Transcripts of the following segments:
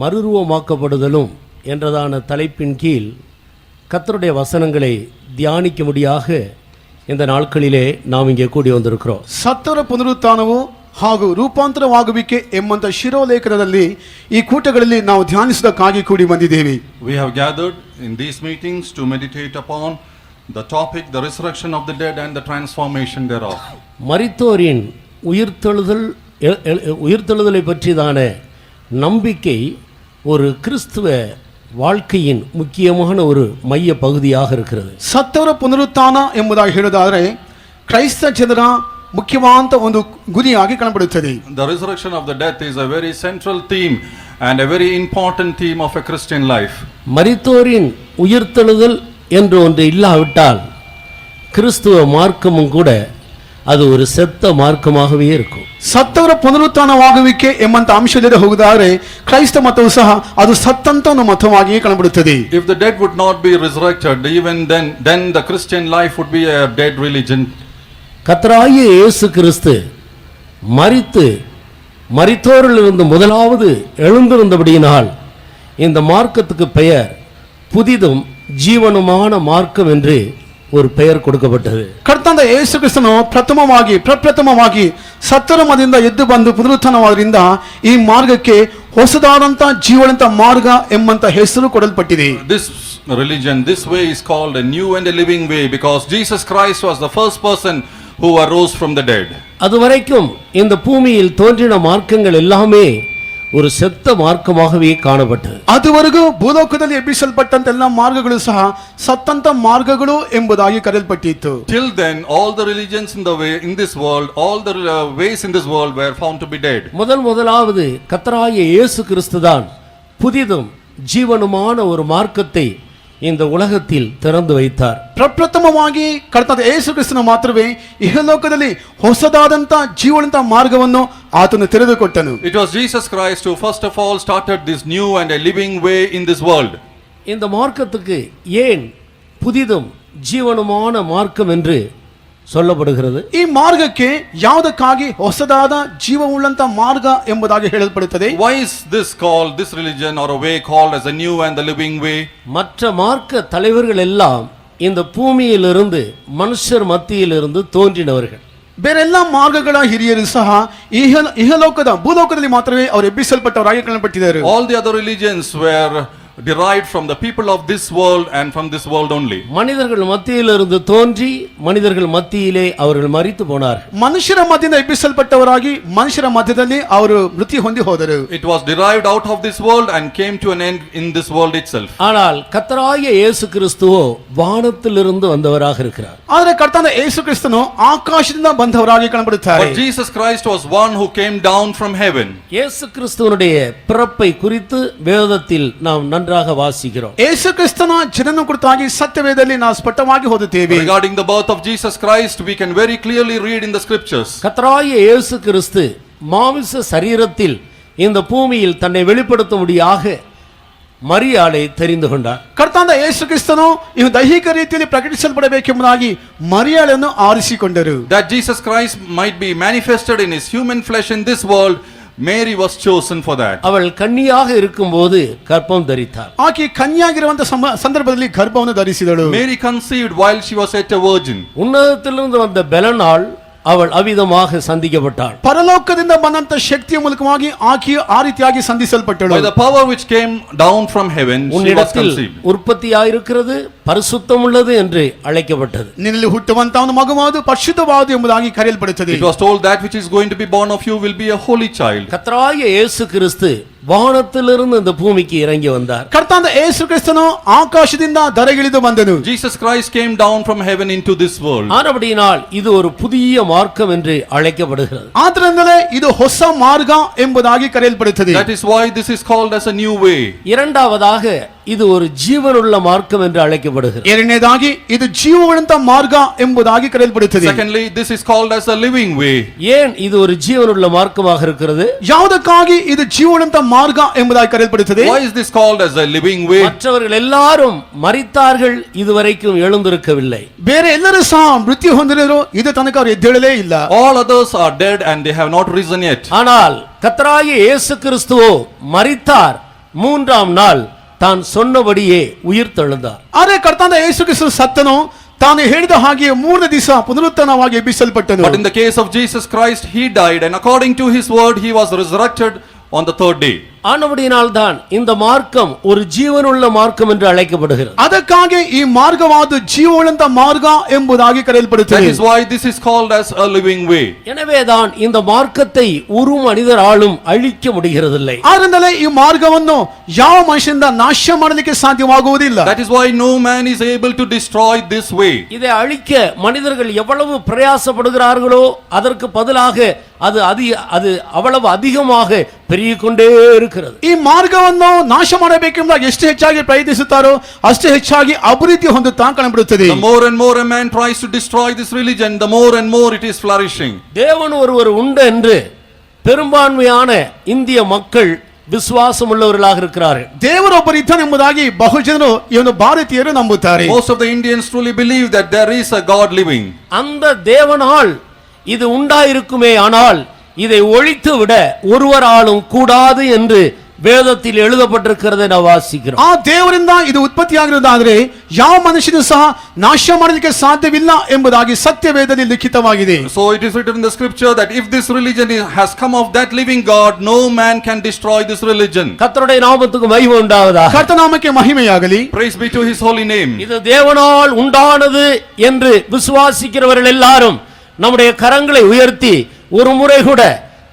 மறுரூபமாக்கப்படுதலும் என்றதான தலைப்பின் கீழ் கர்த்தருடைய வசனங்களை தியானிக்கும்படியாக இந்த நாட்களிலே நாம் இங்கே கூடி வந்திருக்கிறோம். ಸತ್ತರ ಪುನರುತ್ಥಾನವು ಹಾಗೂ ರೂಪಾಂತರವಾಗುವಿಕೆ ಎಂಬಂತ ಶಿರೋಲೇಖನದಲ್ಲಿ ಈ ಕೂಟಗಳಲ್ಲಿ ನಾವು ಧ್ಯಾನಿಸುವುದಕ್ಕಾಗಿ ಕೂಡಿ ಬಂದಿದ್ದೇವೆ. We have gathered in these meetings to meditate upon the topic, the resurrection of the dead and the transformation thereof. மரித்தோரின் உயிர்த்தெழுதலை பற்றியதான நம்பிக்கை ஒரு கிறிஸ்துவ வாழ்க்கையின் முக்கியமான ஒரு மைய பகுதியாக இருக்கிறது. ಸತ್ತವರ ಪುನರುತ್ಥಾನ ಎಂಬುದಾಗಿ ಹೇಳೋದಾದರೆ ಕ್ರೈಸ್ತ ಜನರ ಮುಖ್ಯವಾದ ಒಂದು ಗುರಿಯಾಗಿ ಕಾಣಬರುತ್ತದೆ. The resurrection of the death is a very central theme and a very important theme of a Christian life. மரித்தோரின் உயிர்த்தெழுதல் என்று ஒன்று இல்லாவிட்டால் கிறிஸ்துவ மார்க்கமும் கூட அது ஒரு செத்த மார்க்கமாகவே இருக்கும். ಸತ್ತವರ ಪುನರುತ್ಥಾನವಾಗುವಿಕೆ ಎಂಬಂತ ಅಂಶದಲ್ಲಿ ಹೋಗುತ್ತಾರೆ ಕ್ರೈಸ್ತ ಮತವು ಸಹ ಅದು ಸತ್ತಂತ ಒಂದು ಮತವಾಗಿಯೇ ಕಾಣಬರುತ್ತದೆ. If the dead would not be resurrected, even then the Christian life would be a dead religion. கர்த்தராகிய இயேசு கிறிஸ்து மரித்தோரிலிருந்து முதலாவது எழுந்திருந்தபடியினால் இந்த மார்க்கத்துக்கு பெயர் புதிதும் ஜீவனுமான மார்க்கம் என்று ஒரு பெயர் கொடுக்கப்பட்டது. ಕರ್ತನಾದ ಯೇಸು ಕ್ರಿಸ್ತನು ಪ್ರಪ್ರಥಮವಾಗಿ ಸತ್ತರ ಮದಿಂದ ಎದ್ದು ಬಂದು ಪುನರುತ್ಥಾನವಾದ್ರಿಂದ ಈ ಮಾರ್ಗಕ್ಕೆ ಹೊಸದಾದಂತ ಜೀವನಂತ ಮಾರ್ಗ ಎಂಬಂತ ಹೆಸರು ಕೊಡಲ್ಪಟ್ಟಿದೆ. This religion, this way is called a new and a living way because Jesus Christ was the first person who arose from the dead. அதுவரைக்கும் இந்த பூமியில் தோன்றின மார்க்கங்கள் எல்லாமே ஒரு செத்த மார்க்கமாகவே காணப்பட்டது. அதுவರೆಗೂ ಭೂಲೋಕದಲ್ಲಿ ಎಬ್ಬಿಸಲ್ಪಟ್ಟಂತ ಎಲ್ಲ ಮಾರ್ಗಗಳು ಸಹ ಸತ್ತಂತ ಮಾರ್ಗಗಳು ಎಂಬುದಾಗಿ ಕರೆಯಲ್ಪಟ್ಟಿತ್ತು. Till then all the religions in this world, all the ways in this world were found to be dead. முதலாவது கர்த்தராகிய இயேசு கிறிஸ்துதான் புதிதும் ஜீவனுமான ஒரு மார்க்கத்தை இந்த உலகத்தில் திறந்து வைத்தார். ಪ್ರಪ್ರಥಮವಾಗಿ ಕರ್ತನಾದ ಯೇಸು ಕ್ರಿಸ್ತನು ಮಾತ್ರವೇ ಇಹಲೋಕದಲ್ಲಿ ಹೊಸದಾದಂತ ಜೀವನಂತ ಮಾರ್ಗವನ್ನು ಆತನು ತೆರೆದುಕೊಟ್ಟನು. It was Jesus Christ who first of all started this new and a living way in this world. இந்த மார்க்கத்துக்கு ஏன் புதிதும் ஜீவனுமான மார்க்கம் என்று சொல்லப்படுகிறது? ಈ ಮಾರ್ಗಕ್ಕೆ ಯಾವುದಕ್ಕಾಗಿ ಹೊಸದಾದ ಜೀವವುಳ್ಳಂತ ಮಾರ್ಗ ಎಂಬುದಾಗಿ ಹೇಳಲ್ಪಡುತ್ತದೆ? Why is this religion or a way called as a new and the living way? மற்ற மார்க்க தலைவர்கள் எல்லாம் இந்த பூமியிலிருந்து மனுஷர் மத்தியிலிருந்து தோன்றினவர்கள். ಬೇರೆಲ್ಲ ಮಾರ್ಗಗಳ ಹಿರಿಯರು ಸಹ ಭೂಲೋಕದಲ್ಲಿ ಮಾತ್ರವೇ ಅವರು ಎಬ್ಬಿಸಲ್ಪಟ್ಟವರಾಗಿ ಕಾಣಲ್ಪಟ್ಟಿದ್ದಾರೆ. All the other religions were derived from the people of this world and from this world only. மனிதர்கள் மத்தியிலிருந்து தோன்றி மனிதர்கள் மத்தியிலே அவர்கள் மரித்து போனார்கள். ಮನುಷ್ಯರ ಮಧ್ಯದಿಂದ ಎಬ್ಬಿಸಲ್ಪಟ್ಟವರಾಗಿ ಮನುಷ್ಯರ ಮಧ್ಯದಲ್ಲಿ ಅವರು ಮೃತ್ಯು ಹೊಂದಿ ಹೋದರು. It was derived out of this world and came to an end in this world itself. ஆனால் கர்த்தராகிய இயேசு கிறிஸ்துவோ வானத்திலிருந்து வந்தவராக இருக்கிறார். ಆದರೆ ಕರ್ತನಾದ ಯೇಸು ಕ್ರಿಸ್ತನು ಆಕಾಶದಿಂದ ಬಂದವರಾಗಿ ಕಾಣಬರುತ್ತಾರೆ. But Jesus Christ was one who came down from heaven. இயேசு கிறிஸ்துவினுடைய பிறப்பை குறித்து வேதத்தில் நாம் நன்றாக வாசிக்கிறோம். ಯೇಸು ಕ್ರಿಸ್ತನ ಜನನ ಕುರಿತಾಗಿ ಸತ್ಯವೇದದಲ್ಲಿ ನಾವು ಸ್ಪಷ್ಟವಾಗಿ ಓದುತ್ತೇವೆ. Regarding the birth of Jesus Christ, we can very clearly read in the scriptures. கர்த்தராகிய இயேசு கிறிஸ்து மாம்ச சரீரத்தில் இந்த பூமியில் தன்னை வெளிப்படுத்தும்படியாக மரியாளை தெரிந்து கொண்டார். ಕರ್ತನಾದ ಯೇಸು ಕ್ರಿಸ್ತನು ಈ ದೈಹಿಕ ರೀತಿಯಲ್ಲಿ ಪ್ರಕಟಿಸಲ್ಪಡಬೇಕೆಂಬುದಾಗಿ ಮರಿಯಾಳನ್ನು ಆರಿಸಿಕೊಂಡರು. That Jesus Christ might be manifested in his human flesh in this world, Mary was chosen for that. அவள் கன்னியாக இருக்கும்போது கர்ப்பம் தரித்தாள். ಆಕೆ ಕನ್ಯಾಗಿರುವಂತ ಸಂದರ್ಭದಲ್ಲಿ ಗರ್ಭವನ್ನು ಧರಿಸಿದಳು. Mary conceived while she was yet a virgin. உன்னதத்திலிருந்து வந்த பெலனால் ಅವಳು ಅವಿಧமாக ಸಂಧಿಸಲ್ಪಟ್ಟಳು. ಪರಲೋಕದಿಂದ ಬಂದಂತ ಶಕ್ತಿಯ ಮೂಲಕವಾಗಿ ಆಕೆಯು ಆ ರೀತಿಯಾಗಿ ಸಂಧಿಸಲ್ಪಟ್ಟಳು. By the power which came down from heaven, she was conceived. ಉತ್ಪತ್ತಿಯಾಗಿರುತ್ತದೆ ಪರಿಶುದ್ಧம் உள்ளது என்று அழைக்கப்பட்டது. ನಿನ್ನಲ್ಲಿ ಹುಟ್ಟುವಂತ ಒಂದು ಮಗುವಾದು ಪರಿಶುದ್ಧವಾದು ಎಂಬುದಾಗಿ ಕರೆಯಲ್ಪಡುತ್ತದೆ. It was told that which is going to be born of you will be a holy child. கர்த்தராகிய இயேசு கிறிஸ்து வானத்திலிருந்து இந்த பூமிக்கு இறங்கி வந்தார். ಕರ್ತನಾದ ಯೇಸು ಕ್ರಿಸ್ತನು ಆಕಾಶದಿಂದ ಧರೆಗಿಳಿದು ಬಂದನು. Jesus Christ came down from heaven into this world. ஆனபடியினால் இது ஒரு புதிய மார்க்கம் என்று அழைக்கப்படுகிறது. ಆದ್ದರಿಂದಲೇ ಇದು ಹೊಸ ಮಾರ್ಗ ಎಂಬುದಾಗಿ ಕರೆಯಲ್ಪಡುತ್ತದೆ. That is why this is called as a new way. இரண்டாவதாக இது ஒரு ஜீவனுள்ள மார்க்கம் என்று அழைக்கப்படுகிறது. ಎರಡನೇದಾಗಿ ಇದು ಜೀವವುಳ್ಳಂತ ಮಾರ್ಗ ಎಂಬುದಾಗಿ ಕರೆಯಲ್ಪಡುತ್ತದೆ. Secondly, this is called as a living way. ஏன் இது ஒரு ஜீவனுள்ள மார்க்கமாக இருக்கிறது? ಯಾವುದಕ್ಕಾಗಿ ಇದು ಜೀವವುಳ್ಳಂತ ಮಾರ್ಗ ಎಂಬುದಾಗಿ ಕರೆಯಲ್ಪಡುತ್ತದೆ? Why is this called as a living way? மற்றவர்கள் எல்லாரும் மரித்தார்கள், இதுவரைக்கும் எழுந்திருக்கவில்லை. ಬೇರೆ ಎಲ್ಲರೂ ಸಹ ಮೃತ್ಯು ಹೊಂದಿದರು, ಇದು ತನಕ ಅವರು ಎದ್ದೇಳಲೇ ಇಲ್ಲ. All others are dead and they have not risen yet. ஆனால் கர்த்தராகிய இயேசு கிறிஸ்துவோ மரித்தார், மூன்றாம் நாள் தான் சொன்னபடியே உயிர்த்தெழுந்தார். ಆದರೆ ಕರ್ತನಾದ ಯೇಸು ಕ್ರಿಸ್ತ ಸತ್ತನು, ತಾನು ಹೇಳಿದ ಹಾಗೆ ಮೂರನೇ ದಿವಸ ಪುನರುತ್ಥಾನವಾಗಿ ಎಬ್ಬಿಸಲ್ಪಟ್ಟನು. But in the case of Jesus Christ, he died, and according to his word, he was resurrected on the third day. ஆனபடியினால் தான் இந்த மார்க்கம் ஒரு ஜீவனுள்ள மார்க்கம் என்று அழைக்கப்படுகிறது. ಅದಕ್ಕಾಗಿ ಈ ಮಾರ್ಗವಾದ ಜೀವವುಳ್ಳಂತ ಮಾರ್ಗ ಎಂಬುದಾಗಿ That ಕರೆಯಲ್ಪಡುತ್ತದೆ. is why this is called as a living way. எனவேதான் இந்த மார்க்கத்தை ஒரு மனிதராலும் அழிக்க முடிகிறதில்லை. ಆದ್ದರಿಂದಲೇ ಈ ಮಾರ್ಗವನ್ನು ಯಾವ ಮನುಷ್ಯನಿಂದ ನಾಶ ಮಾಡಲಿಕ್ಕೆ ಸಾಧ್ಯವಾಗುವುದಿಲ್ಲ. That is why no man is able to destroy this way. இதை அழிக்க மனிதர்கள் எவ்வளவு பிரயாசப்படுகிறார்களோ அதற்கு பதிலாக அது அவ்வளவு அதிகமாக பெருகிக்கொண்டே இருக்கிறது. ಈ ಮಾರ್ಗವನ್ನು ನಾಶ ಮಾಡಬೇಕೆಂಬ ಎಷ್ಟು ಹೆಚ್ಚಾಗಿ ಪ್ರಯತ್ನಿಸುತ್ತಾರೋ ಅಷ್ಟು ಹೆಚ್ಚಾಗಿ ಅಭಿವೃದ್ಧಿ ಹೊಂದುತ್ತಾ ಕಾಣಬಿಡುತ್ತದೆ. The more and more a man tries to destroy this religion, the more and more it is flourishing. தேவன் ஒருவர் உண்டு என்று பெரும்பான்மையான இந்திய மக்கள் விசுவாசம் உள்ளவர்களாக இருக்கிறார்கள். ದೇವರೊಬ್ಬರು ಇದ್ದಾನೆಂಬುದಾಗಿ ಬಹುಜನರು ಈ ಒಂದು ಭಾರತೀಯರು ನಂಬುತ್ತಾರೆ. Most of the Indians truly believe that there is a God living. அந்த தேவனால் இது உண்டாயிருக்குமே, ஆனால் இதை ஒழித்து விட ஒருவராலும் கூடாது என்று வேதத்தில் எழுதப்பட்டிருக்கிறதை ನಾವು ವಾಸಿக்கிறோம். ಆ ದೇವರಿಂದ ಇದು ಉತ್ಪತ್ತಿಯಾಗಿರುವುದಾದರೆ ಯಾವ ಮನುಷ್ಯನು ಸಹ ನಾಶ ಮಾಡಲಿಕ್ಕೆ ಸಾಧ್ಯವಿಲ್ಲ ಎಂಬುದಾಗಿ ಸತ್ಯವೇದದಲ್ಲಿ ಲಿಖಿತವಾಗಿದೆ. So it is written in the scripture that if this religion has come of that living God, no man can destroy this religion. கர்த்தருடைய நாமத்துக்கு மகிமை உண்டாவதாக. ಕರ್ತನಾಮಕ್ಕೆ ಮಹಿಮೆಯಾಗಲಿ. Praise be to his holy name. இது தேவனால் உண்டானது என்று விசுவாசிக்கிறவர்கள் எல்லாரும் நம்முடைய கரங்களை உயர்த்தி ஒரு முறை கூட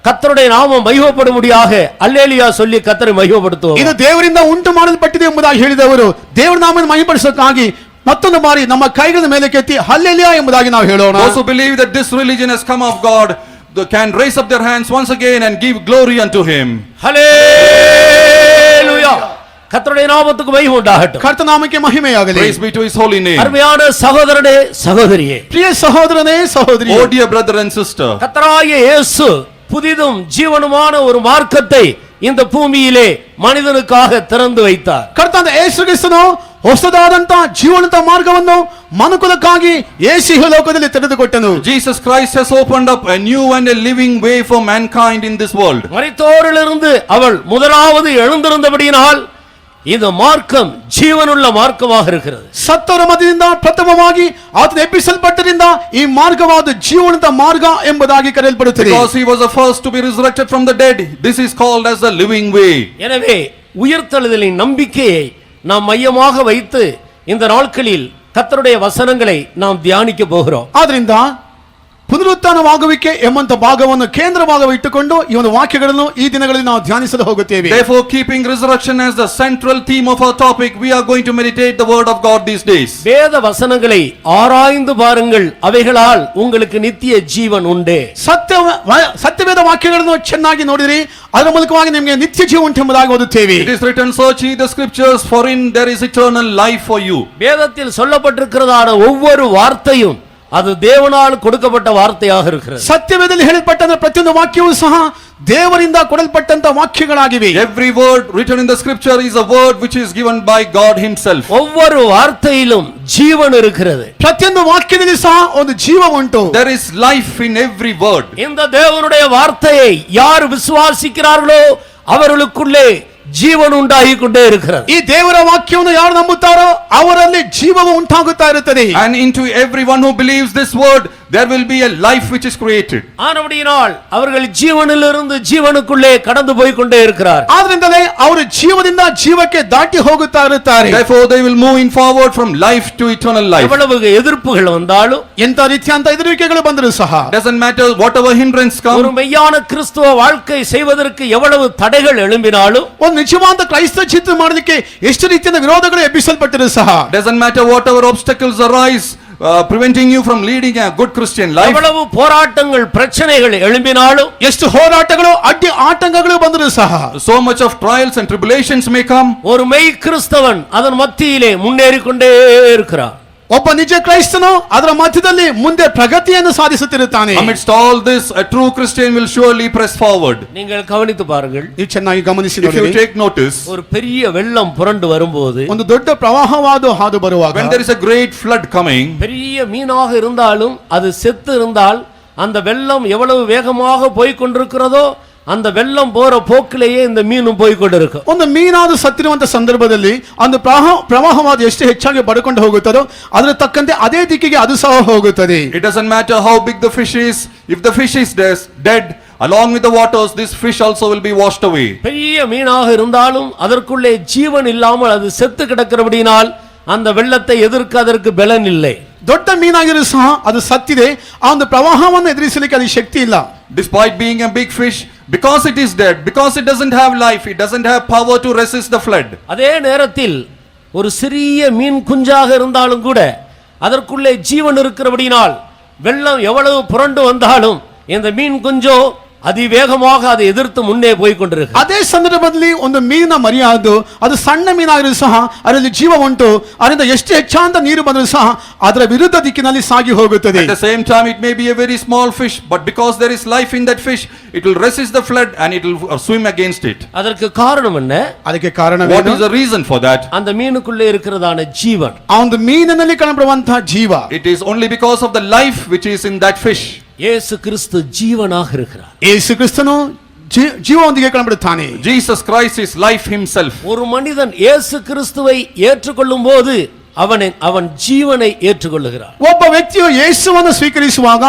கர்த்தருடைய நாமம் மகிமைப்படும்படியாக அல்லேலூயா சொல்லி கர்த்தரை மகிமைப்படுத்துவோம். ಇದು ದೇವರಿಂದ ಉಂಟು ಮಾಡಲ್ಪಟ್ಟಿದೆ ಎಂಬುದಾಗಿ ಹೇಳಿದವರು ದೇವರ ನಾಮವನ್ನು ಮಹಿಮೆಪಡಿಸೋಕ್ಕಾಗಿ ಮತ್ತೊಂದು ಬಾರಿ ನಮ್ಮ ಕೈಗಳ ಮೇಲೆ ಕೆತ್ತಿ ಹಲ್ಲೆಲೂಯಾ ಎಂಬುದಾಗಿ ನಾವು ಹೇಳೋಣ. Those who believe that this religion has come of God can raise up their hands once again and give glory unto him. ஹல்லேலூயா. கர்த்தருடைய நாமத்துக்கு மகிமை உண்டாகட்டும். ಕರ್ತನಾಮಕ್ಕೆ ಮಹಿಮೆಯಾಗಲಿ. Praise be to his holy name. அருமையான சகோதரனே சகோதரியே, ಪ್ರಿಯ ಸಹೋದರನೇ ಸಹೋದರಿ, Oh dear brother and sister, கர்த்தராகிய இயேசு புதிதும் ஜீவனுமான ஒரு மார்க்கத்தை இந்த பூமியிலே மனிதனுக்காக திறந்து வைத்தார். ಕರ್ತನಾದ ಯೇಸು ಕ್ರಿಸ್ತನು ಹೊಸದಾದಂತ ಜೀವನದ ಮಾರ್ಗವನ್ನು ಮನುಕುಲಕ್ಕಾಗಿ ಯೇಸು ಲೋಕದಲ್ಲಿ ತೆರೆದುಕೊಟ್ಟನು. Jesus Christ has opened up a new and a living way for mankind in this world. மரித்தோரிலிருந்து அவள் முதலாவது எழுந்திருந்தபடியினால் இந்த மார்க்கம் ಜೀವನುಳ್ಳ ಮಾರ್ಗமாக இருக்கிறது. ಸತ್ತವರ ಮಧ್ಯದಿಂದ ಪ್ರಥಮವಾಗಿ ಆತನು ಎಬ್ಬಿಸಲ್ಪಟ್ಟರಿಂದ ಈ ಮಾರ್ಗವಾದ ಜೀವನದ ಮಾರ್ಗ ಎಂಬುದಾಗಿ ಕರೆಯಲ್ಪಡುತ್ತದೆ. Because he was the first to be resurrected from the dead, this is called as the living way. எனவே உயிர்த்தெழுதலின் நம்பிக்கையை நாம் மையமாக வைத்து இந்த நாட்களில் கர்த்தருடைய வசனங்களை நாம் தியானிக்க போகிறோம். ಆದ್ರಿಂದ ಪುನರುತ್ಥಾನವಾಗುವಿಕೆ ಎಂಬಂತ ಭಾಗವನ್ನು ಕೇಂದ್ರವಾಗಿ ಇಟ್ಟುಕೊಂಡು ಈ ಒಂದು ವಾಕ್ಯಗಳನ್ನು ಈ ದಿನಗಳಲ್ಲಿ ನಾವು ಧ್ಯಾನಿಸಲು ಹೋಗುತ್ತೇವೆ. Therefore, keeping resurrection as the central theme of our topic, we are going to meditate the word of God these days. வேத வசனங்களை ஆராய்ந்து பாருங்கள், அவைகளால் உங்களுக்கு நித்திய ஜீவன் உண்டே. ಸತ್ಯವೇದ ವಾಕ್ಯಗಳನ್ನು ಚೆನ್ನಾಗಿ ನೋಡಿರಿ, ಅದರ ಮೂಲಕವಾಗಿ ನಿಮಗೆ ನಿತ್ಯ ಜೀವ ಉಂಟು ಎಂಬುದಾಗಿ ಓದುತ್ತೇವೆ. It is written, search ye the scriptures, for in there is eternal life for you. வேதத்தில் சொல்லப்பட்டிருக்கிறதான ஒவ்வொரு வார்த்தையும் அது தேவனால் கொடுக்கப்பட்ட வார்த்தையாக இருக்கிறது. ಸತ್ಯವೇದದಲ್ಲಿ ಹೇಳಲ್ಪಟ್ಟ ಪ್ರತಿಯೊಂದು ವಾಕ್ಯವೂ ಸಹ ದೇವರಿಂದ ಕೊಡಲ್ಪಟ್ಟಂತ ವಾಕ್ಯಗಳಾಗಿವೆ. Every word written in the scripture is a word which is given by God himself. ஒவ்வொரு வார்த்தையிலும் ஜீவன் இருக்கிறது. ಪ್ರತಿಯೊಂದು ವಾಕ್ಯದಲ್ಲಿ ಸಹ ಒಂದು ಜೀವ ಉಂಟು. There is life in every word. இந்த தேவனுடைய வார்த்தையை யார் விசுவாசிக்கிறார்களோ அவர்களுக்குள்ளே ಜೀವನ ಉಂಟಾಗಿ ಕೊಂಡೇ இருக்கிறது. ಈ ದೇವರ ವಾಕ್ಯವನ್ನು ಯಾರು ನಂಬುತ್ತಾರೋ ಅವರಲ್ಲಿ ಜೀವವು ಉಂಟಾಗುತ್ತಾ ಇರುತ್ತದೆ. And into everyone who believes this word there will be a life which is created. ஆனபடியினால் அவர்கள் ஜீவனிலிருந்து ஜீவனுக்குள்ளே கடந்து போய் கொண்டே இருக்கிறார். ಆದ್ರಿಂದಲೇ ಅವರು ಜೀವದಿಂದ ಜೀವಕ್ಕೆ ದಾಟಿ ಹೋಗುತ್ತಾ ಇರುತ್ತಾರೆ. Therefore they will move in forward from life to eternal life. எவ்வளவு எதிர்ப்புகள் வந்தாலும், ಎಂತ ರೀತಿಯಂತ ಎದುರಿಕೆಗಳು ಬಂದರೂ ಸಹ, doesn't matter whatever hindrance ஒரு come, மெய்யான கிறிஸ்துவ வாழ்க்கை செய்வதற்கு எவ்வளவு தடைகள் எழும்பினாலும், ಒಂದು ನಿಜವಾದ ಕ್ರೈಸ್ತ ಜೀವಿತ ಮಾಡಲಿಕ್ಕೆ ಎಷ್ಟು ರೀತಿಯ ವಿರೋಧಗಳು ಎಬ್ಬಿಸಲ್ಪಟ್ಟರೂ ಸಹ, doesn't matter whatever obstacles arise preventing you from leading a good Christian life, எவ்வளவு போராட்டங்கள் பிரச்சனைகள் எழும்பினாலும், ಎಷ್ಟು ಹೋರಾಟಗಳು ಅಡ್ಡಿ ಆಟಂಕಗಳು ಬಂದರೂ ಸಹ, so much of trials and tribulations may come, ஒரு மெய் கிறிஸ்தவன் அதன் மத்தியிலே முன்னேறிக் கொண்டே இருக்கிறார். ಒಬ್ಬ ನಿಜ ಕ್ರೈಸ್ತನು ಅದರ ಮಧ್ಯದಲ್ಲಿ ಮುಂದೆ ಪ್ರಗತಿಯನ್ನು ಸಾಧಿಸುತ್ತಿರುತ್ತಾನೆ. amidst all this a true Christian will surely press forward. நீங்கள் கவனித்து பாருங்கள், ನೀವು ಚೆನ್ನಾಗಿ ಗಮನಿಸಿ If you ನೋಡಿ, take notice, ஒரு பெரிய வெள்ளம் புரண்டு வரும்போது, ಒಂದು ದೊಡ್ಡ ಪ್ರವಾಹವಾದ ಹಾದು ಬರುವಾಗ, when there is a great flood coming, பெரிய மீனாக இருந்தாலும் அது செத்து இருந்தால் அந்த வெள்ளம் எவ்வளவு வேகமாக போய் கொண்டிருக்கிறதோ அந்த வெள்ளம் போற போக்கிலேயே இந்த மீனும் போய் கொண்டிருக்கும். ಒಂದು ಮೀನಾದು ಸತ್ತಿರುವಂತ ಸಂದರ್ಭದಲ್ಲಿ ಒಂದು ಪ್ರವಾಹವಾದ ಎಷ್ಟು ಹೆಚ್ಚಾಗಿ ಬಡ್ಕೊಂಡು ಹೋಗುತ್ತದೋ ಅದರ ತಕ್ಕಂತೆ ಅದೇ ದಿಕ್ಕಿಗೆ ಅದು ಸಹ ಹೋಗುತ್ತದೆ. It doesn't matter how big the fish is, if the fish is dead, along with the waters, this fish also will be washed away. பெரிய மீனாக இருந்தாலும் அதற்குள்ளே ஜீவன் இல்லாமல் அது செத்து கிடக்கிறபடியால் அந்த வெள்ளத்தை எதிர்க்க அதற்கு பலன் இல்லை. ದೊಡ್ಡ ಮೀನಾಗಿರೂ ಸಹ ಅದು ಸತ್ತಿದೆ, ಆ ಒಂದು ಪ್ರವಾಹವನ್ನು ಎದುರಿಸಲಿಕ್ಕೆ ಅದಕ್ಕೆ ಶಕ್ತಿ ಇಲ್ಲ. Despite being a big fish, because it is dead, because it doesn't have life, it doesn't have power to resist the flood. அதே நேரத்தில் ஒரு சிறிய மீன் குஞ்சாக இருந்தாலும் கூட அதற்குள்ளே ஜீவன் இருக்கிறபடியால் வெள்ளம் எவ்வளவு புரண்டு வந்தாலும் இந்த மீன் குஞ்சோ அதிவேகமாக அதை எதிர்த்து முன்னே போய் கொண்டிருக்கு. ಅದೇ ಸಂದರ್ಭದಲ್ಲಿ ಒಂದು ಮೀನಿನ ಮರಿಯಾದ್ದು ಅದು ಸಣ್ಣ ಮೀನಾಗಿರೂ ಸಹ ಅದರಲ್ಲಿ ಜೀವ ಉಂಟು, ಅದರಿಂದ ಎಷ್ಟು ಹೆಚ್ಚಾದ ನೀರು ಬಂದರೂ ಸಹ ಅದರ ವಿರುದ್ಧ ದಿಕ್ಕಿನಲ್ಲಿ ಸಾಗಿ ಹೋಗುತ್ತದೆ. At the same time, it may be a very small fish, but because there is life in that fish, it will resist the flood and it will swim against it. அதற்கு காரணம் என்ன? ಅದಕ್ಕೆ ಕಾರಣ What is the reason for that? அந்த மீனுக்குள்ளே இருக்கிறதான ஜீவன், ಆ ಒಂದು ಮೀನಿನಲ್ಲಿ ಕಾಣப்படுವಂತಹ ಜೀವ. It is only because of the life which is in that fish. இயேசு கிறிஸ்து ஜீவனாக இருக்கிறார். ಯೇಸು ಕ್ರಿಸ್ತನು ಜೀವವೊಂದಿಗೆ ಕಾಣப்படுತ್ತಾನೆ. Jesus Christ is life himself. ஒரு மனிதன் இயேசு கிறிஸ்துவை ஏற்றுக்கொள்ளும் போது அவன் ஜீவனை ஏற்றுக்கொள்ளுகிறார். ಒಬ್ಬ ವ್ಯಕ್ತಿಯು ಯೇಸುವನ್ನು ಸ್ವೀಕರಿಸುವಾಗ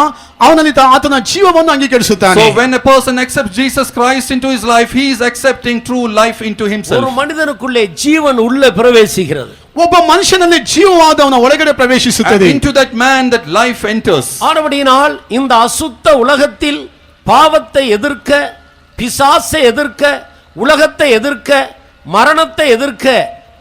ಅವನಲ್ಲಿ ಆತನ ಜೀವವನ್ನು ಅಂಗೀಕರಿಸುತ್ತಾನೆ. So when a person accepts Jesus Christ into his life, he is accepting true life into himself. ஒரு மனிதனுக்குள்ளே ஜீவன் உள்ளே பிரவேசிக்கிறது. ಒಬ್ಬ ಮನುಷ್ಯನಲ್ಲಿ ಜೀವವಾದವನ ಒಳಗಡೆ ಪ್ರವೇಶಿಸುತ್ತದೆ. And into that man that life enters. ஆனபடியினால் இந்த அசுத்த உலகத்தில் பாவத்தை எதிர்க்க, பிசாசை எதிர்க்க, உலகத்தை எதிர்க்க, மரணத்தை எதிர்க்க,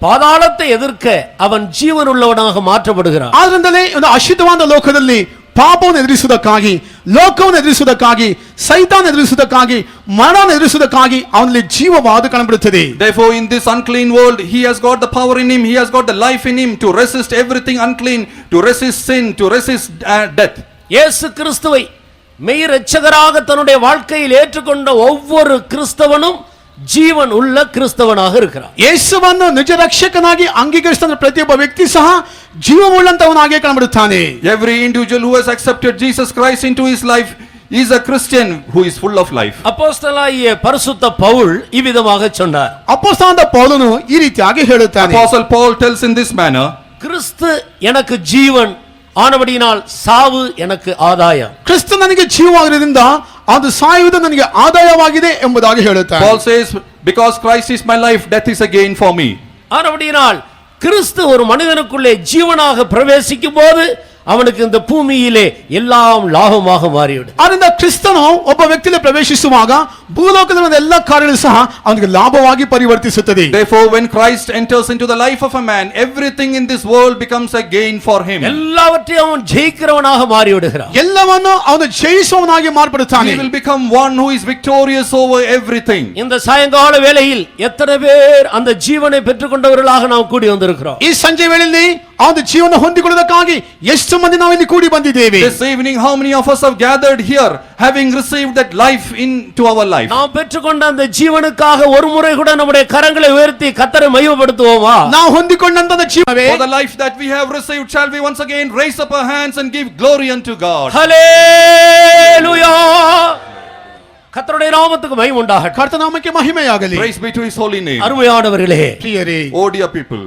பாதாளத்தை எதிர்க்க அவன் ஜீவன் உள்ளவனாக மாற்றப்படுகிறான். ಆದ್ರಿಂದಲೇ ಒಂದು ಅಶುದ್ಧವಾದ ಲೋಕದಲ್ಲಿ ಪಾಪವನ್ನು ಎದುರಿಸುವುದಕ್ಕಾಗಿ, ಲೋಕವನ್ನು ಎದುರಿಸುವುದಕ್ಕಾಗಿ, ಸೈತಾನ್ ಎದುರಿಸುವುದಕ್ಕಾಗಿ, ಮರಣವನ್ನು ಎದುರಿಸುವುದಕ್ಕಾಗಿ ಅವನಲ್ಲಿ ಜೀವವಾದ ಕಾಣಬಿಡುತ್ತದೆ. Therefore in this unclean world he has got the power in him, he has got the life in him to resist everything unclean, to resist sin, to resist death. இயேசு கிறிஸ்துவை மெய் இரட்சகராக தன்னுடைய வாழ்க்கையில் ஏற்றுக்கொண்ட ஒவ்வொரு கிறிஸ்தவனும் ಜೀವನ್ ಉಳ್ಳ ಕ್ರಿಸ್ತವನಾಗ இருக்கிறான். ಯೇಸುವನ್ನು ನಿಜ ರಕ್ಷಕನಾಗಿ ಅಂಗೀಕರಿಸಿದ ಪ್ರತಿಯೊಬ್ಬ ವ್ಯಕ್ತಿ ಸಹ ಜೀವವುಳ್ಳಂತವನಾಗಿ ಕಾಣಬಿಡುತ್ತಾನೆ. Every individual who has accepted Jesus Christ into his life is a Christian who is full of life. அப்போஸ்தலனாகிய பரிசுத்த பவுல் இவ்விதமாக சொன்னார். ಅಪೊಸ್ತಲನಾದ ಪೌಲನು ಈ ರೀತಿಯಾಗಿ ಹೇಳುತ್ತಾನೆ. Apostle Paul tells in this manner, கிறிஸ்து எனக்கு ஜீவன் ஆனபடியினால் சாவு எனக்கு ஆதாயம். ಕ್ರಿಸ್ತ ನನಗೆ ಜೀವವಾಗಿದ್ದರಿಂದ ಅದು ಸಾಯುವುದು ನನಗೆ ಆದಾಯವಾಗಿದೆ ಎಂಬುದಾಗಿ ಹೇಳುತ್ತಾನೆ. Paul says, because Christ is my life, death is a gain for me. ஆனபடியினால் கிறிஸ்து ஒரு மனிதனுக்குள்ளே ஜீவனாக பிரவேசிக்கும் போது ಅವನಿಗೆ இந்த ಭೂಮಿயிலே எல்லாம் ಲಾಭமாக ಮಾರಿಬಿಡುತ್ತೆ. ಆದ್ದರಿಂದ ಕ್ರಿಸ್ತನು ಒಬ್ಬ ವ್ಯಕ್ತಿಯಲ್ಲಿ ಪ್ರವೇಶಿಸುವಾಗ ಭೂಲೋಕದ ಎಲ್ಲ ಕಾರ್ಯಗಳು ಸಹ ಅವನಿಗೆ ಲಾಭವಾಗಿ ಪರಿವರ್ತಿಸುತ್ತದೆ. Therefore when Christ enters into the life of a man, everything in this world becomes a gain for him. எல்லாவற்றையும் அவன் ஜெயிக்கிறவனாக மாறிவிடுகிறான். ಎಲ್ಲವನ್ನೂ ಅವನು ಜಯಿಸುವವನಾಗಿ ಮಾರ್ಪಡುತ್ತಾನೆ. He will become one who is victorious over everything. இந்த சாயங்கால வேளையில் எத்தனை பேர் அந்த ஜீவனை பெற்றுக்கொண்டவர்களாக நாம் கூடி வந்திருக்கிறோம். ಈ ಸಂಜೆ ವೇಳೆಯಲ್ಲಿ ಆ ಜೀವನ ಹೊಂದಿಕೊಳ್ಳುವುದಕ್ಕಾಗಿ ಎಷ್ಟು ಮಂದಿ ನಾವು ಇಲ್ಲಿ ಕೂಡಿ ಬಂದಿದ್ದೇವೆ. This evening how many of us have gathered here having received that life into our life? நாம் பெற்றுக்கொண்ட அந்த ஜீவனுக்காக ஒரு முறை கூட நம்முடைய கரங்களை உயர்த்தி கர்த்தரை மகிமைப்படுத்துவோமா? ನಾವು ಹೊಂದಿಕೊಂಡಂತ ಜೀವವೇ, For the life that we have received, shall we once again raise up our hands and give glory unto God? ஹல்லேலூயா! கர்த்தருடைய நாமத்துக்கு மகிமை உண்டாகட்டும். ಕರ್ತನಾಮಕ್ಕೆ ಮಹಿಮೆಯಾಗಲಿ. Praise be to his holy name. அருமையானவர்களே, ಪ್ರಿಯರೇ, Oh dear people,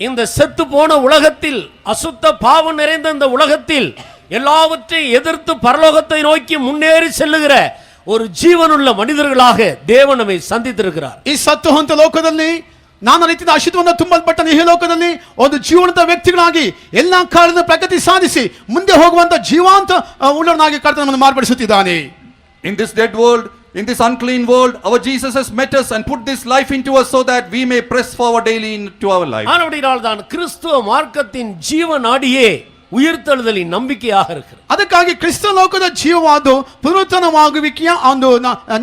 இந்த செத்து போன உலகத்தில், அசுத்த பாவம் நிறைந்த இந்த உலகத்தில் எல்லாவற்றையும் எதிர்த்து பரலோகத்தை நோக்கி முன்னேறி செல்லுகிற ஒரு ஜீவனுள்ள மனிதர்களாக தேவன் நம்மை சந்தித்திருக்கிறார். ಈ ಸತ್ತು ಹೊಂತ ಲೋಕದಲ್ಲಿ ನಾನಾ ರೀತಿಯ ಅಶುದ್ಧವನ್ನು ತುಂಬಲ್ಪಟ್ಟ ಈ ಲೋಕದಲ್ಲಿ ಒಂದು ಜೀವನದ ವ್ಯಕ್ತಿಗಳಾಗಿ ಎಲ್ಲಾ ಕಾಲದ ಪ್ರಗತಿ ಸಾಧಿಸಿ ಮುಂದೆ ಹೋಗುವಂತ ಜೀವಾಂತ ಉಳ್ಳವನಾಗಿ ಕರ್ತನು ನಮ್ಮನ್ನು ಮಾರ್ಪಡಿಸುತ್ತಿದ್ದಾನೆ. in this dead world, in this unclean world, our Jesus has met us and put this life into us so that we may press forward daily into our life. ஆனபடியால் தான் கிறிஸ்துவ மார்க்கத்தின் ஜீவநாடியே உயிர்த்தெழுதலின் நம்பிக்கையாக இருக்கிறது. ಅದಕ್ಕಾಗಿ ಕ್ರಿಸ್ತ ಲೋಕದ ಜೀವವಾದು ಪುನರುತ್ಥಾನವಾಗುವಿಕೆಯ ಒಂದು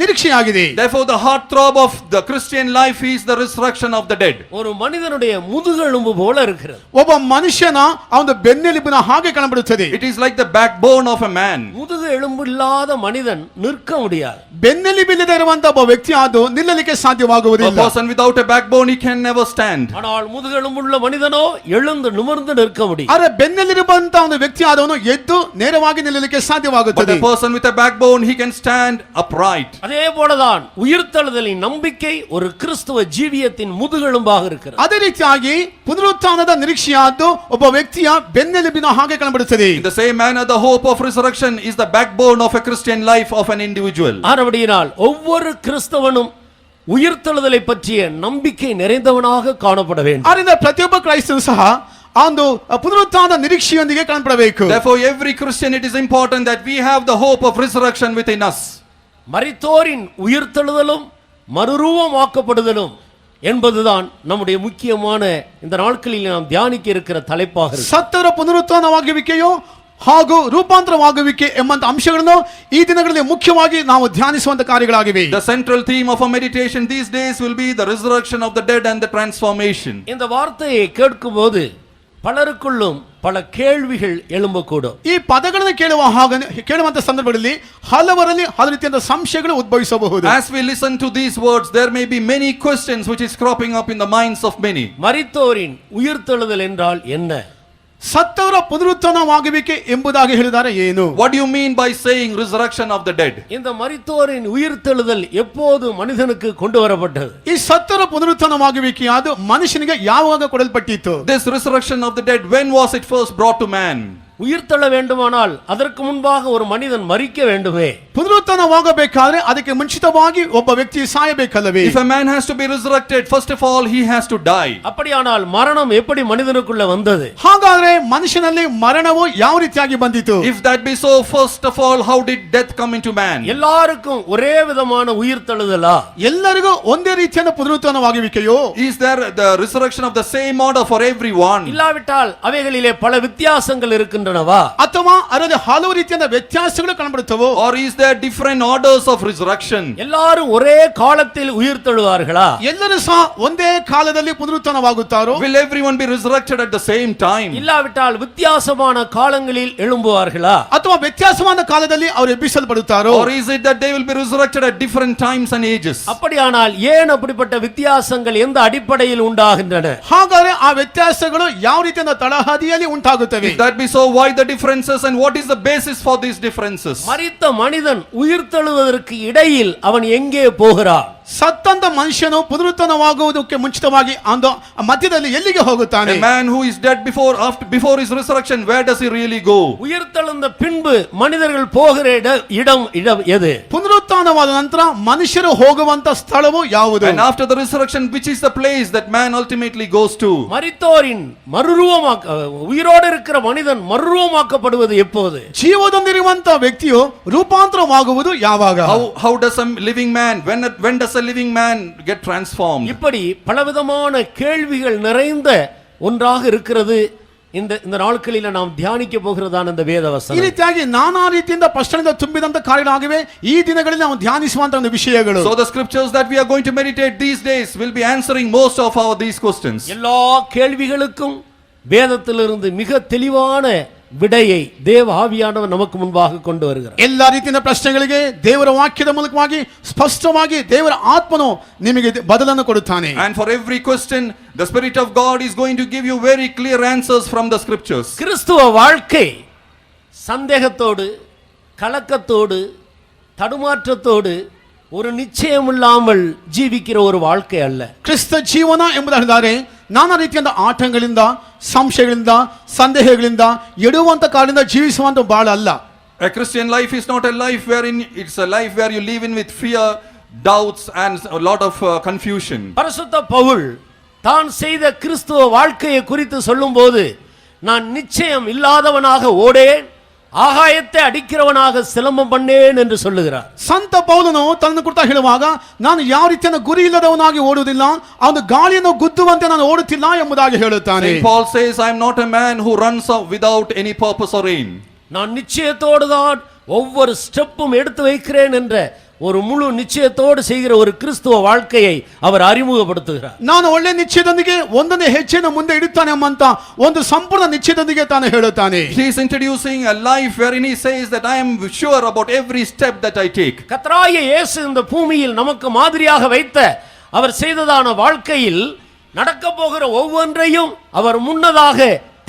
ನಿರೀಕ್ಷೆಯಾಗಿದೆ. Therefore the heart throb of the Christian life is the resurrection of the dead. ஒரு மனிதனுடைய முதுகெலும்பு போல இருக்கிறது. ಒಬ್ಬ ಮನುಷ್ಯನ ಒಂದು ಬೆನ್ನೆಲುಬಿನ ಹಾಗೆ ಕಾಣಬರುತ್ತದೆ. It is like the backbone of a man. முதுகு எலும்பு இல்லாத மனிதன் நிற்க முடியாது. ಬೆನ್ನೆಲುಬಿಲ್ಲದೆ ಇರುವಂತ ಒಬ್ಬ ವ್ಯಕ್ತಿ ಅದು ನಿಲ್ಲಲಿಕ್ಕೆ ಸಾಧ್ಯವಾಗುವುದಿಲ್ಲ. A person without a backbone, he can never stand. ஆனால் முதுகெலும்புள்ள மனிதனோ எழுந்து நிமிர்ந்து நிற்க முடியும். ಆದರೆ ಬೆನ್ನೆಲಿರುವ ಜೀವಂತ ಒಂದು ವ್ಯಕ್ತಿ ಆದವನು ಎದ್ದು ನೇರವಾಗಿ ನಿಲ್ಲಲಿಕ್ಕೆ But ಸಾಧ್ಯವಾಗುತ್ತದೆ. a person with a backbone, he can stand upright. அதே போலதான் உயிர்த்தெழுதலின் நம்பிக்கை ஒரு கிறிஸ்துவ ஜீவியத்தின் முதுகெலும்பாக இருக்கிறது. ಅದೇ ರೀತಿಯಾಗಿ ಪುನರುತ್ಥಾನದ ನಿರೀಕ್ಷೆಯಾದ್ದು ಒಬ್ಬ ವ್ಯಕ್ತಿಯ ಬೆನ್ನೆಲುಬಿನ ಹಾಗೆ ಕಾಣಬರುತ್ತದೆ. In the same manner, the hope of resurrection is the backbone of a Christian life of an individual. ஆனபடியினால் ஒவ்வொரு கிறிஸ்தவனும் உயிர்த்தெழுதலை பற்றிய நம்பிக்கை நிறைந்தவனாக காணப்பட வேண்டும். ಆದ್ದರಿಂದ ಪ್ರತಿಯೊಬ್ಬ ಕ್ರೈಸ್ತನು ಸಹ ಆ ಒಂದು ಪುನರುತ್ಥಾನದ ನಿರೀಕ್ಷೆಯೊಂದಿಗೆ ಕಾಣಪಡಬೇಕು. Therefore, every Christian, it is important that we have the hope of resurrection within us. மரித்தோரின் உயிர்த்தெழுதலும் மறுரூபமாக்கப்படுதலும் என்பதுதான் நம்முடைய முக்கியமான இந்த நாட்களில் நாம் தியானிக்க இருக்கிற தலைப்பாக இருக்கு. ಸತ್ತವರ ಪುನರುತ್ಥಾನವಾಗುವಿಕೆಯೋ ಹಾಗೂ ರೂಪಾಂತರವಾಗುವಿಕೆ ಎಂಬಂತ ಅಂಶಗಳನ್ನು ಈ ದಿನಗಳಲ್ಲಿ ಮುಖ್ಯವಾಗಿ ನಾವು ಧ್ಯಾನಿಸುವಂತ ಕಾರ್ಯಗಳಾಗಿವೆ. The central theme of our meditation these days will be the resurrection of the dead and the transformation. இந்த வார்த்தையை கேட்கும்போது பலருக்குள்ளும் பல கேள்விகள் எழும்பக்கூடும். ಈ ಪದಗಳನ್ನು ಕೇಳುವಂತ ಸಂದರ್ಭದಲ್ಲಿ ಹಲವರಲ್ಲಿ ಹಲವು ರೀತಿಯ ಸಂಶಯಗಳು ಉದ್ಭವಿಸಬಹುದು. As we listen to these words, there may be many questions which is cropping up in the minds of many. மரித்தோரின் உயிர்த்தெழுதல் என்றால் என்ன? ಸತ್ತವರ ಪುನರುತ್ಥಾನವಾಗುವಿಕೆ ಎಂಬುದಾಗಿ ಹೇಳಿದರೆ ಏನು? What do you mean by saying resurrection of the dead? இந்த மரித்தோரின் உயிர்த்தெழுதல் எப்போது மனிதனுக்கு கொண்டு வரப்பட்டது? ಈ ಸತ್ತವರ ಪುನರುತ್ಥಾನವಾಗುವಿಕೆಯಾದು ಮನುಷ್ಯನಿಗೆ ಯಾವಾಗ ಕೊಡಲ್ಪಟ್ಟಿತು? This resurrection of the dead, when was it first brought to man? உயிர்த்தெழ வேண்டுமானால் அதற்கு முன்பாக ஒரு மனிதன் மரிக்க வேண்டுமே. ಪುನರುತ್ಥಾನವಾಗಬೇಕಾದ್ರೆ ಅದಕ್ಕೆ ಮುಂಚಿತವಾಗಿ ಒಬ್ಬ ವ್ಯಕ್ತಿ ಸಾಯಬೇಕಲ್ಲವೇ? If a man has to be resurrected, first of all he has to die. அப்படியானால் மரணம் எப்படி மனிதனுக்குள்ள வந்தது? ಹಾಗಾದ್ರೆ ಮನುಷ್ಯನಲ್ಲಿ ಮರಣವು ಯಾವ ರೀತಿಯಾಗಿ ಬಂದಿತು? If that be so, first of all, how did death come into man? எல்லாருக்கும் ஒரே விதமான உயிர்த்தெழுதலா? ಎಲ್ಲರಿಗೂ ಒಂದೇ ರೀತಿಯ ಪುನರುತ್ಥಾನವಾಗುವಿಕೆಯೋ? Is there the resurrection of the same order for everyone? இல்லாவிட்டால் அவைகளிலே பல வித்தியாசங்கள் இருக்கின்றனவா? ಅಥವಾ ಅದರಲ್ಲಿ ಹಲವು ರೀತಿಯ ವ್ಯತ್ಯಾಸಗಳು ಕಾಣಬರುತ್ತವೋ? Or is there different orders of resurrection? எல்லாரும் ஒரே காலத்தில் உயிர்த்தெழுவார்களா? ಎಲ್ಲರೂ ಸಹ ಒಂದೇ ಕಾಲದಲ್ಲಿ ಪುನರುತ್ಥಾನವಾಗುತ್ತಾರೋ? Will everyone be resurrected at the same time? இல்லாவிட்டால் வித்தியாசமான காலங்களில் எழும்புவார்களா? ಅಥವಾ ವ್ಯತ್ಯಾಸವಾದ ಕಾಲದಲ್ಲಿ ಅವರು ಎಬ್ಬಿಸಲ್ಪಡುತ್ತಾರೋ? Or is it that they will be resurrected at different times and ages? அப்படியானால் ஏன் அப்படிப்பட்ட வித்தியாசங்கள் எந்த அடிப்படையில் உண்டாகின்றன? ಹಾಗಾದ್ರೆ ಆ ವ್ಯತ್ಯಾಸಗಳು ಯಾವ ರೀತಿಯ ತಳಹದಿಯಲ್ಲಿ ಉಂಟಾಗುತ್ತವೆ? If that be so, why the differences and what is the basis for these differences? மரித்த மனிதன் உயிர்த்தெழுவதற்கு இடையில் அவன் எங்கே போகிறான்? ಸತ್ತಂತ ಮನುಷ್ಯನು ಪುನರುತ್ಥಾನವಾಗುವುದಕ್ಕೆ ಮುಂಚಿತವಾಗಿ ಅಂದು ಮಧ್ಯದಲ್ಲಿ ಎಲ್ಲಿಗೆ ಹೋಗುತ್ತಾನೆ? A man who is dead before his resurrection, where does he really go? உயிர்த்தெழுந்த பின்பு மனிதர்கள் போகிற இடம் எது? ಪುನರುತ್ಥಾನವಾದ ನಂತರ ಮನುಷ್ಯರು ಹೋಗುವಂತ ಸ್ಥಳವು ಯಾವುದು? And after the resurrection, which is the place that man ultimately goes to? மரித்தோரின் உயிரோடு இருக்கிற மனிதன் மறுரூபமாக்கப்படுவது எப்போது? ಜೀವದೊಂದಿರುವಂತ ವ್ಯಕ್ತಿಯು ರೂಪಾಂತರವಾಗುವುದು ಯಾವಾಗ? How does a living man, when does a living man get transformed? இப்படி பலவிதமான கேள்விகள் நிறைந்த ஒன்றாக இருக்கிறது இந்த நாட்களில் நாம் தியானிக்க போகிறதான இந்த வேத ಈ வசனம். ರೀತಿಯಾಗಿ ನಾನಾ ರೀತಿಯಿಂದ ಪ್ರಶ್ನೆಗಳಿಂದ ತುಂಬಿದಂತ ಕಾರ್ಯಗಳಾಗಿವೆ ಈ ದಿನಗಳಲ್ಲಿ ನಾವು ಧ್ಯಾನಿಸುವಂತ ಒಂದು ವಿಷಯಗಳು. So the scriptures that we are going to meditate these days will be answering most of these questions. எல்லா கேள்விகளுக்கும் வேதத்திலிருந்து மிக தெளிவான விடையை தேவ ஆவியானவர் நமக்கு முன்பாக கொண்டு வருகிறார். ಎಲ್ಲ ರೀತಿಯ ಪ್ರಶ್ನೆಗಳಿಗೆ ದೇವರ ವಾಕ್ಯದ ಮೂಲಕವಾಗಿ ಸ್ಪಷ್ಟವಾಗಿ ದೇವರ ಆತ್ಮನು ನಿಮಗೆ ಬದಲನ್ನು ಕೊಡುತ್ತಾನೆ. And for every question, the Spirit of God is going to give you very clear answers from the scriptures. கிறிஸ்துவ வாழ்க்கை சந்தேகத்தோடு கலக்கத்தோடு தடுமாற்றத்தோடு ஒரு நிச்சயமில்லாமல் ஜீவிக்கிற ஒரு வாழ்க்கை அல்ல. ಕ್ರಿಸ್ತ ಜೀವನ ಎಂಬುದಾದರೆ ನಾನಾ ರೀತಿಯ ಆಟಗಳಿಂದ ಸಂಶಯಗಳಿಂದ ಸಂದೇಹಗಳಿಂದ ಎಡುವಂತ ಕಾಲದಿಂದ ಜೀವಿಸುವಂತ ಬಾಳ ಅಲ್ಲ. A Christian life is not a life wherein it's a life where you live in with fear, doubts and a lot of confusion. பரிசுத்த பவுல் தான் செய்த கிறிஸ்துவ வாழ்க்கையை குறித்து சொல்லும்போது நான் நிச்சயம் இல்லாதவனாக ஓடேன், ஆகாயத்தை அடிக்கிறவனாக சிலம்பம் பண்ணேன் என்று சொல்லுகிறார். ಸಂತ ಪೌಲನು ತನ್ನ ಕುರಿತು ಹೇಳುವಾಗ ನಾನು ಯಾವ ರೀತಿಯ ಗುರಿ ಇಲ್ಲದವನಾಗಿ ಓಡುವುದಿಲ್ಲ, ಅವನು ಗಾಳಿಯನ್ನು ಗುದ್ದುವಂತೆ ನಾನು ಓಡುತ್ತಿಲ್ಲ ಎಂಬುದಾಗಿ ಹೇಳುತ್ತಾನೆ. Paul says, I am not a man who runs without any purpose or aim. நான் நிச்சயத்தோடு தான் ஒவ்வொரு ஸ்டெப்பும் எடுத்து வைக்கிறேன் என்ற ஒரு முழு நிச்சயத்தோடு செய்கிற ஒரு கிறிஸ்துவ வாழ்க்கையை அவர் அறிமுகப்படுத்துகிறார். ನಾನು ಒಳ್ಳೆ ನಿಶ್ಚಯದೊಂದಿಗೆ ಒಂದನೇ ಹೆಜ್ಜೆಯನ್ನು ಮುಂದೆ ಇಡುತ್ತಾನೆ ಎಂಬಂತ ಒಂದು ಸಂಪೂರ್ಣ ನಿಶ್ಚಯದೊಂದಿಗೆ ತಾನು ಹೇಳುತ್ತಾನೆ. He is introducing a life wherein he says that I am sure about every step that I take. கர்த்தராகிய இயேசு இந்த பூமியில் நமக்கு மாதிரியாக வைத்த அவர் செய்ததான வாழ்க்கையில் நடக்க போகிற ஒவ்வொன்றையும் அவர் முன்னதாக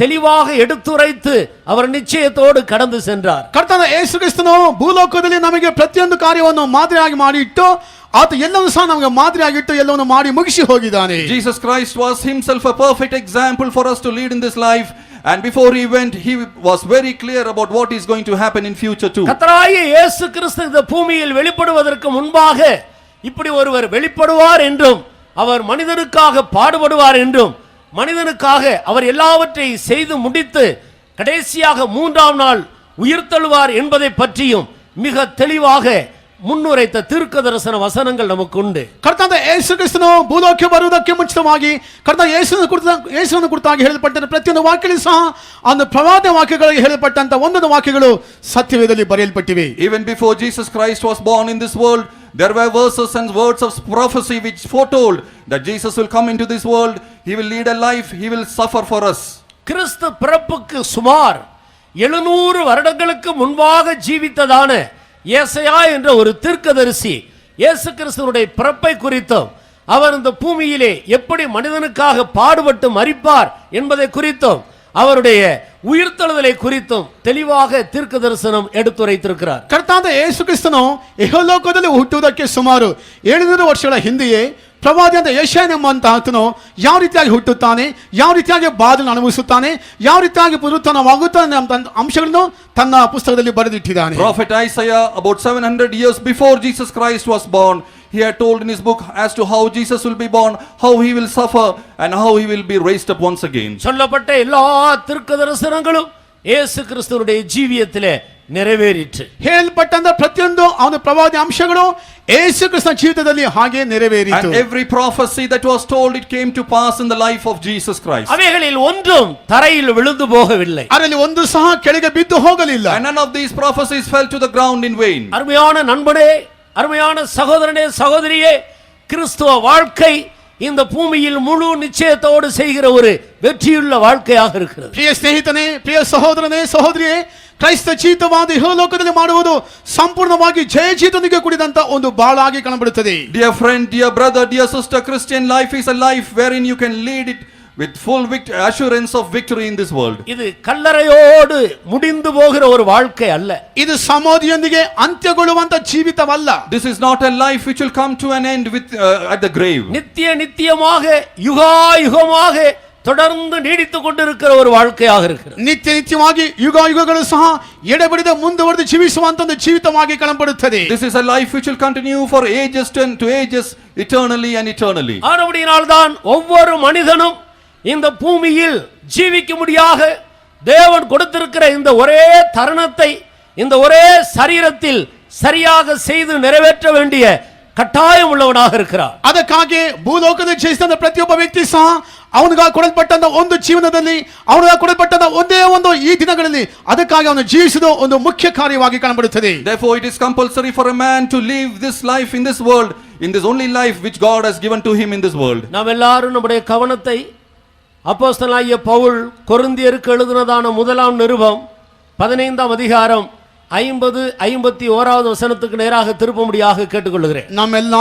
தெளிவாக எடுத்துரைத்து அவர் நிச்சயத்தோடு கடந்து சென்றார். ಕರ್ತನ ಯೇಸು ಕ್ರಿಸ್ತನು ಭೂಲೋಕದಲ್ಲಿ ನಮಗೆ ಪ್ರತಿಯೊಂದು ಕಾರ್ಯವನ್ನು ಮಾದರಿಯಾಗಿ ಮಾಡಿ ಇಟ್ಟು ಆತ ಎಲ್ಲವನ್ನೂ ಸಹ ನಮಗೆ ಮಾದರಿಯಾಗಿಟ್ಟು ಎಲ್ಲವನ್ನು ಮಾಡಿ ಮುಗಿಸಿ ಹೋಗಿದ್ದಾನೆ. Jesus Christ was himself a perfect example for us to lead in this life. And before he went, he was very clear about what is going to happen in future too. கர்த்தராகிய இயேசு கிறிஸ்து இந்த பூமியில் வெளிப்படுவதற்கு முன்பாக இப்படி ஒருவர் வெளிப்படுவார் என்றும் அவர் மனிதனுக்காக பாடுபடுவார் என்றும் மனிதனுக்காக அவர் எல்லாவற்றையும் செய்து முடித்து கடைசியாக 3ஆம் நாள் உயிர்த்தெழுவார் என்பதை பற்றியும் மிக தெளிவாக ಮುನ್ನುರೈತ ತೀರ್ಕದರ್ಶನ ವಸನಗಳು ನಮಗುಂಡು. ಕರ್ತನಾದ ಯೇಸು ಕ್ರಿಸ್ತನು ಭೂಲೋಕಕ್ಕೆ ಬರುವುದಕ್ಕೆ ಮುಂಚಿತವಾಗಿ ಕರ್ತನ ಯೇಸುವನ್ನು ಕುರಿತಾಗಿ ಹೇಳಲ್ಪಟ್ಟ ಪ್ರತಿಯೊಂದು ವಾಕ್ಯಗಳು ಸಹ அந்த ಪ್ರವಾದ ವಾಕ್ಯಗಳಿಗೆ ಹೇಳಲ್ಪಟ್ಟಂತ ಒಂದೊಂದು ವಾಕ್ಯಗಳು ಸತ್ಯವೇದದಲ್ಲಿ ಬರೆಯಲ್ಪಟ್ಟಿವೆ. Even before Jesus Christ was born in this world, there were verses and words of prophecy which foretold that Jesus will come into this world, he will lead a life, he will suffer for us. கிறிஸ்து பிறப்புக்கு சுமார் 700 வருடங்களுக்கு முன்பாக ஜீவித்ததான ஏசாயா என்ற ஒரு தீர்க்கதரிசி இயேசு கிறிஸ்துவினுடைய பிறப்பை குறித்தும் அவர் இந்த பூமியிலே எப்படி மனிதனுக்காக பாடுபட்டு மரிப்பார் என்பதை குறித்தும் அவருடைய உயிர்த்தெழுதலை குறித்தும் தெளிவாக தீர்க்க தரிசனம் எடுத்துரைத்திருக்கிறார். ಕರ್ತನಾದ ಯೇಸು ಕ್ರಿಸ್ತನು ಇಹಲೋಕದಲ್ಲಿ ಹುಟ್ಟುವುದಕ್ಕೆ ಸುಮಾರು 700 ವರ್ಷಗಳ ಹಿಂದೆಯೇ ಪ್ರವಾದಿಯಾದ ಯೆಶಾಯ ಎಂಬಂತ ಆತನು ಯಾವ ರೀತಿಯಾಗಿ ಹುಟ್ಟುತ್ತಾನೆ, ಯಾವ ರೀತಿಯಾಗಿ ಬಾಧೆಯನ್ನು ಅನುಭವಿಸುತ್ತಾನೆ, ಯಾವ ರೀತಿಯಾಗಿ ಪುನರುತ್ಥಾನವಾಗುತ್ತಾನೆ ಎಂಬ ಅಂಶಗಳನ್ನು ತನ್ನ ಪುಸ್ತಕದಲ್ಲಿ ಬರೆದಿಟ್ಟಿದ್ದಾನೆ. Prophet Isaiah about 700 years before Jesus Christ was born, he had told in his book as to how Jesus will be born, how he will suffer and how he will be raised up once again. சொல்லப்பட்ட எல்லா தீர்க்கதரிசனங்களும் இயேசு கிறிஸ்துவினுடைய ஜீவியத்திலே நிறைவேறிற்று. ಹೇಳಲ್ಪಟ್ಟಂತ ಪ್ರತಿಯೊಂದು ಅವನ ಪ್ರವಾದಿ ಅಂಶಗಳು ಯೇಸು ಕ್ರಿಸ್ತನ ಜೀವಿತದಲ್ಲಿ ಹಾಗೆ ನೆರವೇರಿತು. And every prophecy that was told, it came to pass in the life of Jesus Christ. அவைகளில் ஒன்றும் தரையில் விழுந்து போகவில்லை. ಅದರಲ್ಲಿ ಒಂದು ಸಹ ಕೆಳಗೆ ಬಿದ್ದು ಹೋಗಲಿಲ್ಲ. And none of these prophecies fell to the ground in vain. அருமையான நண்பனே, அருமையான சகோதரனே, சகோதரியே, கிறிஸ்துவ வாழ்க்கை இந்த பூமியில் முழு நிச்சயத்தோடு செய்கிற ஒரு வெற்றியுள்ள வாழ்க்கையாக இருக்கிறது. ಪ್ರಿಯ ಸ್ನೇಹಿತನೇ, ಪ್ರಿಯ ಸಹೋದರನೇ, ಸಹೋದರಿಯೇ, ಕ್ರೈಸ್ತ ಜೀವಿತವಾದ ಇಹಲೋಕದಲ್ಲಿ ಮಾಡುವುದು ಸಂಪೂರ್ಣವಾಗಿ ಜಯ ಜೀವಿತದೊಂದಿಗೆ ಕೂಡಿದಂತ ಒಂದು ಬಾಳಾಗಿ ಕಾಣಬರುತ್ತದೆ. Dear friend, dear brother, dear sister, Christian life is a life wherein you can lead it with full assurance of victory in this world. இது கல்லறையோடு முடிந்து போகிற ஒரு வாழ்க்கை அல்ல. ಇದು ಸಮಾಧಿಯೊಂದಿಗೆ ಅಂತ್ಯಗೊಳ್ಳುವಂತ ಜೀವಿತವಲ್ಲ. This is not a life which will come to an end with at the grave. நித்தியமாக யுகாயுகமாக தொடர்ந்து நீடித்துக் கொண்டிருக்கிற ஒரு வாழ்க்கையாக இருக்கிறது. ನಿತ್ಯವಾಗಿ ಯುಗಗಳು ಸಹ ಎಡೆಬಿಡದೆ ಮುಂದುವರೆದು ಜೀವಿಸುವಂತ ಒಂದು ಜೀವಿತವಾಗಿ ಕಾಣಬರುತ್ತದೆ. This is a life which will continue for ages to ages, eternally and eternally. ஆனபடியினால்தான் ஒவ்வொரு மனிதனும் இந்த பூமியில் ஜீவிக்கும்படியாக தேவன் கொடுத்திருக்கிற இந்த ஒரே தருணத்தை இந்த ஒரே சரீரத்தில் சரியாக செய்து நிறைவேற்ற வேண்டிய ಕಟ್ಟಾಯಂ ಉಳ್ಳವನಾக இருக்கிறார். ಅದಕ್ಕಾಗಿ ಭೂಲೋಕದಲ್ಲಿ ಜೀವಿಸಿದ ಪ್ರತಿಯೊಬ್ಬ ವ್ಯಕ್ತಿ ಸಹ ಅವನಿಗಾಗಿ ಕೊಡಲ್ಪಟ್ಟಂತ ಒಂದು ಜೀವನದಲ್ಲಿ ಅವನಿಗಾಗಿ ಕೊಡಲ್ಪಟ್ಟಂತ ಒಂದೇ ಒಂದು ಈ ದಿನಗಳಲ್ಲಿ ಅದಕ್ಕಾಗಿ ಅವನು ಜೀವಿಸುವುದು ಒಂದು ಮುಖ್ಯ ಕಾರ್ಯವಾಗಿ ಕಾಣಬರುತ್ತದೆ. Therefore it is compulsory for a man to live this life in this world, in this only life which God has given to him in this world. நாம் எல்லாரும் நம்முடைய கவனத்தை அப்போஸ்தலனாகிய பவுல் கொரிந்தியருக்கு எழுதினதான முதலாம் நிருபம் 15ஆம் அதிகாரம் 50-51வது வசனத்துக்கு நேராக திருப்பும்படியாக கேட்டுக்கொள்கிறேன். ನಮ್ಮೆಲ್ಲ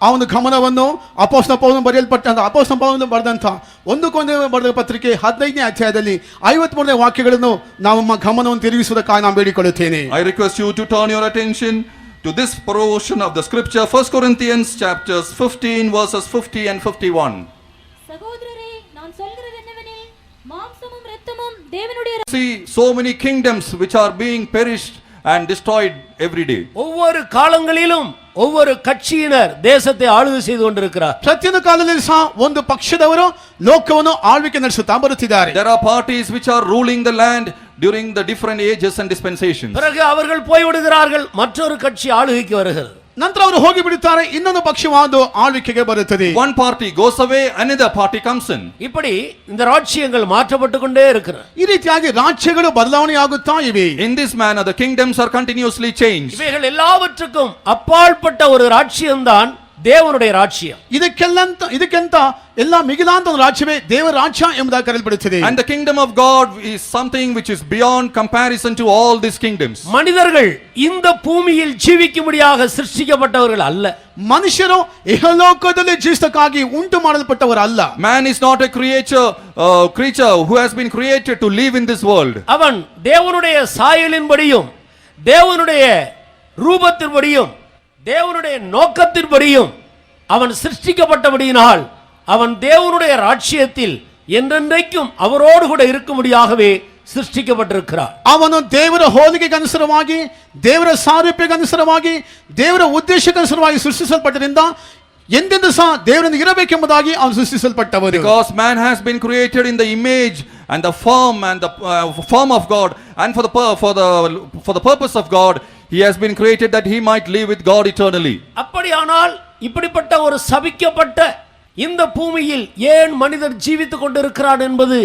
ಅವನ ಗಮನವನ್ನು ಅಪೊಸ್ತಲ ಪೌಲನು ಬರೆಯಲ್ಪಟ್ಟಂತ ಅಪೊಸ್ತಲ ಪೌಲನು ಬರೆದಂತ ಒಂದು ಕೊರಿಂಥಿಯರಿಗೆ ಬರೆದ ಪತ್ರಿಕೆ 15ನೇ ಅಧ್ಯಾಯದಲ್ಲಿ 53ನೇ ವಾಕ್ಯಗಳನ್ನು ನಮ್ಮ ಗಮನವನ್ನು ತಿರುಗಿಸುವುದಕ್ಕಾಗಿ ನಾನು ಬೇಡಿಕೊಳ್ಳುತ್ತೇನೆ. I request you to turn your attention to this portion of the scripture, 1 Corinthians chapters 15 verses 50 and 51. சகோதரரே, நான் சொல்கிறது என்னவெனில், மாம்சமும் இரத்தமும் தேவனுடைய See so many kingdoms which are being perished and destroyed every day. ஒவ்வொரு காலங்களிலும் ஒவ்வொரு கட்சியினர் தேசத்தை ஆளுகை செய்து கொண்டிருக்கிறார். ಪ್ರತಿಯೊಂದು ಕಾಲದಲ್ಲಿ ಸಹ ಒಂದು ಪಕ್ಷದವರು ಲೋಕವನ್ನು ಆಳ್ವಿಕೆ ನಡೆಸುತ್ತಾ ಬರುತ್ತಿದ್ದಾರೆ. There are parties which are ruling the land during the different ages and dispensations. பிறகு அவர்கள் போய்விடுகிறார்கள், மற்றொரு கட்சி ஆளுகைக்கு வருகிறது. ನಂತರ ಅವರು ಹೋಗಿ ಬಿಡುತ್ತಾರೆ, ಇನ್ನೊಂದು ಪಕ್ಷವಾದ ಆಳ್ವಿಕೆಗೆ ಬರುತ್ತದೆ. One party goes away, another party comes in. இப்படி இந்த ராஜ்யங்கள் மாற்றப்பட்டு கொண்டே இருக்கிறது. ಈ ರೀತಿಯಾಗಿ ರಾಜ್ಯಗಳು ಬದಲಾವಣೆಯಾಗುತ್ತಾ ಇವೆ. In this manner the kingdoms are continuously changed. இவைகள் எல்லாவற்றுக்கும் அப்பாற்பட்ட ஒரு ராஜ்யம்தான் தேவனுடைய ராஜ்யம். ಇದಕ್ಕೆಂತ ಎಲ್ಲ ಮಿಗಿಲಾದ ಒಂದು ರಾಜ್ಯವೇ ದೇವರ ರಾಜ್ಯ ಎಂಬುದಾಗಿ ಕರೆಯಲ್ಪಡುತ್ತದೆ. And the kingdom of God is something which is beyond comparison to all these kingdoms. மனிதர்கள் இந்த பூமியில் ஜீவிக்கும்படியாக சிருஷ்டிக்கப்பட்டவர்கள் அல்ல. ಮನುಷ್ಯರು ಇಹಲೋಕದಲ್ಲಿ ಜೀವಿಸಕ್ಕಾಗಿ ಉಂಟು ಮಾಡಲ್ಪಟ್ಟವರು ಅಲ್ಲ. Man is not a creature who has been created to live in this world. அவன் தேவனுடைய சாயலின்படியும் தேவனுடைய ரூபத்தின்படியும் தேவனுடைய நோக்கத்தின்படியும் அவன் சிருஷ்டிக்கப்பட்டபடியினால் அவன் தேவனுடைய ராஜ்யத்தில் என்றென்றைக்கும் அவரோடு கூட இருக்கும்படியாகவே ಸೃಷ್ಟಿಸಲ್ಪಟ್ಟಿರುತ್ತಾನೆ. ಅವನು ದೇವರ ಹೋಲಿಕೆಗೆ ಅನುಸಾರವಾಗಿ ದೇವರ ಸಾರೂಪ್ಯಕ್ಕೆ ಅನುಸಾರವಾಗಿ ದೇವರ ಉದ್ದೇಶಕ್ಕೆ ಅನುಸಾರವಾಗಿ ಸೃಷ್ಟಿಸಲ್ಪಟ್ಟರಿಂದ ಎಂದೆಂದೂ ಸಹ ದೇವರೊಂದಿಗೆ ಇರಬೇಕೆಂಬುದಾಗಿ ಅವನು ಸೃಷ್ಟಿಸಲ್ಪಟ್ಟವನು. Because man has been created in the image and the form of God, and for the purpose of God he has been created that he might live with God eternally. அப்படியானால் இப்படிப்பட்ட ஒரு சபிக்கப்பட்ட இந்த பூமியில் ஏன் மனிதர் ஜீவித்துக் கொண்டிருக்கிறான் என்பது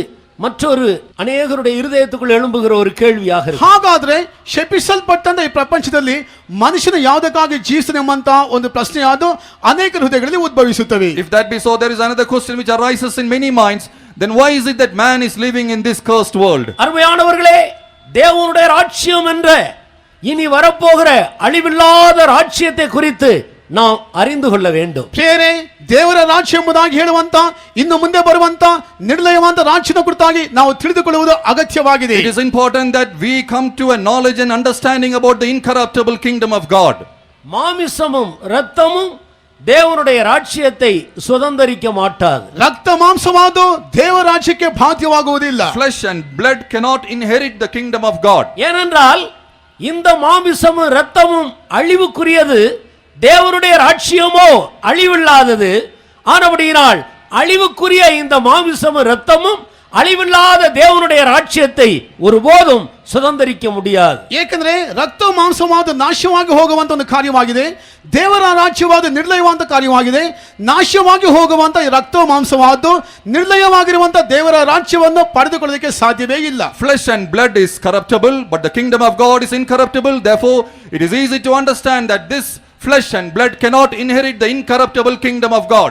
மற்றொரு ಅನೇಕರುடைய ಹೃದಯத்துக்குள் எழும்புகிற ஒரு ಕೇಳ್ವಿயாக ಇದೆ. ಹಾಗಾದ್ರೆ ಶಪಿಸಲ್ಪಟ್ಟಂತ ಈ ಪ್ರಪಂಚದಲ್ಲಿ ಮನುಷ್ಯನು ಯಾವುದಕ್ಕಾಗಿ ಜೀವಿಸುತ್ತಾನೆ ಎಂಬಂತ ಒಂದು ಪ್ರಶ್ನೆ ಅದು ಅನೇಕ ಹೃದಯಗಳಲ್ಲಿ ಉದ್ಭವಿಸುತ್ತವೆ. If that be so, there is another question which arises in many minds. Then why is it that man is living in this cursed world? அருமையானவர்களே, தேவனுடைய ராஜ்யம் என்ற இனி வரப்போகிற அழிவில்லாத ராஜ்யத்தை குறித்து ನಾವು ಅರಿತು ಕೊಳ್ಳ வேண்டும். ಪ್ರಿಯರೇ, ದೇವರ ರಾಜ್ಯ ಎಂಬುದಾಗಿ ಹೇಳುವಂತ ಇನ್ನು ಮುಂದೆ ಬರುವಂತ ನಿರ್ಲಯವಾದ ರಾಜ್ಯದ ಕುರಿತಾಗಿ ನಾವು ತಿಳಿದುಕೊಳ್ಳುವುದು ಅಗತ್ಯವಾಗಿದೆ. It is important that we come to a knowledge and understanding about the incorruptible kingdom of God. மாமிசமும் இரத்தமும் தேவனுடைய ராஜ்யத்தை சுதந்தரிக்க மாட்டாது. ರಕ್ತ ಮಾಂಸವಾದು ದೇವರ ರಾಜ್ಯಕ್ಕೆ ಬಾಧ್ಯವಾಗುವುದಿಲ್ಲ. Flesh and blood cannot inherit the kingdom of God. ஏனென்றால் இந்த மாமிசமும் இரத்தமும் அழிவுக்குரியது, தேவனுடைய ராஜ்யமோ அழிவில்லாதது. ஆனபடியினால் அழிவுக்குரிய இந்த மாமிசமும் இரத்தமும் ಅಳಿವಿಲ್ಲದ ದೇವನುடைய ರಾಜ್ಯத்தை ஒருபோதும் சுதந்தரிக்க முடியாது. ಏಕೆಂದರೆ ರಕ್ತ ಮಾಂಸವಾದ ನಾಶವಾಗಿ ಹೋಗುವಂತ ಒಂದು ಕಾರ್ಯವಾಗಿದೆ, ದೇವರ ರಾಜ್ಯವಾದ ನಿರ್ಲಯವಾದ ಕಾರ್ಯವಾಗಿದೆ. ನಾಶವಾಗಿ ಹೋಗುವಂತ ಈ ರಕ್ತ ಮಾಂಸವಾದ ನಿರ್ಲಯವಾಗಿರುವಂತ ದೇವರ ರಾಜ್ಯವನ್ನು ಪಡೆದುಕೊಳ್ಳೋದಕ್ಕೆ ಸಾಧ್ಯವೇ ಇಲ್ಲ. Flesh and blood is corruptible, but the kingdom of God is incorruptible. Therefore it is easy to understand that this flesh and blood cannot inherit the incorruptible kingdom of God.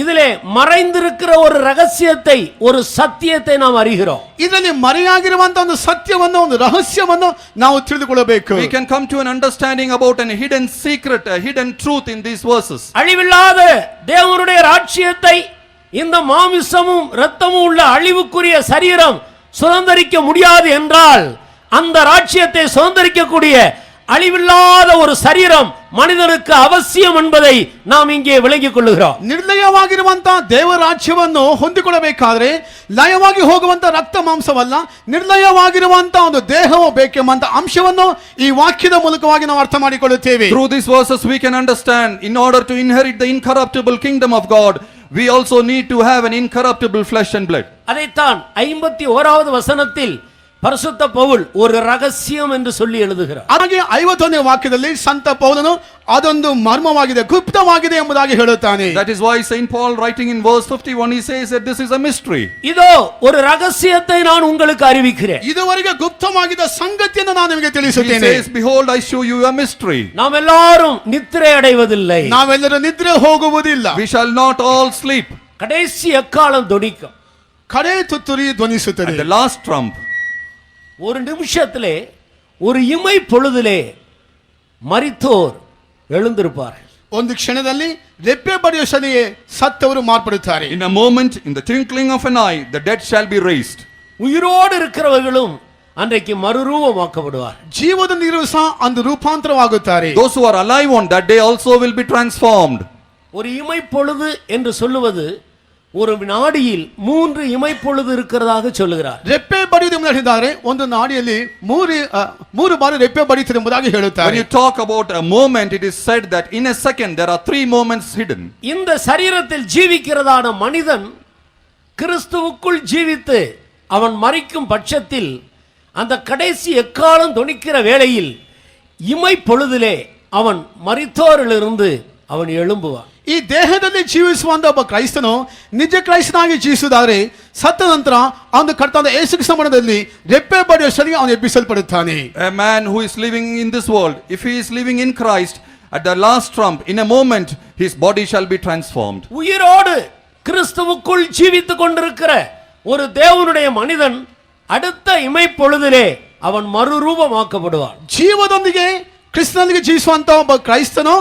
இதிலே மறைந்திருக்கிற ஒரு ரகசியத்தை, ஒரு சத்தியத்தை நாம் அறிகிறோம். ಇದರಲ್ಲಿ ಮರೆಯಾಗಿರುವಂತ ಒಂದು ಸತ್ಯವನ್ನು, ಒಂದು ರಹಸ್ಯವನ್ನು ನಾವು ತಿಳಿದುಕೊಳ್ಳಬೇಕು. We can come to an understanding about a hidden secret, a hidden truth in these verses. அழிவில்லாத தேவனுடைய ராஜ்யத்தை இந்த மாமிசமும் இரத்தமும் உள்ள அழிவுக்குரிய சரீரம் சுதந்தரிக்க முடியாது என்றால், அந்த ராஜ்யத்தை சுதந்தரிக்கக்கூடிய அழிவில்லாத ஒரு சரீரம் மனிதனுக்கு அவசியம் என்பதை நாம் இங்கே விளங்கிக் கொள்ளுகிறோம். ನಿರ್ಲಯವಾಗಿರುವಂತ ದೇವರ ರಾಜ್ಯವನ್ನು ಹೊಂದಿಕೊಳ್ಳಬೇಕಾದ್ರೆ ಲಯವಾಗಿ ಹೋಗುವಂತ ರಕ್ತ ಮಾಂಸವಲ್ಲ, ನಿರ್ಲಯವಾಗಿರುವಂತ ಒಂದು ದೇಹವು ಬೇಕೆಂಬಂತ ಅಂಶವನ್ನು ಈ ವಾಕ್ಯದ ಮೂಲಕವಾಗಿ ನಾವು ಅರ್ಥ ಮಾಡಿಕೊಳ್ಳುತ್ತೇವೆ. Through these verses we can understand, in order to inherit the incorruptible kingdom of God, we also need to have an incorruptible flesh and blood. அதைத்தான் 51வது வசனத்தில் பரிசுத்த பவுல் ஒரு ரகசியம் என்று சொல்லி எழுதுகிறார். ಹಾಗೆ 51ನೇ ವಾಕ್ಯದಲ್ಲಿ ಸಂತ ಪೌಲನು ಅದೊಂದು ಮರ್ಮವಾಗಿದೆ, ಗುಪ್ತವಾಗಿದೆ ಎಂಬುದಾಗಿ ಹೇಳುತ್ತಾನೆ. That is why Saint Paul, writing in verse 51, he says that this is a mystery. இதோ ஒரு ரகசியத்தை நான் உங்களுக்கு அறிவிக்கிறேன். ಇದುವರೆಗೆ ಗುಪ್ತವಾಗಿದ್ದ ಸಂಗತಿಯನ್ನು ನಾನು ನಿಮಗೆ He ತಿಳಿಸುತ್ತೇನೆ. says, behold, I show you a mystery. நாம் எல்லாரும் நித்திரை அடைவதில்லை. ನಾವೆಲ್ಲರೂ ನಿದ್ರೆ ಹೋಗುವುದಿಲ್ಲ. We shall not all sleep. கடைசி எக்காலம் தொனிக்கும். ಕಡೆ ತುತ್ತೂರಿ ಧ್ವನಿಸುತ್ತದೆ. At the last trump, ஒரு நிமிஷத்திலே, ஒரு இமை பொழுதிலே மரித்தோர் எழுந்திருப்பார்கள். ಒಂದು ಕ್ಷಣದಲ್ಲಿ ರೆಪ್ಪೆ ಬಡಿಯುವ ಶನಿಗೆ ಸತ್ತವರು ಮಾರ್ಪಡುತ್ತಾರೆ. in a moment, in the twinkling of an eye, the dead shall be raised. உயிரோடு இருக்கிறவர்களும் அன்றைக்கு மறுரூபமாக்கப்படுவார். ಜೀವದಲ್ಲಿರುವ ಸಹ ಅಂದು ರೂಪಾಂತರವಾಗುತ್ತಾರೆ. Those who are alive on that day also will be transformed. ஒரு இமை பொழுது என்று சொல்லுவது ஒரு வினாடியில் 3 இமை பொழுது இருக்கிறதாக சொல்லுகிறார். ರೆಪ್ಪೆ ಬಡಿಯುವುದು ಎಂದು ಹೇಳಿದ್ದಾರೆ, ಒಂದು ನಾಡಿಯಲ್ಲಿ ಮೂರು ಬಾರಿ ರೆಪ್ಪೆ ಬಡಿಯುತ್ತದೆ ಎಂಬುದಾಗಿ When ಹೇಳುತ್ತಾರೆ. you talk about a moment, it is said that in a second there are 3 moments hidden. இந்த சரீரத்தில் ஜீவிக்கிறதான மனிதன் கிறிஸ்துவுக்குள் ஜீவித்து அவன் மரிக்கும் பட்சத்தில் அந்த கடைசி எக்காலம் தொனிக்கிற வேளையில் இமை பொழுதிலே அவன் மரித்தோரிலிருந்து அவன் எழும்புவான். ಈ ದೇಹದಲ್ಲಿ ಜೀವಿಸುವಂತ ಒಬ್ಬ ಕ್ರೈಸ್ತನು ನಿಜ ಕ್ರೈಸ್ತನಾಗಿ ಜೀವಿಸುವುದಾದರೆ ಸತ್ತ ನಂತರ ಅವನು ಕರ್ತನಾದ ಯೇಸು ಕ್ರಿಸ್ತನ ಮರಣದಲ್ಲಿ ರೆಪ್ಪೆ ಬಡಿಯುವ ಶನಿಗೆ ಅವನು ಎಬ್ಬಿಸಲ್ಪಡುತ್ತಾನೆ. A man who is living in this world, if he is living in Christ at the last trump, in a moment, his body shall be transformed. உயிரோடு கிறிஸ்துவுக்குள் ஜீவித்துக் கொண்டிருக்கிற ஒரு தேவனுடைய மனிதன் அடுத்த இமைப்பொழுதிலே அவன் மறுரூபமாக்கப்படுவான். ಜೀವದೊಂದಿಗೆ ಕ್ರಿಸ್ತನೊಂದಿಗೆ ಜೀವಿಸುವಂತ ಒಬ್ಬ ಕ್ರೈಸ್ತನು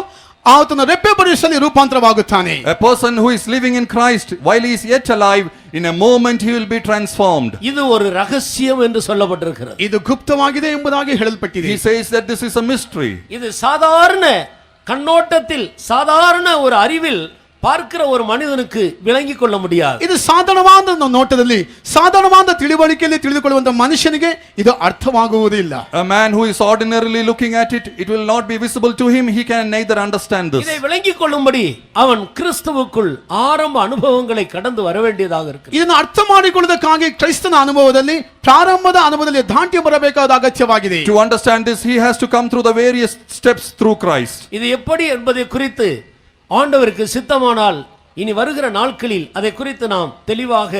ಆತನ ರೆಪ್ಪೆ ಬರಿಸಲಿ ರೂಪಾಂತರವಾಗುತ್ತಾನೆ. A person who is living in Christ while he is yet alive, in a moment he will be transformed. இது ஒரு ரகசியம் என்று சொல்லப்பட்டிருக்கிறது. ಇದು ಗುಪ್ತವಾಗಿದೆ ಎಂಬುದಾಗಿ ಹೇಳಲ್ಪಟ್ಟಿದೆ. He says that this is a mystery. இது சாதாரண கண்ணோட்டத்தில் சாதாரண ஒரு அறிவில் பார்க்கிற ஒரு மனிதனுக்கு விளங்கிக் கொள்ள முடியாது. ಇದು ಸಾಧಾರಣವಾದ ನೋಟದಲ್ಲಿ ಸಾಧಾರಣವಾದ ತಿಳುವಳಿಕೆಯಲ್ಲಿ ತಿಳಿದುಕೊಳ್ಳುವಂತ ಮನುಷ್ಯನಿಗೆ ಇದು ಅರ್ಥವಾಗುವುದಿಲ್ಲ. A man who is ordinarily looking at it, it will not be visible to him. He can neither understand this. இதை விளங்கிக் கொள்ளும்படி அவன் கிறிஸ்துவுக்குள் ஆரம்ப அனுபவங்களை கடந்து வர வேண்டியதாக இருக்கு. ಇದನ್ನು ಅರ್ಥ ಮಾಡಿಕೊಳ್ಳುವುದಕ್ಕಾಗಿ ಕ್ರೈಸ್ತನ ಅನುಭವದಲ್ಲಿ ಪ್ರಾರಂಭದ ಅನುಭವದಲ್ಲಿ ದಾಟಿ ಬರಬೇಕಾದ ಅಗತ್ಯವಾಗಿದೆ. To understand this, he has to come through the various steps through Christ. இது எப்படி என்பதை குறித்து ஆண்டவருக்கு சித்தமானால் இனி வருகிற நாட்களில் அதை குறித்து நாம் தெளிவாக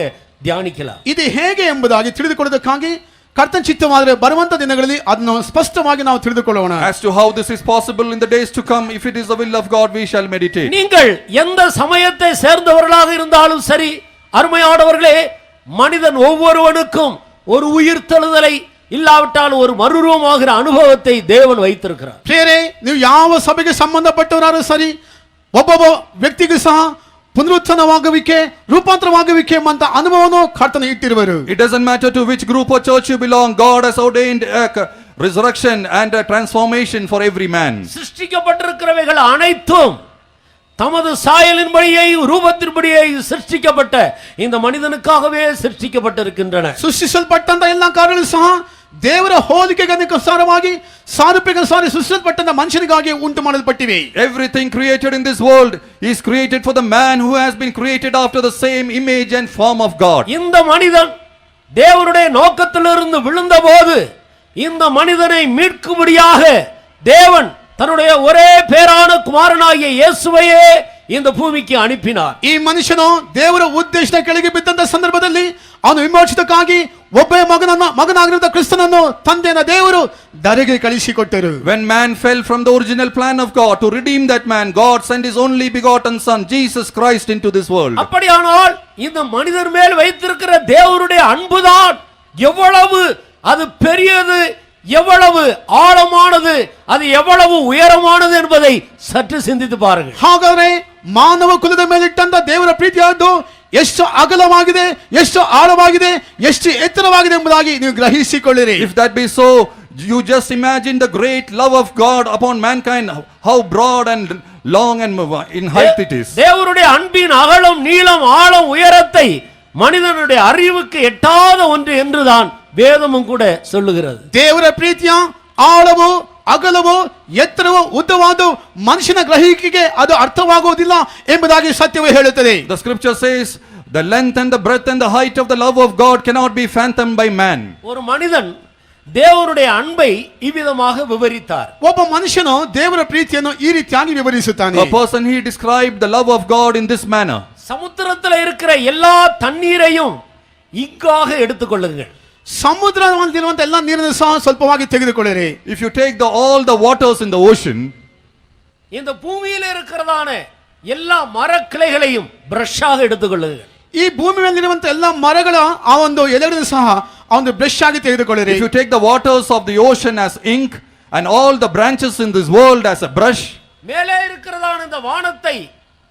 தியானிக்கலாம். ಇದು ಹೇಗೆ ಎಂಬುದಾಗಿ ತಿಳಿದುಕೊಳ್ಳುವುದಕ್ಕಾಗಿ ಕರ್ತನ ಚಿತ್ತವಾದರೆ ಬರುವಂತ ದಿನಗಳಲ್ಲಿ ಅದನ್ನು ಸ್ಪಷ್ಟವಾಗಿ ನಾವು ತಿಳಿದುಕೊಳ್ಳೋಣ. As to how this is possible in the days to come, if it is the will of God, we shall meditate. நீங்கள் எந்த சமயத்தை சேர்ந்தவர்களாக இருந்தாலும் சரி, அருமையானவர்களே, மனிதன் ஒவ்வொருவனுக்கும் ஒரு உயிர்த்தெழுதலை இல்லாவிட்டால் ஒரு மறுரூபமாகிற அனுபவத்தை தேவன் வைத்திருக்கிறார். ಪ್ರಿಯರೇ, ನೀವು ಯಾವ ಸಭೆಗೆ ಸಂಬಂಧಪಟ್ಟವರಾದರೂ ಸರಿ, ಒಬ್ಬೊಬ್ಬ ವ್ಯಕ್ತಿಗೂ ಸಹ ಪುನರುತ್ಥಾನವಾಗುವಿಕೆ ರೂಪಾಂತರವಾಗುವಿಕೆ ಎಂಬಂತ ಅನುಭವವನ್ನು ಕರ್ತನ ಇಟ್ಟಿರುವರು. It doesn't matter to which group or church you belong, God has ordained a resurrection and a transformation for every man. சிருஷ்டிக்கப்பட்டிருக்கிறவைகள் அனைத்தும் தமது சாயலின்படியே ரூபத்தின்படியே சிருஷ்டிக்கப்பட்ட இந்த மனிதனுக்காகவே சிருஷ்டிக்கப்பட்டிருக்கின்றன. ಸೃಷ್ಟಿಸಲ್ಪಟ್ಟಂತ ಎಲ್ಲ ಕಾರ್ಯಗಳು ಸಹ ದೇವರ ಹೋಲಿಕೆಗೆ ಅನುಸಾರವಾಗಿ ಸಾರೂಪ್ಯಕ್ಕೆ ಸೃಷ್ಟಿಸಲ್ಪಟ್ಟಂತ ಮನುಷ್ಯನಿಗಾಗಿ ಉಂಟು ಮಾಡಲ್ಪಟ್ಟಿವೆ. Everything created in this world is created for the man who has been created after the same image and form of God. இந்த மனிதன் தேவனுடைய நோக்கத்திலிருந்து விழுந்தபோது இந்த மனிதனை மீட்கும்படியாக தேவன் தன்னுடைய ஒரே பேரான குமாரனாகிய இயேசுவையே இந்த ಭೂಮಿಗೆ ಅನುப்பினார். ಈ ಮನುಷ್ಯನು ದೇವರ ಉದ್ದೇಶದ ಕೆಳಗೆ ಬಿದ್ದಂತ ಸಂದರ್ಭದಲ್ಲಿ ಅವನು ವಿಮೋಚನಕ್ಕಾಗಿ ಒಬ್ಬ ಮಗನಾಗಿರುವ ಕ್ರಿಸ್ತನನ್ನು ತಂದೆಯ ದೇವರು ಧರೆಗೆ ಕಳಿಸಿಕೊಟ್ಟರು. When man fell from the original plan of God, to redeem that man, God sent his only begotten son Jesus Christ into this world. அப்படியானால் இந்த மனிதர் மேல் வைத்திருக்கிற தேவனுடைய அன்புதான் எவ்வளவு அது பெரியது, எவ்வளவு ஆழமானது, அது எவ்வளவு உயரமானது என்பதை சற்று சிந்தித்து பாருங்கள். ಹಾಗಾದರೆ ಮಾನವ ಕುಲದ ಮೇಲಿಟ್ಟಂತ ದೇವರ ಪ್ರೀತಿಯಾದ್ದು ಎಷ್ಟು ಅಗಲವಾಗಿದೆ, ಎಷ್ಟು ಆಳವಾಗಿದೆ, ಎಷ್ಟು ಎತ್ತರವಾಗಿದೆ ಎಂಬುದಾಗಿ ನೀವು ಗ್ರಹಿಸಿಕೊಳ್ಳಿರಿ. If that be so, you just imagine the great love of God upon mankind, how broad and long and in height it is. தேவனுடைய அன்பின் அகலம், நீளம், ஆழம், உயரத்தை மனிதனுடைய அறிவுக்கு எட்டாத ஒன்று என்றுதான் வேதமும் கூட சொல்லுகிறது. ದೇವರ ಪ್ರೀತಿಯ ಆಳವು ಅಗಲವು ಎತ್ತರವು ಉದ್ದವಾದ ಮನುಷ್ಯನ ಗ್ರಹಿಕೆಗೆ ಅದು ಅರ್ಥವಾಗುವುದಿಲ್ಲ ಎಂಬುದಾಗಿ ಸತ್ಯವೇ ಹೇಳುತ್ತದೆ. The scripture says the length and the breadth and the height of the love of God cannot be fathomed by man. ஒரு மனிதன் தேவனுடைய அன்பை இவ்விதமாக விவரித்தார். ಒಬ್ಬ ಮನುಷ್ಯನು ದೇವರ ಪ್ರೀತಿಯನ್ನು ಈ ರೀತಿಯಾಗಿ ವಿವರಿಸುತ್ತಾನೆ. A person, he described the love of God in this manner. சமுத்திரத்தில் இருக்கிற எல்லா தண்ணீரையும் இக்காக எடுத்துக்கொள்ளுங்கள். ಸಮುದ್ರದಲ್ಲಿರುವಂತ ಎಲ್ಲ ನೀರನ್ನು ಸಹ ಸ್ವಲ್ಪವಾಗಿ ತೆಗೆದುಕೊಳ್ಳಿರಿ. If you take all the waters in the ocean, இந்த பூமியில் இருக்கிறதான எல்லா மரக்கிளைகளையும் பிரஷ்ஷாக எடுத்துக்கொள்ளுங்கள். ಈ ಭೂಮಿ ಮೇಲಿರುವಂತ ಎಲ್ಲ ಮರಗಳ ಆ ಒಂದು ಎಲೆಗಳನ್ನು ಸಹ ಆ ಒಂದು ಬ್ರಷ್ ಆಗಿ ತೆಗೆದುಕೊಳ್ಳಿರಿ. if you take the waters of the ocean as ink and all the branches in this world as a brush, மேலே இருக்கிறதான இந்த வானத்தை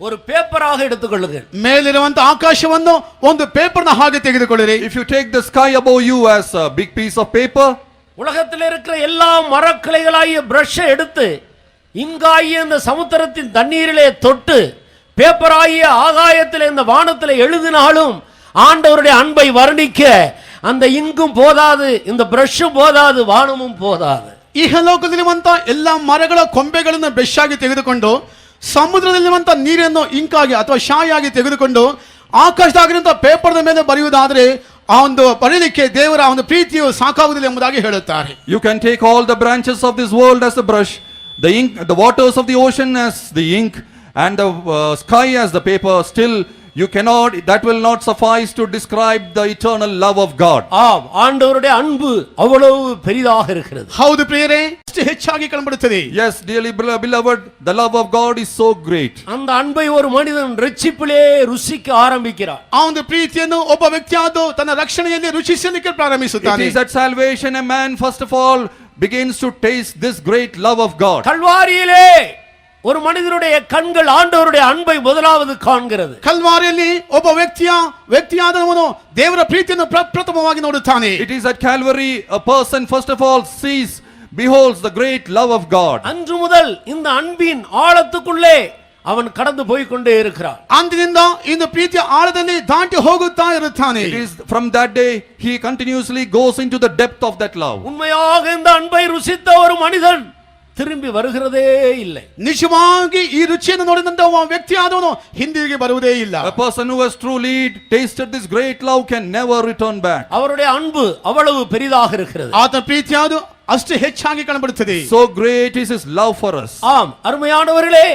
ஒரு பேப்பராக எடுத்துக்கொள்ளுங்கள். ಮೇಲಿರುವಂತ ಆಕಾಶವನ್ನು ಒಂದು ಪೇಪರ್ನ ಹಾಗೆ ತೆಗೆದುಕೊಳ್ಳಿರಿ. if you take the sky above you as a big piece of paper, உலகத்தில் இருக்கிற எல்லா மரக்கிளைகளாகிய பிரஷ்ஷை எடுத்து இங்காகிய இந்த சமுத்திரத்தின் தண்ணீரிலே தொட்டு பேப்பராகிய ஆகாயத்தில் இந்த வானத்தில் எழுதினாலும் ஆண்டவருடைய அன்பை வர்ணிக்க அந்த இங்கும் போதாது, இந்த பிரஷ்ஷும் போதாது, வானமும் போதாது. ಇಹಲೋಕದಲ್ಲಿರುವಂತ ಎಲ್ಲ ಮರಗಳ ಕೊಂಬೆಗಳನ್ನು ಬ್ರಷ್ ಆಗಿ ತೆಗೆದುಕೊಂಡು ಸಮುದ್ರದಲ್ಲಿರುವಂತ ನೀರನ್ನು ಇಂಕಾಗಿ ಅಥವಾ ಶಾಯಿಯಾಗಿ ತೆಗೆದುಕೊಂಡು ಆಕಾಶದಾಗಿರುವಂತ ಪೇಪರ್ನ ಮೇಲೆ ಬರೆಯುವುದಾದರೆ ಆ ಒಂದು ಬರೀಲಿಕ್ಕೆ ದೇವರ ಒಂದು ಪ್ರೀತಿಯು ಸಾಕಾಗುವುದಿಲ್ಲ ಎಂಬುದಾಗಿ ಹೇಳುತ್ತಾರೆ. you can take all the branches of this world as a brush, the ink, the waters of the ocean as the ink, and the sky as the paper. Still that will not suffice to describe the eternal love of God. ஆம், ஆண்டவருடைய அன்பு அவ்வளவு பெரிதாக இருக்கிறது. ಹೌದು ಪ್ರಿಯರೇ, ಅಷ್ಟು ಹೆಚ್ಚಾಗಿ ಕಂಡುಬರುತ್ತದೆ. Yes, dearly beloved, the love of God is so great. அந்த அன்பை ஒரு மனிதன் ரட்சிப்பிலே ருசிக்க ஆரம்பிக்கிறார். ಆ ಒಂದು ಪ್ರೀತಿಯನ್ನು ಒಬ್ಬ ವ್ಯಕ್ತಿಯಾದ ತನ್ನ ರಕ್ಷಣೆಯಲ್ಲಿ ರುಚಿಸಲಿಕ್ಕೆ It ಪ್ರಾರಂಭಿಸುತ್ತಾನೆ. is at salvation a man first of all begins to taste this great love of God. கல்வாரியிலே ஒரு மனிதனுடைய கண்கள் ஆண்டவருடைய அன்பை முதலாவது காண்கிறது. ಕಲ್ವಾರಿಯಲ್ಲಿ ಒಬ್ಬ ವ್ಯಕ್ತಿಯಾದವನು ದೇವರ ಪ್ರೀತಿಯನ್ನು ಪ್ರಥಮವಾಗಿ ನೋಡುತ್ತಾನೆ. It is at Calvary a person first of all beholds the great love of God. அன்று முதல் இந்த அன்பின் ஆழத்துக்குள்ளே அவன் கடந்து போய் கொண்டே இருக்கிறான். ಅಂದಿನಿಂದ ಇನ್ನು ಪ್ರೀತಿಯ ಆಳದಲ್ಲಿ ದಾಟಿ ಹೋಗುತ್ತಾ ಇರುತ್ತಾನೆ. It is from that day he continuously goes into the depth of that love. உண்மையாக இந்த அன்பை ருசித்த ஒரு மனிதன் திரும்பி வருகிறதே இல்லை. ನಿಜವಾಗಿ ಈ ರುಚಿಯನ್ನು ನೋಡಿದಂತ ಒಬ್ಬ ವ್ಯಕ್ತಿಯಾದವನು ಹಿಂದಿರುಗಿ ಬರುವುದೇ ಇಲ್ಲ. A person who has truly tasted this great love can never return back. அவருடைய அன்பு அவ்வளவு பெரிதாக இருக்கிறது. ಆತನ ಪ್ರೀತಿಯಾದು ಅಷ್ಟು ಹೆಚ್ಚಾಗಿ ಕಾಣಬರುತ್ತದೆ. So great is his love for us. ஆம், அருமையானவர்களே,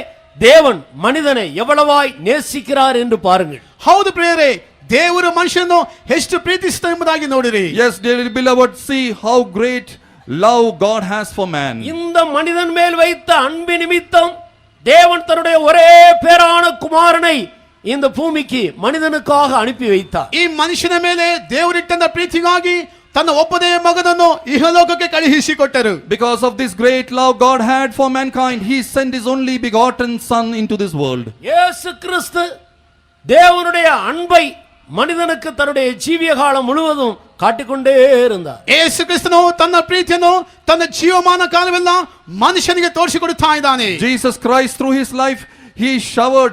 தேவன் மனிதனை எவ்வளவாய் நேசிக்கிறார் என்று பாருங்கள். ಹೌದು ಪ್ರಿಯರೇ, ದೇವರು ಮನುಷ್ಯನನ್ನು ಎಷ್ಟು ಪ್ರೀತಿಸುತ್ತಾರೆ ಎಂಬುದಾಗಿ ನೋಡಿರಿ. Yes, dearly beloved, see how great love God has for man. இந்த மனிதன் மேல் வைத்த அன்பு நிமித்தம் தேவன் தன்னுடைய ஒரே பேரான குமாரனை இந்த பூமிக்கு மனிதனுக்காக அனுப்பி வைத்தார். ಈ ಮನುಷ್ಯನ ಮೇಲೆ ದೇವರಿಟ್ಟಂತ ಪ್ರೀತಿಗಾಗಿ ತನ್ನ ಒಬ್ಬನೇ ಮಗನನ್ನು ಇಹಲೋಕಕ್ಕೆ ಕಳುಹಿಸಿಕೊಟ್ಟರು. Because of this great love God had for mankind, he sent his only begotten son into this world. இயேசு கிறிஸ்து தேவனுடைய அன்பை மனிதனுக்கு தன்னுடைய ஜீவிய காலம் முழுவதும் காட்டிக்கொண்டே இருந்தார். ಯೇಸು ಕ್ರಿಸ್ತನು ತನ್ನ ಪ್ರೀತಿಯನ್ನು ತನ್ನ ಜೀವಮಾನ ಕಾಲವೆಲ್ಲ ಮನುಷ್ಯನಿಗೆ ತೋರಿಸಿಕೊಡುತ್ತಾ ಇದ್ದಾನೆ. Jesus Christ through his life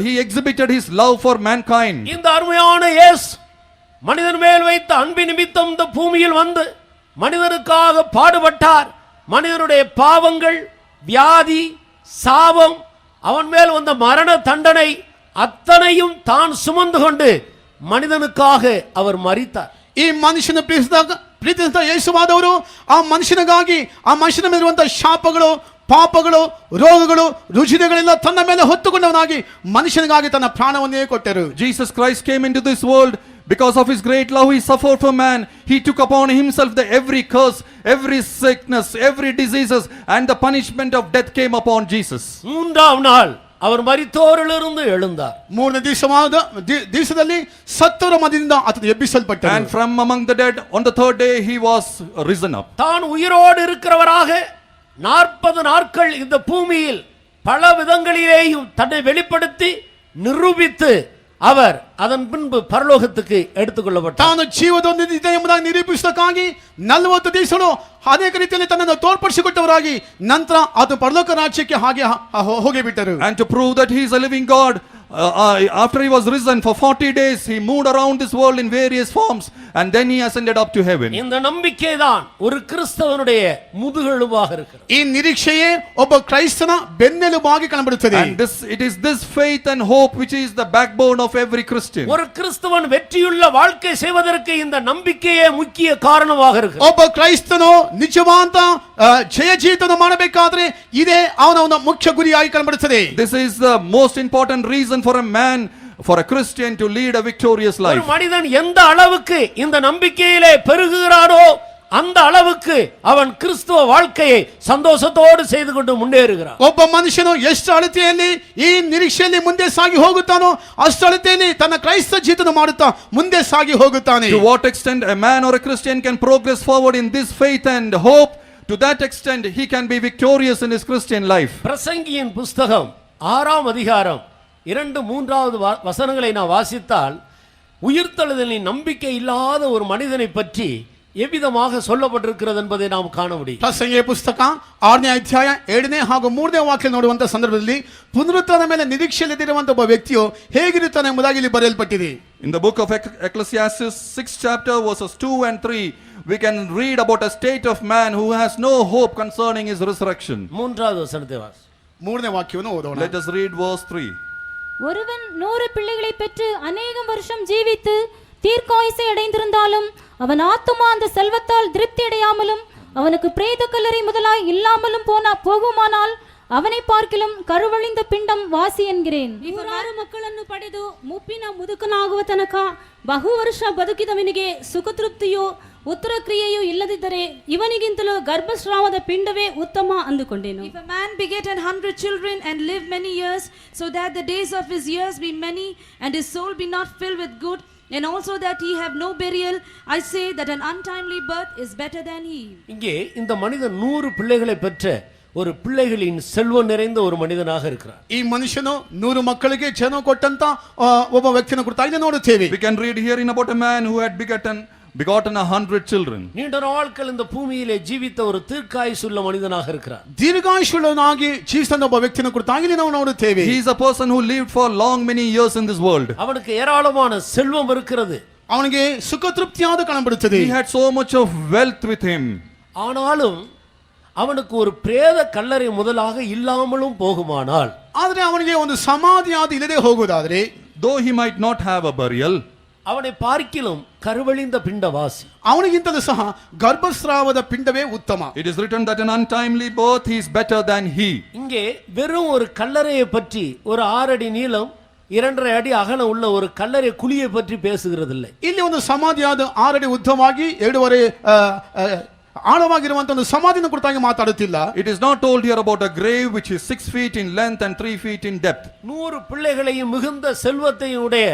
he exhibited his love for mankind. இந்த அருமையான இயேசு மனிதன் மேல் வைத்த அன்பு நிமித்தம் இந்த பூமியில் வந்து மனிதனுக்காக பாடுபட்டார். மனிதனுடைய பாவங்கள், வியாதி, சாபம், அவன் மேல் வந்த மரண தண்டனை அத்தனையும் தான் சுமந்து கொண்டு மனிதனுக்காக அவர் மரித்தார். ಈ ಮನುಷ್ಯನ ಪ್ರೀತಿಸಿದ ಯೇಸುವಾದವರು ಆ ಮನುಷ್ಯನಿಗಾಗಿ ಆ ಮನುಷ್ಯನ ಮೇಲಿರುವಂತಹ ಶಾಪಗಳು, ಪಾಪಗಳು, ರೋಗಗಳು, ರುಜಿನಗಳೆಲ್ಲ ತನ್ನ ಮೇಲೆ ಹೊತ್ತುಕೊಂಡವನಾಗಿ ಮನುಷ್ಯನಿಗಾಗಿ ತನ್ನ ಪ್ರಾಣವನ್ನೇ ಕೊಟ್ಟರು. Jesus Christ came into this world. Because of his great love he suffered for man. He took upon himself every curse, every sickness, every diseases, and the punishment of death came upon Jesus. மூன்றாம் நாள் அவர் மரித்தோரிலிருந்து எழுந்தார். ಮೂರನೇ ದಿವಸದಲ್ಲಿ ಸತ್ತವರ ಮಧ್ಯದಿಂದ ಆತನು ಎಬ್ಬಿಸಲ್ಪಟ್ಟನು. And from among the dead on the third day he was risen up. தான் உயிரோடு இருக்கிறவராக 40 நாட்கள் இந்த பூமியில் பல விதங்களிலேயும் தன்னை வெளிப்படுத்தி நிரூபித்து அவர் அதன் பின்பு பரலோகத்துக்கு எடுத்துக்கொள்ளப்பட்டார். ತಾನು ಜೀವದೊಂದಿದೆ ಎಂಬುದಾಗಿ ನಿರೂಪಿಸುವುದಕ್ಕಾಗಿ 40 ದಿವಸಗಳು ಅನೇಕ ರೀತಿಯಲ್ಲಿ ತನ್ನನ್ನು ತೋರ್ಪಡಿಸಿಕೊಟ್ಟವರಾಗಿ ನಂತರ ಆತ ಪರಲೋಕ ರಾಜ್ಯಕ್ಕೆ ಹಾಗೆ ಹೋಗಿಬಿಟ್ಟರು. And to prove that he is a living God, after he was risen for 40 days he moved around this world in various forms and then he ascended up to heaven. இந்த நம்பிக்கை தான் ஒரு கிறிஸ்தவனுடைய முதுகெலும்பாக இருக்கிறது. ಈ ನಿರೀಕ್ಷೆಯೇ ಒಬ್ಬ ಕ್ರೈಸ್ತನ ಬೆನ್ನೆಲುಬಾಗಿ ಕಾಣಬರುತ್ತದೆ. And it is this faith and hope which is the backbone of every Christian. ஒரு கிறிஸ்தவன் வெற்றியுள்ள வாழ்க்கை செய்வதற்கு இந்த நம்பிக்கையே முக்கிய காரணமாக இருக்கிறது. ಒಬ್ಬ ಕ್ರೈಸ್ತನು ನಿಜವಾದ ಜಯ ಜೀವಿತವನ್ನು ಮಾಡಬೇಕಾದ್ರೆ ಇದೇ ಅವನ ಮುಖ್ಯ ಗುರಿಯಾಗಿ ಕಾಣಬರುತ್ತದೆ. This is the most important reason for a man, for a Christian to lead a victorious life. ஒரு மனிதன் எந்த அளவுக்கு இந்த நம்பிக்கையிலே பெருகுகிறானோ அந்த அளவுக்கு அவன் கிறிஸ்துவ வாழ்க்கையை சந்தோஷத்தோடு செய்து கொண்டு முன்னேறுகிறான். ಒಬ್ಬ ಮನುಷ್ಯನು ಎಷ್ಟು ಅಳತೆಯಲ್ಲಿ ಈ ನಿರೀಕ್ಷೆಯಲ್ಲಿ ಮುಂದೆ ಸಾಗಿ ಹೋಗುತ್ತಾನೋ ಅಷ್ಟು ಅಳತೆಯಲ್ಲಿ ತನ್ನ ಕ್ರೈಸ್ತ ಜೀವಿತ ಮಾಡುತ್ತಾ ಮುಂದೆ ಸಾಗಿ ಹೋಗುತ್ತಾನೆ. To what extent a man or a Christian can progress forward in this faith and hope, to that extent he can be victorious in his Christian life. பிரசங்கியின் புஸ்தகம் 6ஆம் அதிகாரம் 2-3வது வசனங்களை நான் வாசித்தால் உயிர்த்தெழுதலின் நம்பிக்கை இல்லாத ஒரு மனிதனை பற்றி எவ்விதமாக சொல்லப்பட்டிருக்கிறது என்பதை நாம் காண முடியும். ಪ್ರಸಂಗಿಯ ಪುಸ್ತಕ 6ನೇ ಅಧ್ಯಾಯ 7ನೇ ಹಾಗೂ 3ನೇ ವಾಕ್ಯ ನೋಡುವಂತ ಸಂದರ್ಭದಲ್ಲಿ ಪುನರುತ್ಥಾನದ ಮೇಲೆ ನಿರೀಕ್ಷೆಯಲ್ಲಿರುವಂತ ಒಬ್ಬ ವ್ಯಕ್ತಿಯು ಹೇಗಿರುತ್ತಾನೆ ಎಂಬುದಾಗಿ ಇಲ್ಲಿ ಬರೆಯಲ್ಪಟ್ಟಿದೆ. In the book of Ecclesiastes 6th chapter verses 2 and 3 we can read about a state of man who has no hope concerning his resurrection. 3வது வசனத்தை வாசி. 3ನೇ ವಾಕ್ಯವನ್ನು ಓದೋಣ. Let us read verse 3. ஒருவன் 100 பிள்ளைகளை பெற்று அநேகம் வருஷம் ஜீவித்து தீர்க்காயுசை அடைந்திருந்தாலும் அவன் ஆத்துமா அந்த செல்வத்தால் திருப்தி அடையாமலும் அவனுக்கு பிரேத கல்லறை முதலாய் இல்லாமலும் போகுமானால் அவனை பார்க்கிலும் ಕರುವಳಿಂದ ಪಿಂಡಂ ವಾಸಿ ಎನ್கிறேன். ನೂರಾರು ಮಕ್ಕಳನ್ನು ಪಡೆದು ಮುಪ್ಪಿನ ಮುದುಕನಾಗುವ ತನಕ ಬಹು ವರ್ಷ ಬದುಕಿದವನಿಗೆ ಸುಖತೃಪ್ತಿಯೋ ಉತ್ತರ ಕ್ರಿಯೆಯೂ ಇಲ್ಲದಿದ್ದರೆ ಇವನಿಗಿಂತಲೂ ಗರ್ಭಸ್ರಾವದ ಪಿಂಡವೇ ಉತ್ತಮ ಅಂದುಕೊಂಡೇನು. If a man beget 100 children and live many years, so that the days of his years be many, and his soul be not filled with good, and also that he have no burial, I say that an untimely birth is better than he. இங்கே இந்த மனிதன் 100 பிள்ளைகளை பெற்ற ஒரு பிள்ளைகளின் செல்வம் நிறைந்த ஒரு மனிதனாக இருக்கிறார். ಈ ಮನುಷ್ಯನು 100 ಮಕ್ಕಳಿಗೆ ಜನ್ಮ ಕೊಟ್ಟಂತ ಒಬ್ಬ ವ್ಯಕ್ತಿಯನ್ನು ಕುರಿತಾಗಿ ಇಲ್ಲಿ ನೋಡುತ್ತೇವೆ. We can read here in about a man who had begotten 100 children. நீண்ட நாட்கள் இந்த பூமியிலே ஜீவித்த ஒரு தீர்க்காயுசுள்ள மனிதனாக இருக்கிறார். ದೀರ್ಘಾಯುಷ್ಯನಾಗಿ ಜೀವಿಸಿದ ಒಬ್ಬ ವ್ಯಕ್ತಿಯನ್ನು ಕುರಿತಾಗಿ ಇಲ್ಲಿ ನಾವು ನೋಡುತ್ತೇವೆ. He is a person who lived for long many years in this world. அவனுக்கு ஏராளமான செல்வம் இருக்கிறது. ಅವನಿಗೆ ಸುಖ ತೃಪ್ತಿಯಾದ ಕಾಣಬರುತ್ತದೆ. He had so much of wealth with him. ஆனாலும் அவனுக்கு ஒரு பிரேத கல்லறை முதலாக இல்லாமலும் போகுமானால், ಆದರೆ ಅವನಿಗೆ ಒಂದು ಸಮಾಧಿಯಾದ ಇಲ್ಲದೆ ಹೋಗುವುದಾದರೆ, though he might not have a burial, அவனை பார்க்கிலும் கருவழிந்த பிண்டவாசி, ಅವನಿಗಿಂತಲೂ ಸಹ ಗರ್ಭಸ್ರಾವದ ಪಿಂಡವೇ ಉತ್ತಮ. it is written that an untimely birth is better than he. இங்கே வெறும் ஒரு கல்லறையை பற்றி, ஒரு 6 அடி நீளம் 2.5 அடி அகலம் உள்ள ஒரு கல்லறை குழியை பற்றி பேசுகிறதில்லை. ಇಲ್ಲಿ ಒಂದು ಸಮಾಧಿಯಾದ 6 ಅಡಿ ಉದ್ದವಾಗಿ 2.5 ಆಳವಾಗಿರುವಂತ ಒಂದು ಸಮಾಧಿನ ಕುರಿತಾಗಿ ಮಾತಾಡುತ್ತಿಲ್ಲ. It is not told here about a grave which is 6 feet in length and 3 feet in depth. 100 பிள்ளைகளையும் மிகுந்த செல்வத்தையும் உடைய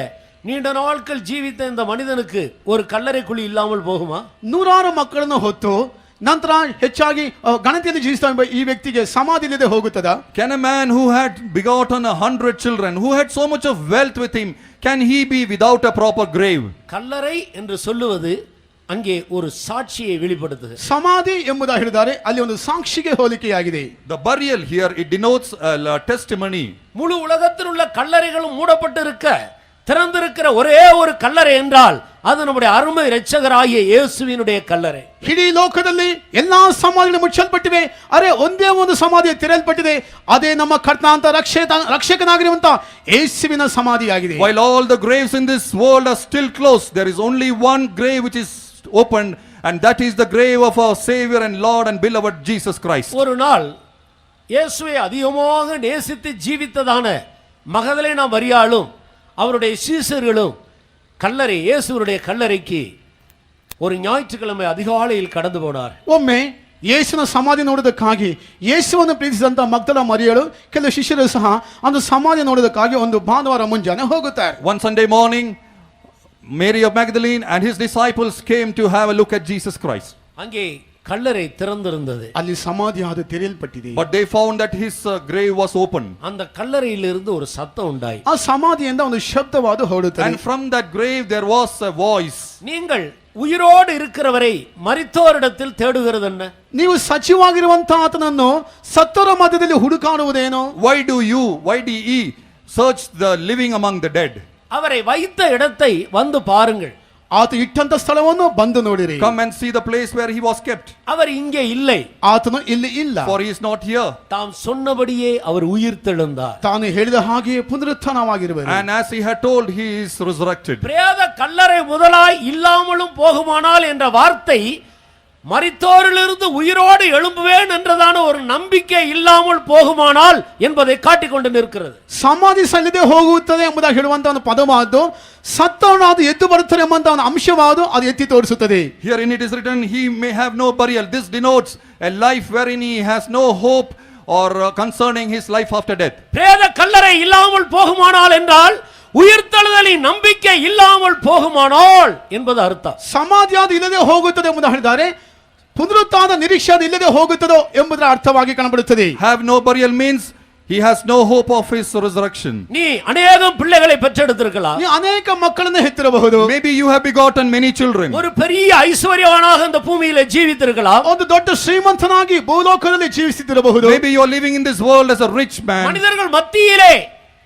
நீண்ட நாட்கள் ஜீவித்த இந்த மனிதனுக்கு ஒரு கல்லறை குழி இல்லாமல் போகுமா? 100 ಮಕ್ಕಳನ್ನು ಹೊತ್ತು ನಂತರ ಹೆಚ್ಚಾಗಿ ಗಣತಿಯಲ್ಲಿ ಜೀವಿಸ್ತಾ ಈ ವ್ಯಕ್ತಿಗೆ ಸಮಾಧಿ ಇಲ್ಲದೆ ಹೋಗುತ್ತದಾ? Can a man who had begotten 100 children, who had so much of wealth with him, can he be without a proper grave? கல்லறை என்று சொல்லுவது அங்கே ஒரு சாட்சியை வெளிப்படுத்துகிறது. ಸಮಾಧಿ ಎಂಬುದಾಗಿ ಹೇಳಿದ್ದಾರೆ, ಅಲ್ಲಿ ಒಂದು ಸಾಕ್ಷಿಗೆ ಹೋಲಿಕೆಯಾಗಿದೆ. The burial here, it denotes a testimony. முழு உலகத்தில் உள்ள கல்லறைகளும் மூடப்பட்டு இருக்க திறந்திருக்கிற ஒரே ஒரு கல்லறை என்றால் அது நம்முடைய அருமை இரட்சகராகிய இயேசுவினுடைய கல்லறை. ಇಡೀ ಲೋಕದಲ್ಲಿ ಎಲ್ಲಾ ಸಮಾಧಿಗಳು ಮುಚ್ಚಲ್ಪಟ್ಟಿವೆ, ಅರೆ ಒಂದೇ ಒಂದು ಸಮಾಧಿ ತೆರೆಯಲ್ಪಟ್ಟಿದೆ, ಅದೇ ನಮ್ಮ ಕರ್ತನಾಂತ ರಕ್ಷಕನಾಗಿರುವಂತ ಯೇಸುವಿನ ಸಮಾಧಿಯಾಗಿದೆ. While all the graves in this world are still closed, there is only one grave which is opened, and that is the grave of our Savior and Lord and beloved Jesus Christ. ஒரு நாள் இயேசுவை அதிகமாக நேசித்து ஜீவித்ததான Magdalene மரியாளும் அவருடைய சீஷர்களும் கல்லறை இயேசுவுடைய கல்லறைக்கு ஒரு ஞாயிற்றுக்கிழமை அதிகாலையில் கடந்து போனார். ಒಮ್ಮೆ ಯೇಸುವಿನ ಸಮಾಧಿ ನೋಡೋದಕ್ಕಾಗಿ ಯೇಸುವನ್ನು ಪ್ರೀತಿಸಿದಂತ ಮಗ್ದಲ ಮರಿಯಳು ಕೆಲವು ಶಿಷ್ಯರು ಸಹ ಒಂದು ಸಮಾಧಿ ನೋಡೋದಕ್ಕಾಗಿ ಒಂದು ಭಾನುವಾರ ಮುಂಜಾನೆ ಹೋಗುತ್ತಾರೆ. One Sunday morning, Mary of Magdalene and his disciples came to have a look at Jesus Christ. அங்கே கல்லறை திறந்திருந்தது. ಅಲ್ಲಿ ಸಮಾಧಿಯಾದ ತೆರೆಯಲ್ಪಟ್ಟಿದೆ. But they found that his grave was open. அந்த கல்லறையிலிருந்து ஒரு சத்தம் உண்டாய். ಆ ಸಮಾಧಿಯಿಂದ ಒಂದು ಶಬ್ದವಾದ ಹೊರಡುತ್ತದೆ. And from that grave there was a voice. நீங்கள் உயிரோடு இருக்கிறவரை மரித்தோரிடத்தில் தேடுகிறது என்ன? ನೀವು ಸಚಿವಾಗಿರುವಂತ ಆತನನ್ನು ಸತ್ತವರ ಮಧ್ಯದಲ್ಲಿ ಹುಡುಕಾಡುವುದೇನು? Why do ye search the living among the dead? அவரை வைத்த இடத்தை வந்து பாருங்கள். ಆತ ಇಟ್ಟಂತ ಸ್ಥಳವನ್ನು ಬಂದು ನೋಡಿರಿ. Come and see the place where he was kept. அவர் இங்கே இல்லை. ಆತನು ಇಲ್ಲಿ ಇಲ್ಲ. For he is not here. தாம் சொன்னபடியே அவர் உயிர்த்தெழுந்தார். ತಾನು ಹೇಳಿದ ಹಾಗೆಯೇ ಪುನರುತ್ಥಾನವಾಗಿರುವರು. And as he had told, he is resurrected. பிரேத கல்லறை முதலாய் இல்லாமலும் போகுமானால் என்ற வார்த்தை மரித்தோரிலிருந்து உயிரோடு எழும்புவேன் என்றதான ஒரு நம்பிக்கை இல்லாமல் போகுமானால் என்பதை காட்டிக் கொண்டு நிற்கிறது. ಸಮಾಧಿ ಸಲ್ಲದೆ ಹೋಗುತ್ತದೆ ಎಂಬುದಾಗಿ ಹೇಳುವಂತ ಒಂದು ಪದವಾದ್ದು ಸತ್ತವನಾದ ಎದ್ದು ಬರುತ್ತಾನೆ ಎಂಬಂತ ಒಂದು ಅಂಶವಾದು ಅದು ಎತ್ತಿ ತೋರಿಸುತ್ತದೆ. Herein it is written, he may have no burial. This denotes a life wherein he has no hope or concerning his life after death. பிரேத கல்லறை இல்லாமல் போகுமானால் என்றால் உயிர்த்தெழுதலின் நம்பிக்கை இல்லாமல் போகுமானால் என்பது அர்த்தம். ಸಮಾಧಿಯಾದ ಇಲ್ಲದೆ ಹೋಗುತ್ತದೆ ಎಂಬುದಾಗಿ ಹೇಳಿದ್ದಾರೆ, ಪುನರುತ್ಥಾನದ ನಿರೀಕ್ಷೆ ಇಲ್ಲದೆ ಹೋಗುತ್ತದೋ ಎಂಬುದರ ಅರ್ಥವಾಗಿ ಕಾಣಬರುತ್ತದೆ. Have no burial means he has no hope of his resurrection. நீ அநேகம் பிள்ளைகளை பெற்றெடுத்திருக்கலாம். ನೀವು ಅನೇಕ ಮಕ್ಕಳನ್ನು ಹೆತ್ತಿರಬಹುದು. Maybe you have begotten many children. ஒரு பெரிய ஐஸ்வர்யவானாக இந்த பூமியில ஜீவித்திருக்கலாம். ಒಂದು ದೊಡ್ಡ ಶ್ರೀಮಂತನಾಗಿ ಭೂಲೋಕದಲ್ಲಿ ಜೀವಿಸುತ್ತಿರಬಹುದು. Maybe you are living in this world as a rich man. மனிதர்கள் மத்தியிலே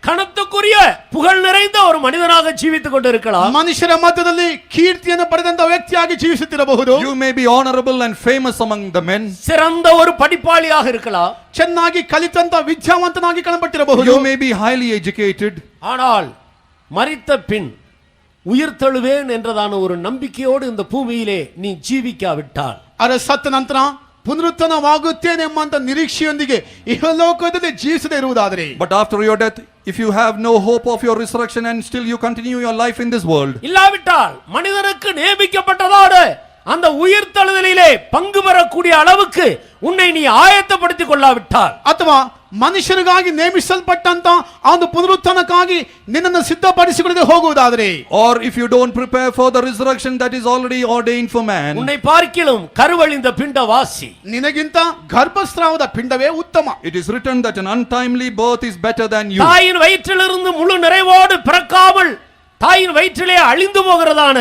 கணத்துக்குரிய புகழ் நிறைந்த ஒரு மனிதனாக ஜீவித்துக் கொண்டிருக்கலாம். ಮನುಷ್ಯರ ಮಧ್ಯದಲ್ಲಿ ಕೀರ್ತಿಯನ್ನು ಪಡೆದಂತ ವ್ಯಕ್ತಿಯಾಗಿ ಜೀವಿಸುತ್ತಿರಬಹುದು. You may be honorable and famous among the men. சிறந்த ஒரு படிப்பாளியாக இருக்கலாம். ಚೆನ್ನಾಗಿ ಕಲಿತಂತ ವಿದ್ಯಾವಂತನಾಗಿ ಕಾಣಪಟ್ಟಿರಬಹುದು. You may be highly educated. ஆனால் மரித்த பின் உயிர்த்தெழுவேன் என்றதான ஒரு நம்பிக்கையோடு இந்த பூமியிலே நீ ஜீவிக்காவிட்டால், ಅರೆ ಸತ್ತ ನಂತರ ಪುನರುತ್ಥಾನವಾಗುತ್ತೇನೆ ಎಂಬಂತ ನಿರೀಕ್ಷೆಯೊಂದಿಗೆ ಇಹಲೋಕದಲ್ಲಿ ಜೀವಿಸದೇ ಇರುವುದಾದರೆ, But after your death, if you have no hope of your resurrection and still you continue your life in this world, இல்லாவிட்டால் மனிதனுக்கு நியமிக்கப்பட்டதோடு அந்த உயிர்த்தெழுதலிலே பங்கு பெறக்கூடிய அளவுக்கு உன்னை நீ ஆயத்தப்படுத்திக் கொள்ளாவிட்டால், ಅಥವಾ ಮನುಷ್ಯರಿಗಾಗಿ ನೇಮಿಸಲ್ಪಟ್ಟಂತ ಆ ಒಂದು ಪುನರುತ್ಥಾನಕ್ಕಾಗಿ ನಿನ್ನನ್ನು ಸಿದ್ಧಪಡಿಸಿಕೊಳ್ಳದೆ ಹೋಗುವುದಾದರೆ, or if you don't prepare for the resurrection that is already ordained for man, உன்னை பார்க்கிலும் கருவழிந்த பிண்டவாசி, ನಿನಗಿಂತ ಗರ್ಭಸ್ರಾವದ ಪಿಂಡವೇ ಉತ್ತಮ. it is written that an untimely birth is better than you. தாயின் வயிற்றிலிருந்து முழு நிறைவோடு பிறக்காமல் தாயின் வயிற்றிலே அழிந்து போகிறதான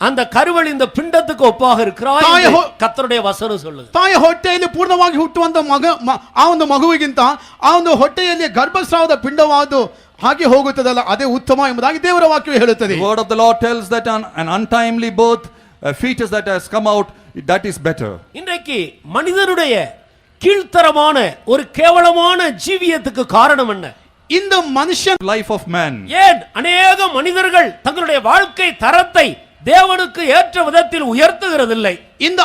அந்த கருவழிந்த பிண்டத்துக்கு ஒப்பாக இருக்கிறாய் என்று கர்த்தருடைய வசனம் சொல்லுது. ತಾಯಿಯ ಹೊಟ್ಟೆಯಲ್ಲಿ ಪೂರ್ಣವಾಗಿ ಹುಟ್ಟುವಂತ ಆ ಒಂದು ಮಗುವಿಗಿಂತ ಆ ಒಂದು ಹೊಟ್ಟೆಯಲ್ಲಿ ಗರ್ಭಸ್ರಾವದ ಪಿಂಡವಾದು ಹಾಗೆ ಹೋಗುತ್ತದಲ್ಲ, ಅದೇ ಉತ್ತಮ ಎಂಬುದಾಗಿ ದೇವರ ವಾಕ್ಯವು ಹೇಳುತ್ತದೆ. The word of the Lord tells that an untimely birth, a fetus that has come out, that is better. இன்றைக்கு மனிதனுடைய கீழ்த்தரமான ஒரு கேவலமான ஜீவியத்துக்கு காரணம் என்ன? இந்த ಮನುಷ್ಯ Life of man. ஏன் அநேக மனிதர்கள் தங்களுடைய வாழ்க்கை தரத்தை தேவனுக்கு ஏற்ற விதத்தில் உயர்த்துகிறதில்லை? ಇಂದ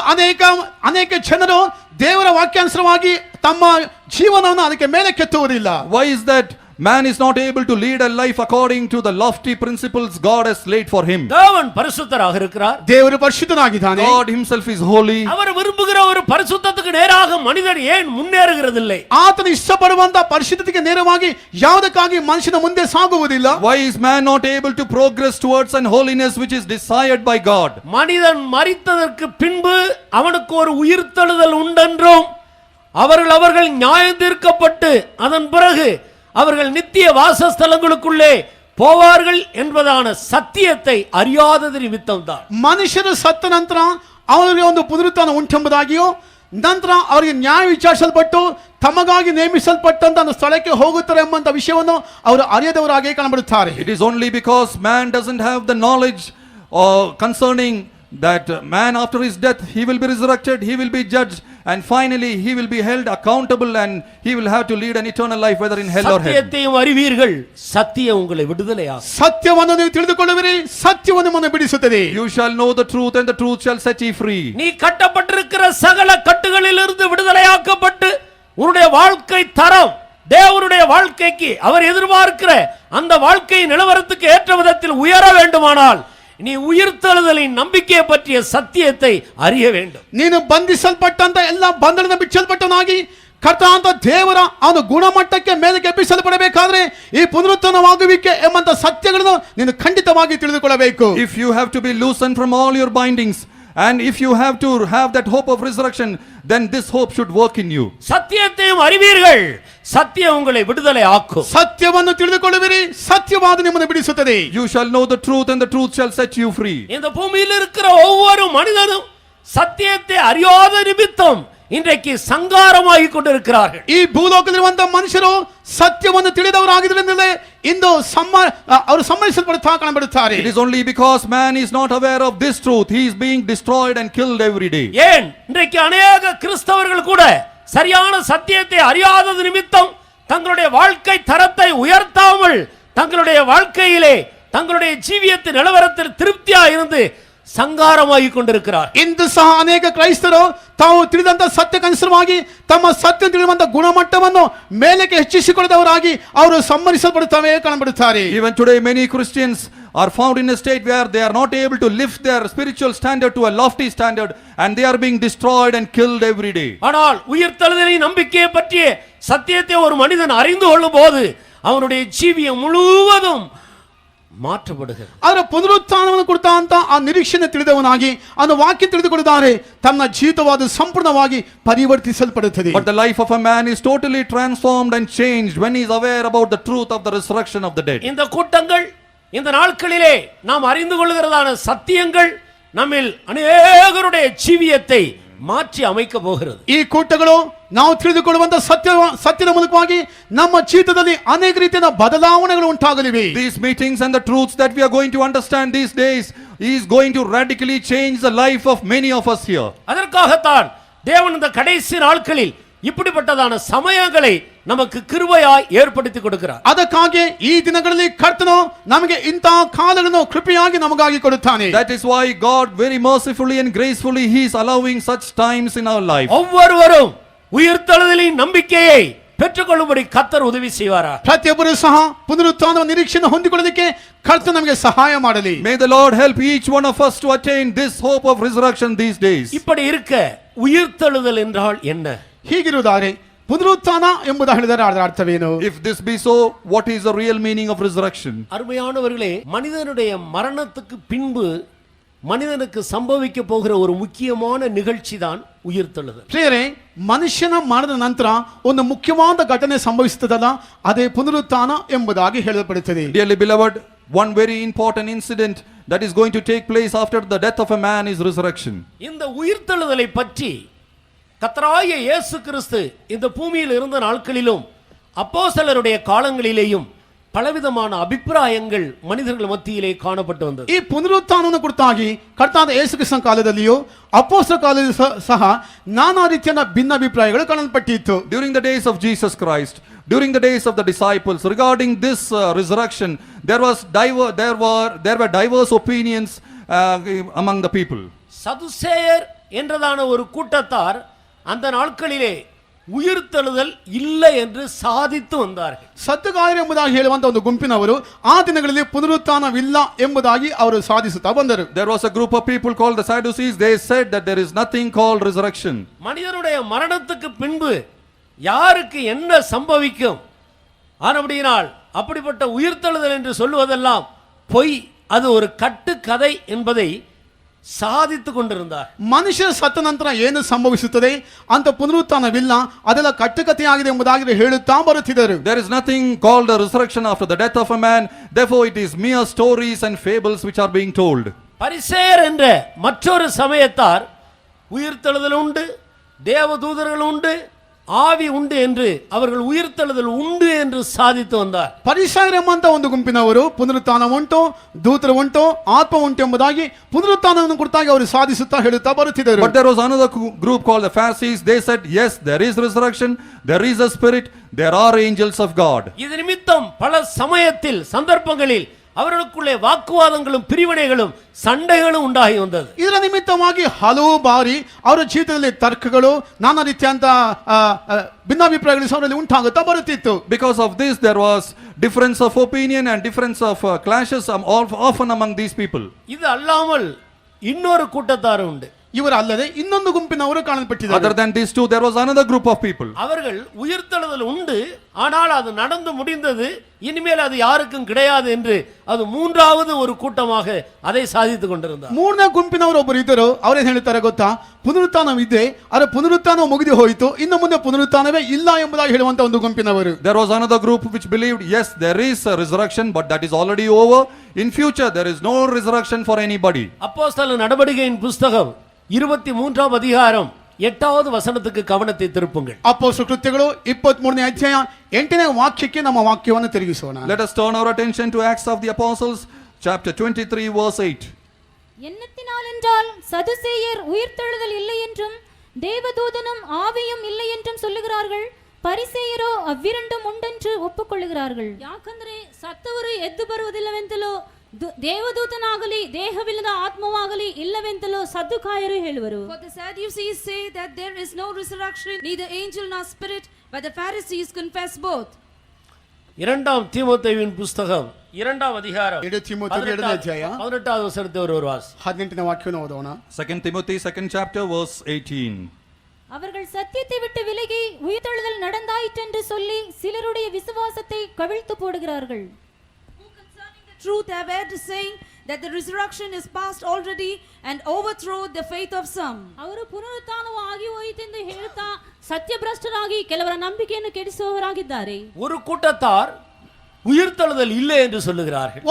ಅನೇಕ ಜನರು ದೇವರ ವಾಕ್ಯಾನುಸಾರವಾಗಿ ತಮ್ಮ ಜೀವನವನ್ನು ಅದಕ್ಕೆ ಮೇಲೆ ಕೆತ್ತುವುದಿಲ್ಲ. Why is that? Man is not able to lead a life according to the lofty principles God has laid for him. தேவன் பரிசுத்தராக இருக்கிறார். ದೇವರು ಪರಿಶುದ್ಧನಾಗಿದ್ದಾನೆ. God himself is holy. அவர் விரும்புகிற ஒரு பரிசுத்தத்துக்கு நேராக மனிதன் ஏன் முன்னேறுகிறதில்லை? ಆತನು ಇಷ್ಟಪಡುವಂತ ಪರಿಶುದ್ಧತೆಗೆ ನೇರವಾಗಿ ಯಾವುದಕ್ಕಾಗಿ ಮನುಷ್ಯನ ಮುಂದೆ ಸಾಗುವುದಿಲ್ಲ? Why is man not able to progress towards an holiness which is desired by God? மனிதன் மரித்ததற்கு பின்பு அவனுக்கு ஒரு உயிர்த்தெழுதல் உண்டென்றும் அவர்கள் நியாயம் தீர்க்கப்பட்டு அதன் பிறகு அவர்கள் நித்திய வாசஸ்தலங்களுக்குள்ளே போவார்கள் என்பதான சத்தியத்தை அறியாதது நிமித்தம்தான். ಮನುಷ್ಯರು ಸತ್ತ ನಂತರ ಅವರಿಗೆ ಒಂದು ಪುನರುತ್ಥಾನ ಉಂಟೆಂಬುದಾಗಿಯೂ ನಂತರ ಅವರಿಗೆ ನ್ಯಾಯ ವಿಚಾರಿಸಲ್ಪಟ್ಟು ತಮಗಾಗಿ ನೇಮಿಸಲ್ಪಟ್ಟಂತ ಒಂದು ಸ್ಥಳಕ್ಕೆ ಹೋಗುತ್ತಾರೆ ಎಂಬಂತ ವಿಷಯವನ್ನು ಅವರು ಅರಿಯದವರಾಗಿ ಕಾಣಬರುತ್ತಾರೆ. It is only because man doesn't have the knowledge concerning that man after his death he will be resurrected, he will be judged, and finally he will be held accountable and he will have to lead an eternal life whether in hell or heaven. சத்தியத்தையும் அறிவீர்கள், சத்தியம் உங்களை விடுதலையாக்கும். ಸತ್ಯವನ್ನು ನೀವು ತಿಳಿದುಕೊಳ್ಳುವಿರಿ, ಸತ್ಯವನ್ನು ನಿಮ್ಮನ್ನು ಬಿಡಿಸುತ್ತದೆ. You shall know the truth and the truth shall set you free. நீ கட்டப்பட்டிருக்கிற சகல கட்டுகளிலிருந்து விடுதலையாக்கப்பட்டு உன்னுடைய வாழ்க்கை தரம் தேவனுடைய வாழ்க்கைக்கு அவர் எதிர்பார்க்கிற அந்த வாழ்க்கை நிலவரத்துக்கு ஏற்ற விதத்தில் உயர வேண்டுமானால் நீ உயிர்த்தெழுதலின் நம்பிக்கையை பற்றிய சத்தியத்தை அறிய வேண்டும். ನೀನು ಬಂಧಿಸಲ್ಪಟ್ಟಂತ ಎಲ್ಲ ಬಂಧನದಿಂದ ಬಿಚ್ಚಲ್ಪಟ್ಟವನಾಗಿ ಕರ್ತನಾದ ದೇವರ ಅವನ ಗುಣಮಟ್ಟಕ್ಕೆ ಮೇಲೆ ಎಬ್ಬಿಸಲ್ಪಡಬೇಕಾದ್ರೆ ಈ ಪುನರುತ್ಥಾನವಾಗುವಿಕೆ ಎಂಬಂತ ಸತ್ಯಗಳನ್ನು ನೀನು ಖಂಡಿತವಾಗಿ ತಿಳಿದುಕೊಳ್ಳಬೇಕು. If you have to be loosened from all your bindings and if you have to have that hope of resurrection, then this hope should work in you. சத்தியத்தையும் அறிவீர்கள், சத்தியம் உங்களை விடுதலை ஆக்கும். ಸತ್ಯವನ್ನು ತಿಳಿದುಕೊಳ್ಳುವಿರಿ, ಸತ್ಯವಾದ ನಿಮ್ಮನ್ನು ಬಿಡಿಸುತ್ತದೆ. You shall know the truth and the truth shall set you free. இந்த பூமியில் இருக்கிற ஒவ்வொரு மனிதனும் சத்தியத்தை அறியாத நிமித்தம் இன்றைக்கு சங்காரமாகிக் கொண்டிருக்கிறார்கள். ಈ ಭೂಲೋಕದಲ್ಲಿರುವಂತಹ ಮನುಷ್ಯರು ಸತ್ಯವನ್ನು ತಿಳಿದವರಾಗಿದ್ದರಿಂದಲೇ ಇಂದು ಅವರು ಸಂಹರಿಸಲ್ಪಡುತ್ತಾ ಕಾಣಬರುತ್ತಾರೆ. It is only because man is not aware of this truth he is being destroyed and killed every day. ஏன் இன்றைக்கு அநேக கிறிஸ்தவர்கள் கூட சரியான சத்தியத்தை அறியாதது நிமித்தம் தங்களுடைய வாழ்க்கை தரத்தை உயர்த்தாமல் தங்களுடைய வாழ்க்கையிலே தங்களுடைய ஜீவியத்தின் நிலவரத்தில் திருப்தியா இருந்து ಸಂಗಾರವಾಗಿ ಕೊಂಡಿರುತ್ತಾರೆ. ಇಂದು ಸಹ ಅನೇಕ ಕ್ರೈಸ್ತರು ತಾವು ತಿಳಿದಂತ ಸತ್ಯಕ್ಕನುಸಾರವಾಗಿ ತಮ್ಮ ಸತ್ಯ ತಿಳಿಯುವಂತ ಗುಣಮಟ್ಟವನ್ನು ಮೇಲಕ್ಕೆ ಹೆಚ್ಚಿಸಿಕೊಳ್ಳದವರಾಗಿ ಅವರು ಸಂಹರಿಸಲ್ಪಡುತ್ತವೆ ಕಾಣಬರುತ್ತಾರೆ. Even today many Christians are found in a state where they are not able to lift their spiritual standard to a lofty standard and they are being destroyed and killed every day. ஆனால் உயிர்த்தெழுதலின் நம்பிக்கையை பற்றிய சத்தியத்தை ஒரு மனிதன் அறிந்து கொள்ளும் போது அவனுடைய ஜீவியம் முழுவதும் ಮಾற்றப்படுகிறது. ಅವರ ಪುನರುತ್ಥಾನವನ್ನು ಕೊಡ್ತಾ ಅಂತ ಆ ನಿರೀಕ್ಷೆಯನ್ನು ತಿಳಿದವನಾಗಿ அந்த ವಾಕ್ಯ ತಿಳಿದುಕೊಳ್ಳುತ್ತಾರೆ ತನ್ನ ಜೀವಿತವಾದ ಸಂಪೂರ್ಣವಾಗಿ ಪರಿವರ್ತಿಸಲ್ಪಡುತ್ತದೆ. But the life of a man is totally transformed and changed when he is aware about the truth of the resurrection of the dead. இந்த கூட்டங்கள் இந்த நாட்களிலே நாம் அறிந்து கொள்கிறதான சத்தியங்கள் நம்மில் அநேகருடைய ஜீவியத்தை மாற்றி அமைக்க போகிறது. ಈ ಕೂಟಗಳು ನಾವು ತಿಳಿದುಕೊಳ್ಳುವಂತ ಸತ್ಯದ ಮೂಲಕವಾಗಿ ನಮ್ಮ ಜೀವಿತದಲ್ಲಿ ಅನೇಕ ರೀತಿಯ ಬದಲಾವಣೆಗಳು ಉಂಟಾಗಲಿವೆ. These meetings and the truths that we are going to understand these days is going to radically change the life of many of us here. அதற்காகத்தான் தேவன் இந்த கடைசி நாட்களில் இப்படிப்பட்டதான சமயங்களை நமக்கு கிருபையாய் ஏற்படுத்தி கொடுக்கிறார். ಅದಕ್ಕಾಗಿ ಈ ದಿನಗಳಲ್ಲಿ ಕರ್ತನು ನಮಗೆ ಇಂತಹ ಕಾಲಗಳನ್ನು ಕೃಪೆಯಾಗಿ ನಮಗಾಗಿ ಕೊಡುತ್ತಾನೆ. That is why God very mercifully and gracefully he is allowing such times in our life. ஒவ்வொருவரும் உயிர்த்தெழுதலின் நம்பிக்கையை பெற்றுக்கொள்ளும்படி கர்த்தர் உதவி செய்வாரா. ಪ್ರತಿಯೊಬ್ಬರು ಸಹ ಪುನರುತ್ಥಾನದ ನಿರೀಕ್ಷೆಯನ್ನು ಹೊಂದಿಕೊಳ್ಳೋದಕ್ಕೆ ಕರ್ತನು ನಮಗೆ ಸಹಾಯ ಮಾಡಲಿ. May the Lord help each one of us to attain this hope of resurrection these days. இப்படி இருக்க உயிர்த்தெழுதல் என்றால் என்ன? ಹೀಗಿರುವುದಾರೆ ಪುನರುತ್ಥಾನ ಎಂಬುದು ಹೇಳಿದರೆ ಅದರ ಅರ್ಥವೇನು? If this be so, what is the real meaning of resurrection? அருமையானவர்களே, மனிதனுடைய மரணத்துக்கு பின்பு மனிதனுக்கு சம்பவிக்க போகிற ஒரு முக்கியமான நிகழ்ச்சி தான் உயிர்த்தெழுதல். ಪ್ರಿಯರೇ, ಮನುಷ್ಯನ ಮರಣದ ನಂತರ ಒಂದು ಮುಖ್ಯವಾದ ಘಟನೆ ಸಂಭವಿಸುತ್ತದಲ್ಲ, ಅದೇ ಪುನರುತ್ಥಾನ ಎಂಬುದಾಗಿ ಹೇಳಲ್ಪಡುತ್ತದೆ. Dearly beloved, one very important incident that is going to take place after the death of a man is resurrection. இந்த உயிர்த்தெழுதலை பற்றி கர்த்தராகிய இயேசு கிறிஸ்து இந்த பூமியில் இருந்த நாட்களிலும் அப்போஸ்தலருடைய காலங்களிலேயும் பலவிதமான அபிப்பிராயங்கள் மனிதர்கள் மத்தியிலே காணப்பட்டு வந்தது. ಈ ಪುನರುತ್ಥಾನವನ್ನು ಕುರಿತಾಗಿ ಕರ್ತಾದ ಯೇಸು ಕ್ರಿಸ್ತನ ಕಾಲದಲ್ಲಿಯೂ ಅಪೊಸ್ತಲರ ಕಾಲದಲ್ಲಿಯೂ ಸಹ ನಾನಾ ರೀತಿಯ ಭಿನ್ನಾಭಿಪ್ರಾಯಗಳು ಕಾಣಲ್ಪಟ್ಟಿತ್ತು. During the days of Jesus Christ, during the days of the disciples regarding this resurrection, there were diverse opinions among the people. சதுசேயர் என்றதான ஒரு கூட்டத்தார் அந்த நாட்களிலே உயிர்த்தெழுதல் இல்லை என்று சாதித்து வந்தார்கள். ಸದ್ದುಗಾಯರು ಎಂಬುದಾಗಿ ಹೇಳುವಂತ ಒಂದು ಗುಂಪಿನವರು ಆ ದಿನಗಳಲ್ಲಿ ಪುನರುತ್ಥಾನವಿಲ್ಲ ಎಂಬುದಾಗಿ ಅವರು ಸಾಧಿಸುತ್ತಾ ಬಂದರು. There was a group of people called the Sadducees. They said that there is nothing called resurrection. மனிதனுடைய மரணத்துக்கு பின்பு யாருக்கு என்ன சம்பவிக்கும், ஆனபடியினால் அப்படிப்பட்ட உயிர்த்தெழுதல் என்று சொல்லுவதெல்லாம் பொய், அது ஒரு கட்டுக்கதை என்பதை ಸಾಧಿತು ಕೊಂಡಿರುತ್ತಾರೆ. ಮನುಷ್ಯ ಸತ್ತ ನಂತರ ಏನು ಸಂಭವಿಸುತ್ತದೆ ಅಂತ ಪುನರುತ್ಥಾನವಿಲ್ಲ, ಅದೆಲ್ಲ ಕಟ್ಟುಕತೆಯಾಗಿದೆ ಎಂಬುದಾಗಿ ಹೇಳುತ್ತಾ ಬರುತ್ತಿದ್ದರು. There is nothing called a resurrection after the death of a man. Therefore it is mere stories and fables which are being told. பரிசேயர் என்ற மற்றொரு சமயத்தார் உயிர்த்தெழுதல் உண்டு, தேவதூதர்கள் உண்டு, ஆவி உண்டு என்று அவர்கள் உயிர்த்தெழுதல் உண்டு என்று சாதித்து வந்தார். ಪರಿಸೇಯರು ಎಂಬಂತ ಒಂದು ಗುಂಪಿನವರು ಪುನರುತ್ಥಾನ ಉಂಟು, ದೂತರು ಉಂಟು, ಆತ್ಮ ಉಂಟು ಎಂಬುದಾಗಿ ಪುನರುತ್ಥಾನವನ್ನು ಕುರಿತಾಗಿ ಅವರು ಸಾಧಿಸುತ್ತಾ ಹೇಳುತ್ತಾ ಬರುತ್ತಿದ್ದರು. But there was another group called the Pharisees. They said, yes, there is resurrection, there is a spirit, there are angels of God. இது நிமித்தம் பல சமயத்தில் சந்தர்ப்பங்களில் அவர்களுக்குள்ளே வாக்குவாதங்களும் பிரிவினைகளும் சண்டைகளும் உண்டாகி வந்தது. ಇದರ ನಿಮಿತ್ತವಾಗಿ ಹಲವು ಬಾರಿ ಅವರ ಜೀವಿತದಲ್ಲಿ ತರ್ಕಗಳು, ನಾನಾ ರೀತಿಯಂತ ಭಿನ್ನಾಭಿಪ್ರಾಯಗಳು ಅವರಲ್ಲಿ ಉಂಟಾಗುತ್ತಾ ಬರುತ್ತಿತ್ತು. Because of this there was difference of opinion and difference of clashes often among these people. இது அல்லாமல் இன்னொரு கூட்டத்தார் உண்டு. ಇವರ ಅಲ್ಲದೆ ಇನ್ನೊಂದು ಗುಂಪಿನವರು ಕಾಣಲ್ಪಟ್ಟಿದ್ದಾರೆ. Other than these two, there was another group of people. அவர்கள் உயிர்த்தெழுதல் உண்டு, ஆனால் அது நடந்து முடிந்தது, இனிமேல் அது யாருக்கும் கிடையாது என்று அது மூன்றாவது ஒரு கூட்டமாக அதை சாதித்துக் கொண்டிருந்தார். ಮೂರನೇ ಗುಂಪಿನವರು ಒಬ್ಬರು ಇದ್ದರು. ಅವರೇನು ಹೇಳ್ತಾರೆ ಗೊತ್ತಾ? ಪುನರುತ್ಥಾನವಿದೆ, ಆದರೆ ಪುನರುತ್ಥಾನ ಮುಗಿದು ಹೋಯಿತು, ಇನ್ನು ಮುಂದೆ ಪುನರುತ್ಥಾನವೇ ಇಲ್ಲ ಎಂಬುದಾಗಿ ಹೇಳುವಂತ ಒಂದು ಗುಂಪಿನವರು. There was another group which believed, yes, there is a resurrection, but that is already over. In future there is no resurrection for anybody. அப்போஸ்தலர் நடவடிக்கையின் புஸ்தகம் 23ஆம் அதிகாரம் 8வது வசனத்துக்கு கவனத்தை திருப்புங்கள். ಅಪೊಸ್ತಲ ಕೃತ್ಯಗಳು 23ನೇ ಅಧ್ಯಾಯ 8ನೇ ವಾಕ್ಯಕ್ಕೆ ನಮ್ಮ ವಾಕ್ಯವನ್ನು ತಿರುಗಿಸೋಣ. Let us turn our attention to Acts of the Apostles chapter 23 verse 8. எண்ணத்தினால் என்றால் சதுசேயர் உயிர்த்தெழுதல் இல்லை என்றும் தேவதூதனும் ஆவியும் இல்லை என்றும் சொல்லுகிறார்கள், ಪರಿಸೇಯರೋ ಅವಿರಂಡಂ ಉಂಟೆಂದು ಒಪ್ಪಿಕೊಳ್ಳುகிறார்கள். ಯಾಕಂದ್ರೆ ಸತ್ತವರು ಎದ್ದು ಬರುವುದಿಲ್ಲವೆಂತಲೋ ದೇವದೂತನಾಗಲಿ ದೇಹವಿಲ್ಲದ ಆತ್ಮವಾಗಲಿ ಇಲ್ಲವೆಂತಲೋ ಸದ್ದುಕಾಯರು ಹೇಳುವರು. For the Sadducees say that there is no resurrection, neither angel nor spirit, but the Pharisees confess both. இரண்டாம் தீமோத்தேயுவின் புஸ்தகம் 2ஆம் அதிகாரம் 2ನೇ ಅಧ್ಯಾಯ 18வது வசனத்தை ஒரு வாசி. 18ನೇ ವಾಕ್ಯವನ್ನು ಓದೋಣ. 2 Timothy 2nd chapter verse 18. அவர்கள் சத்தியத்தை விட்டு விலகி உயிர்த்தெழுதல் நடந்தாயிற்றென்று சொல்லி சிலருடைய விசுவாசத்தை கவிழ்த்து போடுகிறார்கள். Truth have erred, saying that the resurrection is past already, and overthrow the faith of some. ಅವರು ಪುನರುತ್ಥಾನವು ಆಗಿ ಹೋಯಿತೆಂದು ಹೇಳುತ್ತಾ ಸತ್ಯಭ್ರಷ್ಟರಾಗಿ ಕೆಲವರ ನಂಬಿಕೆಯನ್ನು ಕೆಡಿಸುವವರಾಗಿದ್ದಾರೆ. ஒரு கூட்டத்தார் உயிர்த்தெழுதல் இல்லை என்று சொல்லுகிறார்கள்.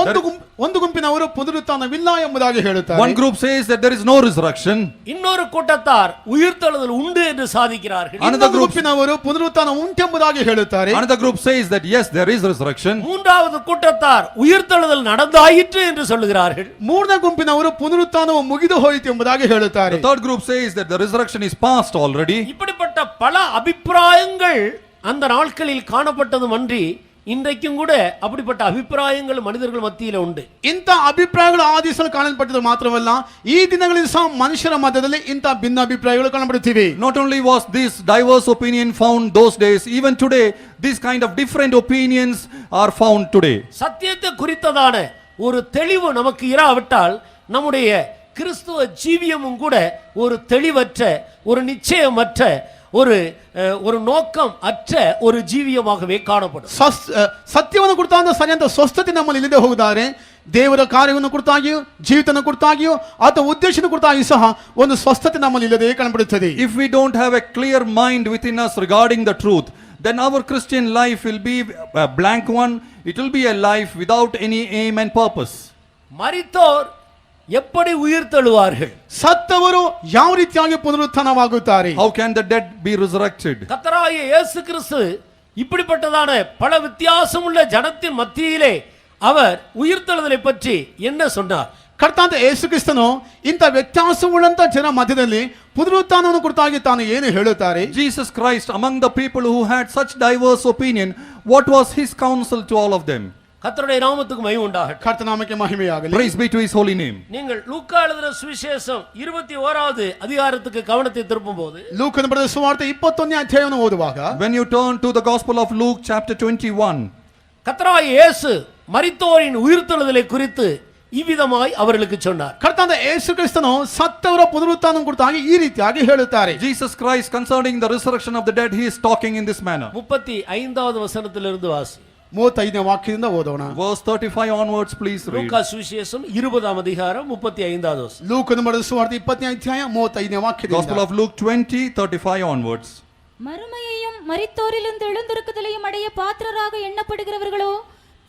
ಒಂದು ಗುಂಪಿನವರು ಪುನರುತ್ಥಾನವಿಲ್ಲ ಎಂಬುದಾಗಿ ಹೇಳುತ್ತಾರೆ. One group says that there is no resurrection. இன்னொரு கூட்டத்தார் உயிர்த்தெழுதல் உண்டு என்று சாதிக்கிறார்கள். Another ಗುಂಪಿನವರು ಪುನರುತ್ಥಾನ ಉಂಟೆಂಬುದಾಗಿ ಹೇಳುತ್ತಾರೆ. Another group says that yes, there is resurrection. மூன்றாவது கூட்டத்தார் உயிர்த்தெழுதல் நடந்தாயிற்று என்று சொல்லுகிறார்கள். ಮೂರನೇ ಗುಂಪಿನವರು ಪುನರುತ್ಥಾನವು ಮುಗಿದು ಹೋಯಿತು ಎಂಬುದಾಗಿ ಹೇಳುತ್ತಾರೆ. The third group says that the resurrection is past already. இப்படிப்பட்ட பல அபிப்பிராயங்கள் அந்த நாட்களில் காணப்பட்டதும் அன்றி இன்றைக்கும் கூட அப்படிப்பட்ட அபிப்பிராயங்கள் மனிதர்கள் மத்தியில உண்டு. ಇಂಥ ಅಭಿಪ್ರಾಯಗಳು ಆ ದಿವಸದಲ್ಲಿ ಕಾಣಲ್ಪಟ್ಟದ್ದು ಮಾತ್ರವಲ್ಲ, ಈ ದಿನಗಳಲ್ಲಿ ಸಹ ಮನುಷ್ಯರ ಮಧ್ಯದಲ್ಲಿ ಇಂಥ ಭಿನ್ನ ಅಭಿಪ್ರಾಯಗಳು ಕಾಣಬರುತ್ತಿವೆ. Not only was this diverse opinion found those days, even today these kind of different opinions are found today. சத்தியத்தை குறித்ததான ஒரு தெளிவு நமக்கு இராவிட்டால் நம்முடைய கிறிஸ்துவ ஜீவியமும் கூட ஒரு தெளிவற்ற, ஒரு நிச்சயமற்ற, ஒரு நோக்கம் அற்ற ஒரு ஜீவியமாகவே காணப்படும். ಸತ್ಯವನ್ನು ಕುರಿತಾದ ಸರಿಯಾದ ಸ್ವಸ್ಥತೆ ನಮ್ಮಲ್ಲಿ ಇಲ್ಲದೆ ಹೋಗುತ್ತಾರೆ, ದೇವರ ಕಾರ್ಯವನ್ನು ಕುರಿತಾಗಿಯೂ ಜೀವಿತನ ಕುರಿತಾಗಿಯೂ ಅಥವಾ ಉದ್ದೇಶದ ಕುರಿತಾಗಿಯೂ ಸಹ ಒಂದು ಸ್ವಸ್ಥತೆ ನಮ್ಮಲ್ಲಿ ಇಲ್ಲದೆ ಕಾಣಬರುತ್ತದೆ. If we don't have a clear mind within us regarding the truth, then our Christian life will be a blank one. It will be a life without any aim and purpose. மரித்தோர் எப்படி உயிர்த்தெழுவார்கள்? ಸತ್ತವರು ಯಾವ ರೀತಿಯಾಗಿ ಪುನರುತ್ಥಾನವಾಗುತ್ತಾರೆ? How can the dead be resurrected? கர்த்தராகிய இயேசு கிறிஸ்து இப்படிப்பட்டதான பல வித்தியாசமுள்ள ஜனத்தின் மத்தியிலே அவர் உயிர்த்தெழுதலை பற்றி என்ன சொன்னார்? ಕರ್ತನಾದ ಯೇಸು ಕ್ರಿಸ್ತನು ಇಂಥ ವ್ಯತ್ಯಾಸವುಳ್ಳಂತ ಜನ ಮಧ್ಯದಲ್ಲಿ ಪುನರುತ್ಥಾನವನ್ನು ಕುರಿತಾಗಿ ತಾನು ಏನು ಹೇಳುತ್ತಾರೆ? Jesus Christ, among the people who had such diverse opinion, what was his counsel to all of them? கர்த்தருடைய நாமத்துக்கு மகிமை உண்டாகட்டும். ಕರ್ತನಾಮಕ್ಕೆ ಮಹಿಮೆಯಾಗಲಿ. Praise be to his holy name. நீங்கள் லூக்கா எழுதின சுவிசேஷம் 21வது அதிகாரத்துக்கு கவனத்தை திருப்பும்போது, ಲೂಕನ ಬರೆದ ಸುವಾರ್ತೆ 21ನೇ ಅಧ್ಯಾಯವನ್ನು ಓದುವಾಗ, When you turn to the Gospel of Luke chapter 21, கர்த்தராகிய இயேசு மரித்தோரின் உயிர்த்தெழுதலை குறித்து இவ்விதமாய் அவர்களுக்கு சொன்னார். ಕರ್ತನಾದ ಯೇಸು ಕ್ರಿಸ್ತನು ಸತ್ತವರ ಪುನರುತ್ಥಾನ ಕುರಿತಾಗಿ ಈ ರೀತಿಯಾಗಿ ಹೇಳುತ್ತಾರೆ. Jesus Christ concerning the resurrection of the dead, he is talking in this manner. 35வது வசனத்திலிருந்து வாசி. 35ನೇ ವಾಕ್ಯದಿಂದ ಓದೋಣ. Verse 35 onwards, please read. லூக்கா சுவிசேஷம் 20ஆம் அதிகாரம் 35வது வசனம். ಲೂಕನ ಬರೆದ ಸುವಾರ್ತೆ 20ನೇ ಅಧ್ಯಾಯ 35ನೇ ವಾಕ್ಯದಿಂದ. Gospel of Luke 20:35 onwards. மறுமையையும் மரித்தோரிலிருந்து எழுந்திருக்குதலையும் அடைய பாத்திரராக எண்ணப்படுகிறவர்களோ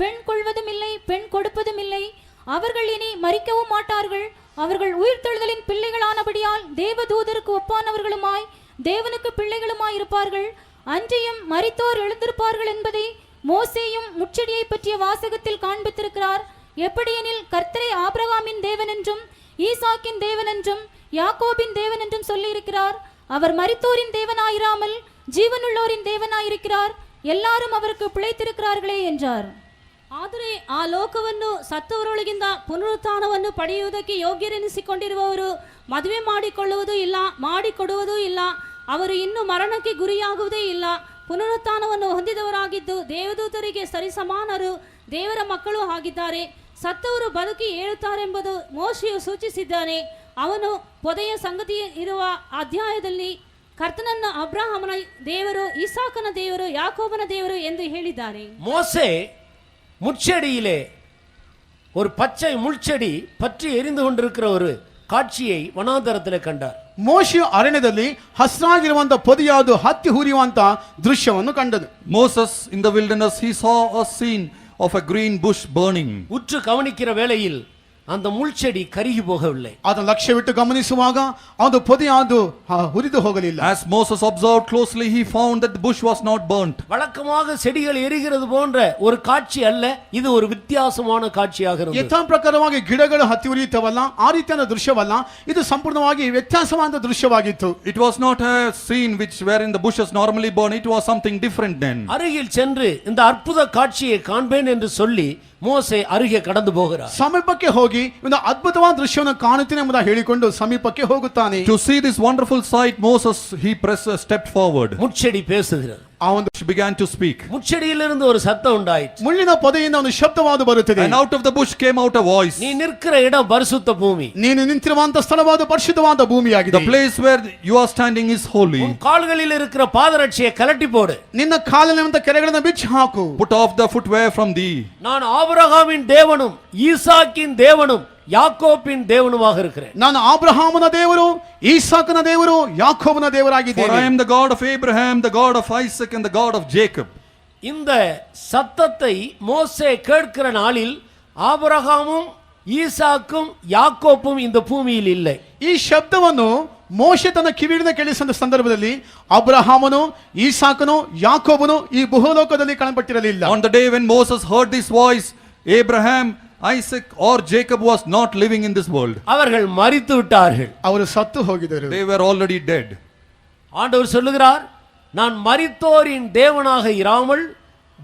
பெண் கொள்வதும் இல்லை, பெண் கொடுப்பதும் இல்லை. அவர்கள் இனி மரிக்கவும் மாட்டார்கள். அவர்கள் உயிர்த்தெழுதலின் பிள்ளைகளானபடியால் தேவதூதருக்கு ஒப்பானவர்களுமாய் தேவனுக்கு பிள்ளைகளுமாய் இருப்பார்கள். அன்றியும் மரித்தோர் எழுந்திருப்பார்கள் என்பதை மோசேயும் முட்செடியை பற்றிய வாசகத்தில் காண்பித்திருக்கிறார். எப்படியெனில் கர்த்தரை ஆபிரகாமின் தேவன் என்றும் ஈசாக்கின் தேவன் என்றும் யாக்கோபின் தேவன் என்றும் சொல்லியிருக்கிறார். அவர் மரித்தோரின் தேவனாயிராமல் ஜீவனுள்ளோரின் தேவனாயிருக்கிறார். எல்லாரும் அவருக்கு பிழைத்திருக்கிறார்களே என்றார். ಆದರೆ ಆ ಲೋಕವನ್ನು ಸತ್ತವರೊಳಗಿಂದ ಪುನರುತ್ಥಾನವನ್ನು ಪಡೆಯುವುದಕ್ಕೆ ಯೋಗ್ಯರೆನಿಸಿಕೊಂಡಿರುವವರು ಮದುವೆ ಮಾಡಿಕೊಳ್ಳುವುದೂ ಇಲ್ಲ, ಮಾಡಿಕೊಡುವುದೂ ಇಲ್ಲ. ಅವರು ಇನ್ನೂ ಮರಣಕ್ಕೆ ಗುರಿಯಾಗುವುದೇ ಇಲ್ಲ. ಪುನರುತ್ಥಾನವನ್ನು ಹೊಂದಿದವರಾಗಿದ್ದು ದೇವದೂತರಿಗೆ ಸರಿಸಮಾನರು, ದೇವರ ಮಕ್ಕಳು ಆಗಿದ್ದಾರೆ. ಸತ್ತವರು ಬದುಕಿ ಏಳುತ್ತಾರೆಂಬುದು ಮೋಶೆಯು ಸೂಚಿಸಿದ್ದಾನೆ. ಅವನು ಪೊದೆಯ ಸಂಗತಿ ಇರುವ ಅಧ್ಯಾಯದಲ್ಲಿ ಕರ್ತನನ್ನು ಅಬ್ರಹಾಮನ ದೇವರು, ಇಸಾಕನ ದೇವರು, ಯಾಕೋಬನ ದೇವರು ಎಂದು ಹೇಳಿದ್ದಾರೆ. மோசே முட்செடியிலே ஒரு பச்சை முள்செடி பற்றி எரிந்து கொண்டிருக்கிற ஒரு காட்சியை வனாந்தரத்தில் கண்டார். ಮೋಶೆಯು ಅರಣ್ಯದಲ್ಲಿ ಹಸಿರಾಗಿರುವಂತ ಪೊದೆಯಾದು ಹತ್ತಿ ಹುರಿಯುವಂತ ದೃಶ್ಯವನ್ನು ಕಂಡನು. Moses in the wilderness, he saw a scene of a green bush burning. உற்று கவனிக்கிற வேளையில் அந்த முள்செடி கருகி போகவில்லை. ಅದನ್ನು ಲಕ್ಷ್ಯವಿಟ್ಟು ಗಮನಿಸುವಾಗ ಅದು ಪೊದೆಯಾದು ಹುರಿದು ಹೋಗಲಿಲ್ಲ. As Moses observed closely, he found that the bush was not burnt. வழக்கமாக செடிகள் எரிகிறது போன்ற ஒரு காட்சி அல்ல, இது ஒரு வித்தியாசமான காட்சியாக இருந்தது. ಯಥಾ ಪ್ರಕಾರವಾಗಿ ಗಿಡಗಳು ಹತ್ತಿ ಉರಿಯುತ್ತವಲ್ಲ, ಆ ರೀತಿಯಾದ ದೃಶ್ಯವಲ್ಲ, ಇದು ಸಂಪೂರ್ಣವಾಗಿ ವ್ಯತ್ಯಾಸವಾದ ದೃಶ್ಯವಾಗಿತ್ತು. It was not a scene which wherein the bushes normally burn. It was something different then. அருகில் சென்று இந்த அற்புத காட்சியை காண்பேன் என்று சொல்லி மோசே அருகே கடந்து போகிறார். ಸಮೀಪಕ್ಕೆ ಹೋಗಿ ಒಂದು ಅದ್ಭುತವಾದ ದೃಶ್ಯವನ್ನು ಕಾಣುತ್ತೇನೆ ಎಂಬುದಾಗಿ ಹೇಳಿಕೊಂಡು ಸಮೀಪಕ್ಕೆ ಹೋಗುತ್ತಾನೆ. To see this wonderful sight, Moses, he stepped forward. முட்செடி பேசுகிறது. ಆ ಒಂದು Began to speak. முட்செடியிலிருந்து ஒரு சத்தம் உண்டாயிற்று. ಮುಳ್ಳಿನ ಪೊದೆಯಿಂದ ಒಂದು ಶಬ್ದವಾದ ಬರುತ್ತದೆ. And out of the bush came out a voice. நீ நிற்கிற இடம் பரிசுத்த பூமி. ನೀನು ನಿಂತಿರುವಂತ ಸ್ಥಳವಾದ ಪರಿಶುದ್ಧವಾದ ಭೂಮಿಯಾಗಿದೆ. The place where you are standing is holy. உன் கால்களில் இருக்கிற பாதரட்சியை கலட்டி போடு. ನಿನ್ನ ಕಾಲಿನಂತ ಕೆರೆಗಳನ್ನು ಬಿಚ್ಚಿ ಹಾಕು. Put off the footwear from thee. நான் ஆபிரகாமின் தேவனும் ஈசாக்கின் தேவனும் ಯಾಕೋಬಿನ ದೇವನುமாக இருக்கிறேன். ನಾನು ಆಬ್ರಹಾಮನ ದೇವರು, ಈಸಾಕನ ದೇವರು, ಯಾಕೋಬನ For ದೇವರಾಗಿದ್ದೇನೆ. I am the God of Abraham, the God of Isaac, and the God of Jacob. இந்த சத்தத்தை மோசே கேட்கிற நாளில் ஆபிரகாமும் ஈசாக்கும் ಯಾಕೋಬும் இந்த பூமியில் இல்லை. ಈ ಶಬ್ದವನ್ನು ಮೋಶೆ ತನ್ನ ಕಿವಿಯಿಂದ ಕೇಳಿಸಿದ ಸಂದರ್ಭದಲ್ಲಿ ಅಬ್ರಹಾಮನು ಈಸಾಕನು ಯಾಕೋಬನು ಈ ಭೂಲೋಕದಲ್ಲಿ ಕಾಣಪಟ್ಟಿರಲಿಲ್ಲ. On the day when Moses heard this voice, Abraham, Isaac or Jacob was not living in this world. அவர்கள் மரித்து விட்டார்கள். ಅವರು ಸತ್ತು ಹೋಗಿದ್ದರು. They were already dead. ஆண்டவர் சொல்லுகிறார், நான் மரித்தோரின் தேவனாக இராமல்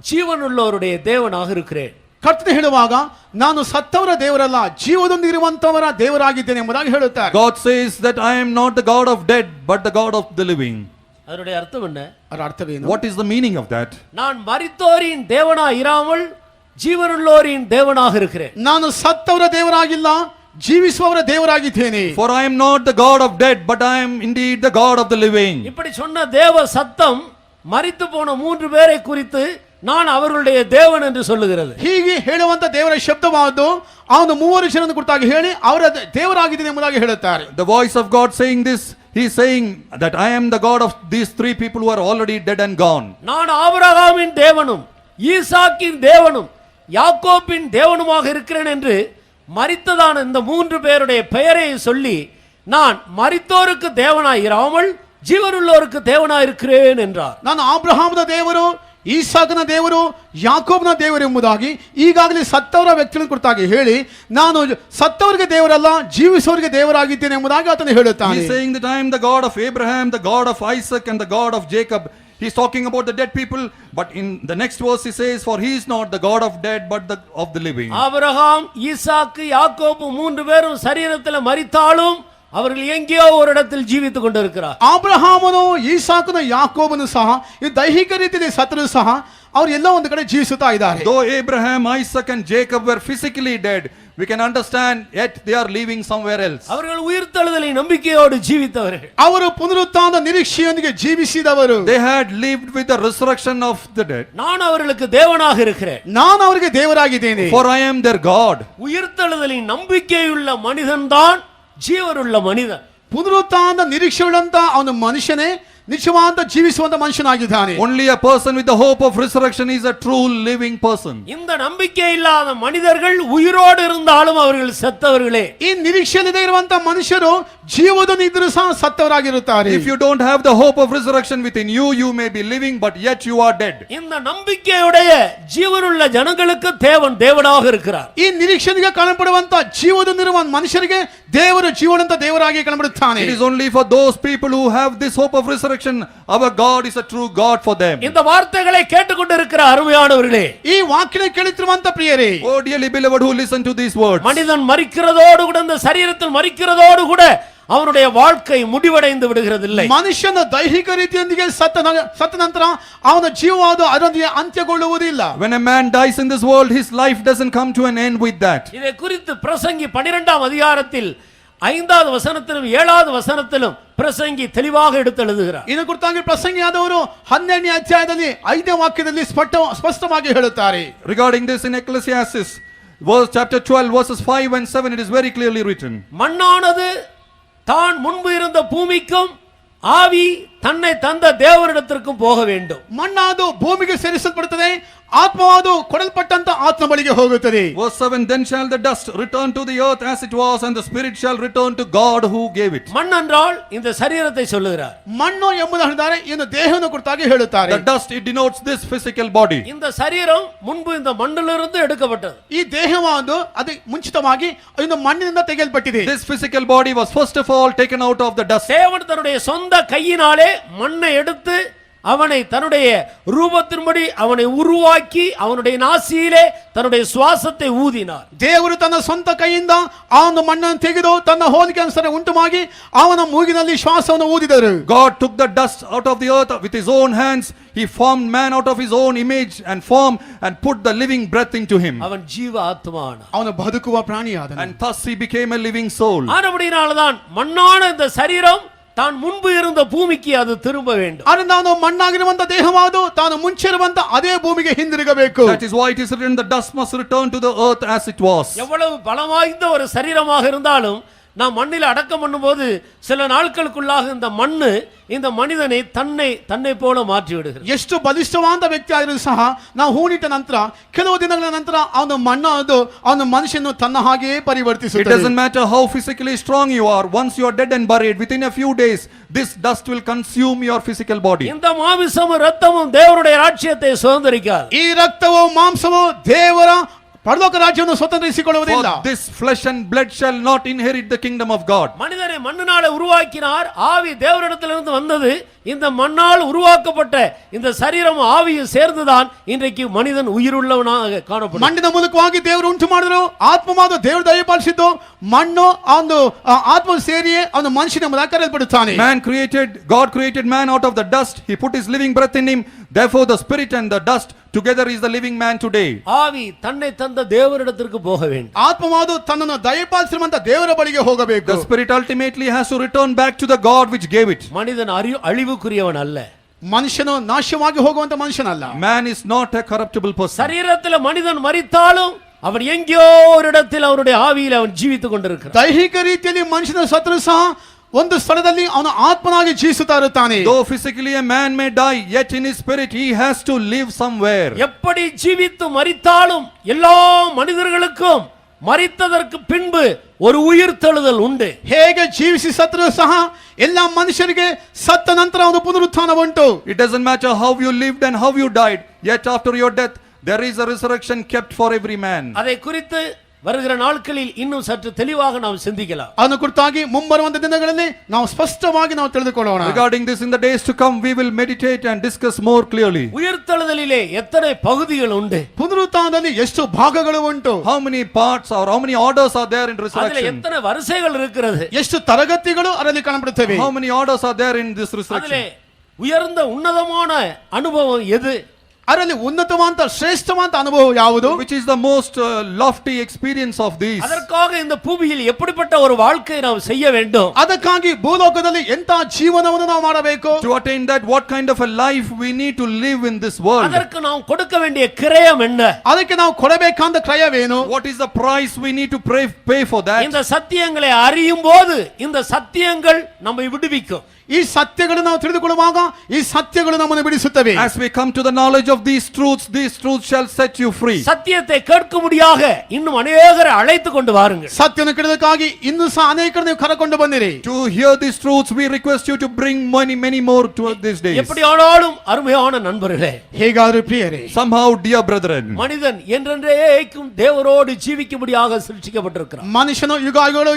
ಜೀವನುಳ್ಳವருடைய தேவனாக இருக்கிறேன். ಕರ್ತನು ಹೇಳುವಾಗ ನಾನು ಸತ್ತವರ ದೇವರಲ್ಲ, ಜೀವದೊಂದಿರುವಂತವರ ದೇವರಾಗಿದ್ದೇನೆ ಎಂಬುದಾಗಿ ಹೇಳುತ್ತಾರೆ. God says that I am not the God of dead but the God of the living. அதனுடைய அர்த்தம் என்ன? ಅದರ ಅರ್ಥವೇನು? What is the meaning of that? நான் மரித்தோரின் தேவனாக இராமல் ಜೀವನುಳ್ಳೋರಿன் தேவனாக இருக்கிறேன். ನಾನು ಸತ್ತವರ ದೇವರಾಗಿಲ್ಲ, ಜೀವಿಸುವವರ ದೇವರಾಗಿದ್ದೇನೆ. For I am not the God of dead but I am indeed the God of the living. இப்படி சொன்ன தேவ சத்தம் மரித்து போன 3 பேரை குறித்து நான் அவர்களுடைய தேவன் என்று சொல்லுகிறது. ಹೀಗೆ ಹೇಳುವಂತ ದೇವರ ಶಬ್ದವಾದ್ದು ಅವನು 3 ಜನರನ್ನು ಕುರಿತಾಗಿ ಹೇಳಿ ಅವರ ದೇವರಾಗಿದ್ದೇನೆ ಎಂಬುದಾಗಿ ಹೇಳುತ್ತಾರೆ. The voice of God saying this, he is saying that I am the God of these 3 people who are already dead and gone. நான் ஆபிரகாமின் தேவனும் ஈசாக்கின் தேவனும் யாக்கோபின் தேவனுமாக இருக்கிறேன் என்று மரித்ததான இந்த 3 பேருடைய பெயரை சொல்லி நான் மரித்தோருக்கு தேவனாய் இராமல் ಜೀವನುಳ್ಳೋருக்கு தேவனாய் இருக்கிறேன் என்றார். ನಾನು ಅಬ್ರಹಾಮನ ದೇವರು, ಈಸಾಕನ ದೇವರು, ಯಾಕೋಬನ ದೇವರು ಎಂಬುದಾಗಿ ಈಗಾಗಲೇ ಸತ್ತವರ ವ್ಯಕ್ತಿಗಳನ್ನು ಕುರಿತಾಗಿ ಹೇಳಿ ನಾನು ಸತ್ತವರಿಗೆ ದೇವರಲ್ಲ ಜೀವಿಸುವವರಿಗೆ ದೇವರಾಗಿದ್ದೇನೆ ಎಂಬುದಾಗಿ ಆತನು ಹೇಳುತ್ತಾನೆ. He is saying that I am the God of Abraham, the God of Isaac and the God of Jacob. He is talking about the dead people, but in the next verse he says for he is not the God of dead but the of the living. ஆபிரகாம், ஈசாக்கு, யாக்கோபு 3 பேரும் சரீரத்தில் மரித்தாலும் அவர்கள் எங்கேயோ ஒரு இடத்தில் ஜீவித்துக் கொண்டிருக்கிறார். ಅಬ್ರಹಾಮನು, ಈಸಾಕನು, ಯಾಕೋಬನು ಸಹ ಈ ದೈಹಿಕ ರೀತಿಯಲ್ಲಿ ಸತ್ತರು ಸಹ ಅವರು ಎಲ್ಲ ಒಂದು ಕಡೆ ಜೀವಿಸುತ್ತಾ ಇದ್ದಾರೆ. Though Abraham, Isaac and Jacob were physically dead, we can understand yet they are living somewhere else. அவர்கள் உயிர்த்தெழுதலை நம்பிக்கையோடு ஜீவித்தவர்கள். ಅವರು ಪುನರುತ್ಥಾನದ ನಿರೀಕ್ಷೆಯೊಂದಿಗೆ ಜೀವಿಸಿದವರು. They had lived with the resurrection of the dead. நான் அவர்களுக்கு தேவனாக இருக்கிறேன். ನಾನು ಅವರಿಗೆ ದೇವರಾಗಿದ್ದೇನೆ. For I am their God. உயிர்த்தெழுதலின் நம்பிக்கையுள்ள மனிதன்தான் ಜೀವನುಳ್ಳ ಮನಿದನ್. ಪುನರುತ್ಥಾನದ ನಿರೀಕ್ಷೆಯುಳ್ಳಂತ ಅವನು ಮನುಷ್ಯನೇ ನಿಜವಾದ ಜೀವಿಸುವಂತ ಮನುಷ್ಯನಾಗಿದ್ದಾನೆ. Only a person with the hope of resurrection is a true living person. இந்த நம்பிக்கை இல்லாத மனிதர்கள் உயிரோடு இருந்தாலும் அவர்கள் செத்தவர்களே. ಈ ನಿರೀಕ್ಷೆಯಿಲ್ಲದೆ ಇರುವಂತ ಮನುಷ್ಯರು ಜೀವದಲ್ಲಿ ಇದ್ದರೂ ಸಹ ಸತ್ತವರಾಗಿರುತ್ತಾರೆ. If you don't have the hope of resurrection within you, you may be living but yet you are dead. இந்த நம்பிக்கையுடைய ಜೀವನುಳ್ಳ ಜನங்களுக்கு தேவன் தேவனாக இருக்கிறார். ಈ ನಿರೀಕ್ಷೆಗೆ ಕಾಣಪಡುವಂತ ಜೀವದಲ್ಲಿರುವ ಮನುಷ್ಯರಿಗೆ ದೇವರು ಜೀವನಂತ ದೇವರಾಗಿ ಕಾಣಪಡುತ್ತಾನೆ. It is only for those people who have this hope of resurrection, our God is a true God for them. இந்த வார்த்தைகளை கேட்டுக்கொண்டிருக்கிற அருமையானவர்களே, ಈ ವಾಕ್ಯ ಕೇಳುತ್ತಿರುವಂತ ಪ್ರಿಯರೇ, Oh dearly beloved who listen to these words, மனிதன் மரிக்கிறதோடு கூட இந்த சரீரத்தில் மரிக்கிறதோடு கூட அவனுடைய வாழ்க்கை முடிவடைந்து விடுகிறதில்லை. ಮನುಷ್ಯನ ದೈಹಿಕ ರೀತಿಯೊಂದಿಗೆ ಸತ್ತ ನಂತರ ಅವನ ಜೀವವಾದ ಅದರೊಂದಿಗೆ ಅಂತ್ಯಗೊಳ್ಳುವುದಿಲ್ಲ. when a man dies in this world, his life doesn't come to an end with that. இதை குறித்து பிரசங்கி 12ஆம் அதிகாரத்தில் 5வது வசனத்திலும் 7வது வசனத்திலும் பிரசங்கி தெளிவாக எடுத்து எழுதுகிறார். ಇನ್ನು ಕುರಿತಾಗಿ ಪ್ರಸಂಗಿಯಾದವರು 12ನೇ ಅಧ್ಯಾಯದಲ್ಲಿ 5ನೇ ವಾಕ್ಯದಲ್ಲಿ ಸ್ಪಷ್ಟವಾಗಿ ಹೇಳುತ್ತಾರೆ. Regarding this in Ecclesiastes verse chapter 12 verses 5 and 7, it is very clearly written. மண்ணானது தான் முன்பு இருந்த பூமிக்கும் ஆவி தன்னை தந்த தேவரிடத்திற்கும் போக வேண்டும். ಮಣ್ಣಾದು ಭೂಮಿಗೆ ಸೇರಿಸಲ್ಪಡುತ್ತದೆ, ಆತ್ಮವಾದು ಕೊಡಲ್ಪಟ್ಟಂತ ಆತ್ಮ ಬಳಿಗೆ ಹೋಗುತ್ತದೆ. Verse 7, then shall the dust return to the earth as it was, and the spirit shall return to God who gave it. மண் என்றால் இந்த சரீரத்தை சொல்லுகிறார். ಮಣ್ಣು ಎಂಬುದಾದರೆ ಇನ್ನು ದೇಹವನ್ನು ಕುರಿತಾಗಿ ಹೇಳುತ್ತಾರೆ. The dust, it denotes this physical body. இந்த சரீரம் முன்பு இந்த மண்ணிலிருந்து எடுக்கப்பட்டது. ಈ ದೇಹವಾದು ಅದು ಮುಂಚಿತವಾಗಿ ಇನ್ನು ಮಣ್ಣಿನಿಂದ ತೆಗೆಯಲ್ಪಟ್ಟಿದೆ. This physical body was first of all taken out of the dust. தேவன் தன்னுடைய சொந்த கையினாலே மண்ணை எடுத்து அவனை தன்னுடைய ரூபத்தின்படி அவனை உருவாக்கி அவனுடைய நாசியிலே தன்னுடைய சுவாசத்தை ஊதினார். ದೇವರು ತನ್ನ ಸ್ವಂತ ಕೈಯಿಂದ ಆ ಒಂದು ಮಣ್ಣನ್ನು ತೆಗೆದು ತನ್ನ ಹೋಲಿಕೆ ಅನುಸಾರ ಉಂಟುಮಾಗಿ ಅವನ ಮೂಗಿನಲ್ಲಿ ಶ್ವಾಸವನ್ನು ಊದಿದರು. God took the dust out of the earth with his own hands. He formed man out of his own image and form and put the living breath into him. அவன் ஜீவ ஆத்மான. ಅವನು ಬದುಕುವ ಪ್ರಾಣಿಯಾದನು. And thus he became a living soul. ஆனபடியால்தான் மண்ணான இந்த சரீரம் தான் முன்பு இருந்த பூமிக்கு அது திரும்ப வேண்டும். ಆದರೆ ನಾನು ಮಣ್ಣಾಗಿರುವಂತ ದೇಹವಾದು ತಾನು ಮುಂಚೆ ಇರುವಂತ ಅದೇ ಭೂಮಿಗೆ ಹಿಂದಿರುಗಬೇಕು. That is why it is written, the dust must return to the earth as it was. எவ்வளவு பலவாய்ந்த ஒரு சரீரமாக இருந்தாலும் நாம் மண்ணில் அடக்கம் பண்ணும்போது சில நாட்களுக்குள்ளாக இந்த மண்ணு இந்த மனிதனை தன்னை போல மாற்றி விடுகிறது. ಎಷ್ಟು ಬಲಿಷ್ಠವಾದ ವ್ಯಕ್ತಿ ಆದರೂ ಸಹ ನಾವು ಹೂಣಿಟ್ಟ ನಂತರ ಕೆಲವು ದಿನಗಳ ನಂತರ ಅವನ ಮಣ್ಣು ಅದು ಅವನ ಮನುಷ್ಯನು ತನ್ನ ಹಾಗೆಯೇ It ಪರಿವರ್ತಿಸುತ್ತದೆ. doesn't matter how physically strong you are. Once you are dead and buried, within a few days, this dust will consume your physical body. இந்த மாமிசமும் இரத்தமும் தேவனுடைய ராஜ்யத்தை சுதந்தரிக்காது. ಈ ರಕ್ತವು ಮಾಂಸವು ದೇವರ ಪರಲೋಕ ರಾಜ್ಯವನ್ನು ಸ್ವತಂತ್ರಿಸಿಕೊಳ್ಳುವುದಿಲ್ಲ. For this flesh and blood shall not inherit the kingdom of God. மனிதனை மண்ணினால உருவாக்கினார். ஆவி தேவனிடத்திலிருந்து வந்தது. இந்த மண்ணால் உருவாக்கப்பட்ட இந்த சரீரம் ஆவியும் சேர்ந்துதான் இன்றைக்கு மனிதன் உயிருள்ளவனாக காணப்படுகிறான். ಮಣ್ಣಿನ ಮೂಲಕವಾಗಿ ದೇವರು ಉಂಟು ಮಾಡಿದ್ರು, ಆತ್ಮವಾದ ದೇವರು ದಯಪಾಲಿಸಿದ್ದು, ಮಣ್ಣು ಒಂದು ಆತ್ಮ ಸೇರಿಯೇ ಅವನು ಮನುಷ್ಯನ ಎಂಬುದಾಗಿ ಕರೆಯಲ್ಪಡುತ್ತಾನೆ. God created man out of the dust. He put his living breath in him. Therefore the spirit and the dust together is the living man today. ஆவி தன்னை தந்த தேவனிடத்திற்கு போக வேண்டும். ಆತ್ಮವಾದು ತನ್ನನ್ನು ದಯಪಾಲಿಸಿರುವಂತ ದೇವರ ಬಳಿಗೆ ಹೋಗಬೇಕು. The spirit ultimately has to return back to the God which gave it. மனிதன் அழிவுக்குரியவன் அல்ல. ಮನುಷ್ಯನು ನಾಶವಾಗಿ ಹೋಗುವಂತ ಮನುಷ್ಯನಲ್ಲ. Man is not a corruptible person. சரீரத்தில் மனிதன் மரித்தாலும் அவன் எங்கேயோ ஒரு இடத்தில் அவருடைய ஆவியில் அவன் ஜீவித்துக் கொண்டிருக்கிறான். ದೈಹಿಕ ರೀತಿಯಲ್ಲಿ ಮನುಷ್ಯನ ಸತ್ರು ಸಹ ಒಂದು ಸ್ಥಳದಲ್ಲಿ ಅವನು ಆತ್ಮನಾಗಿ ಜೀವಿಸುತ್ತಾ ಇರುತ್ತಾನೆ. Though physically a man may die, yet in his spirit he has to live somewhere. எப்படி ஜீவித்து மரித்தாலும் எல்லா மனிதர்களுக்கும் மரித்ததற்கு பின்பு ஒரு உயிர்த்தெழுதல் உண்டு. ಹೇಗೆ ಜೀವಿಸಿ ಸತ್ರು ಸಹ ಎಲ್ಲ ಮನುಷ್ಯರಿಗೆ ಸತ್ತ ನಂತರ ಒಂದು ಪುನರುತ್ಥಾನ ಉಂಟು. It doesn't matter how you lived and how you died, yet after your death there is a resurrection kept for every man. அதை குறித்து வருகிற நாட்களில் இன்னும் சற்று தெளிவாக நாம் சிந்திக்கலாம். ಅದನ್ನು ಕುರಿತಾಗಿ ಮುಂಬರುವಂತ ದಿನಗಳಲ್ಲಿ ನಾವು ಸ್ಪಷ್ಟವಾಗಿ ನಾವು ತಿಳಿದುಕೊಳ್ಳೋಣ. Regarding this in the days to come we will meditate and discuss more clearly. உயிர்த்தெழுதலிலே எத்தனை பகுதிகள் உண்டு? ಪುನರುತ್ಥಾನದಲ್ಲಿ ಎಷ್ಟು ಭಾಗಗಳು ಉಂಟು? How many parts or how many orders are there in அதிலே resurrection? எத்தனை வரிசைகள் இருக்கிறது? ಎಷ್ಟು ತರಗತಿಗಳು ಅದರಲ್ಲಿ ಕಾಣப்படுತ್ತವೆ? How many orders are there in this அதிலே resurrection? உயர்ந்த உன்னதமான அனுபவம் எது? ಅದರಲ್ಲಿ ಉನ್ನತವಾದ ಶ್ರೇಷ್ಠವಾದ ಅನುಭವ ಯಾವುದು? Which is the most lofty experience of these? அதற்காக இந்த பூமியில் எப்படிப்பட்ட ஒரு வாழ்க்கை நாம் செய்ய வேண்டும்? ಅದಕ್ಕಾಗಿ ಭೂಲೋಕದಲ್ಲಿ ಎಂತ ಜೀವನವನ್ನು ನಾವು ಮಾಡಬೇಕು? To attain that, what kind of a life we need to live in this world? அதற்கு நாம் கொடுக்க வேண்டிய கிரயம் என்ன? ಅದಕ್ಕೆ ನಾವು ಕೊಡಬೇಕಾದ ಕ್ರಯವೇನು? What is the price we need to pay for that? இந்த சத்தியங்களை அறியும் போது இந்த சத்தியங்கள் நம்மை விடுவிக்கும். ಈ ಸತ್ಯಗಳನ್ನು ನಾವು ತಿಳಿದುಕೊಳ್ಳುವಾಗ ಈ ಸತ್ಯಗಳು ನಮ್ಮನ್ನು ಬಿಡಿಸುತ್ತವೆ. As we come to the knowledge of these truths shall set you free. சத்தியத்தை கேட்கும்படியாக இன்னும் அநேகரை அழைத்து கொண்டு வாருங்கள். ಸತ್ಯವನ್ನು ಕೇಳೋದಕ್ಕಾಗಿ ಇನ್ನೂ ಸಹ ಅನೇಕರನ್ನು ನೀವು ಕರೆಕೊಂಡು ಬಂದಿರಿ. To hear these truths we request you to bring many more to these days. எப்படி ஆனாலும் அருமையான நண்பர்களே, ಹೇಗಾದರೂ ಪ್ರಿಯರೇ, Somehow, dear brethren, மனிதன் என்றென்றைக்கும் தேவரோடு ஜீவிக்கும்படியாக சிருஷ்டிக்கப்பட்டிருக்கிறான். ಮನುಷ್ಯನು ಯುಗಾಯುಗಳು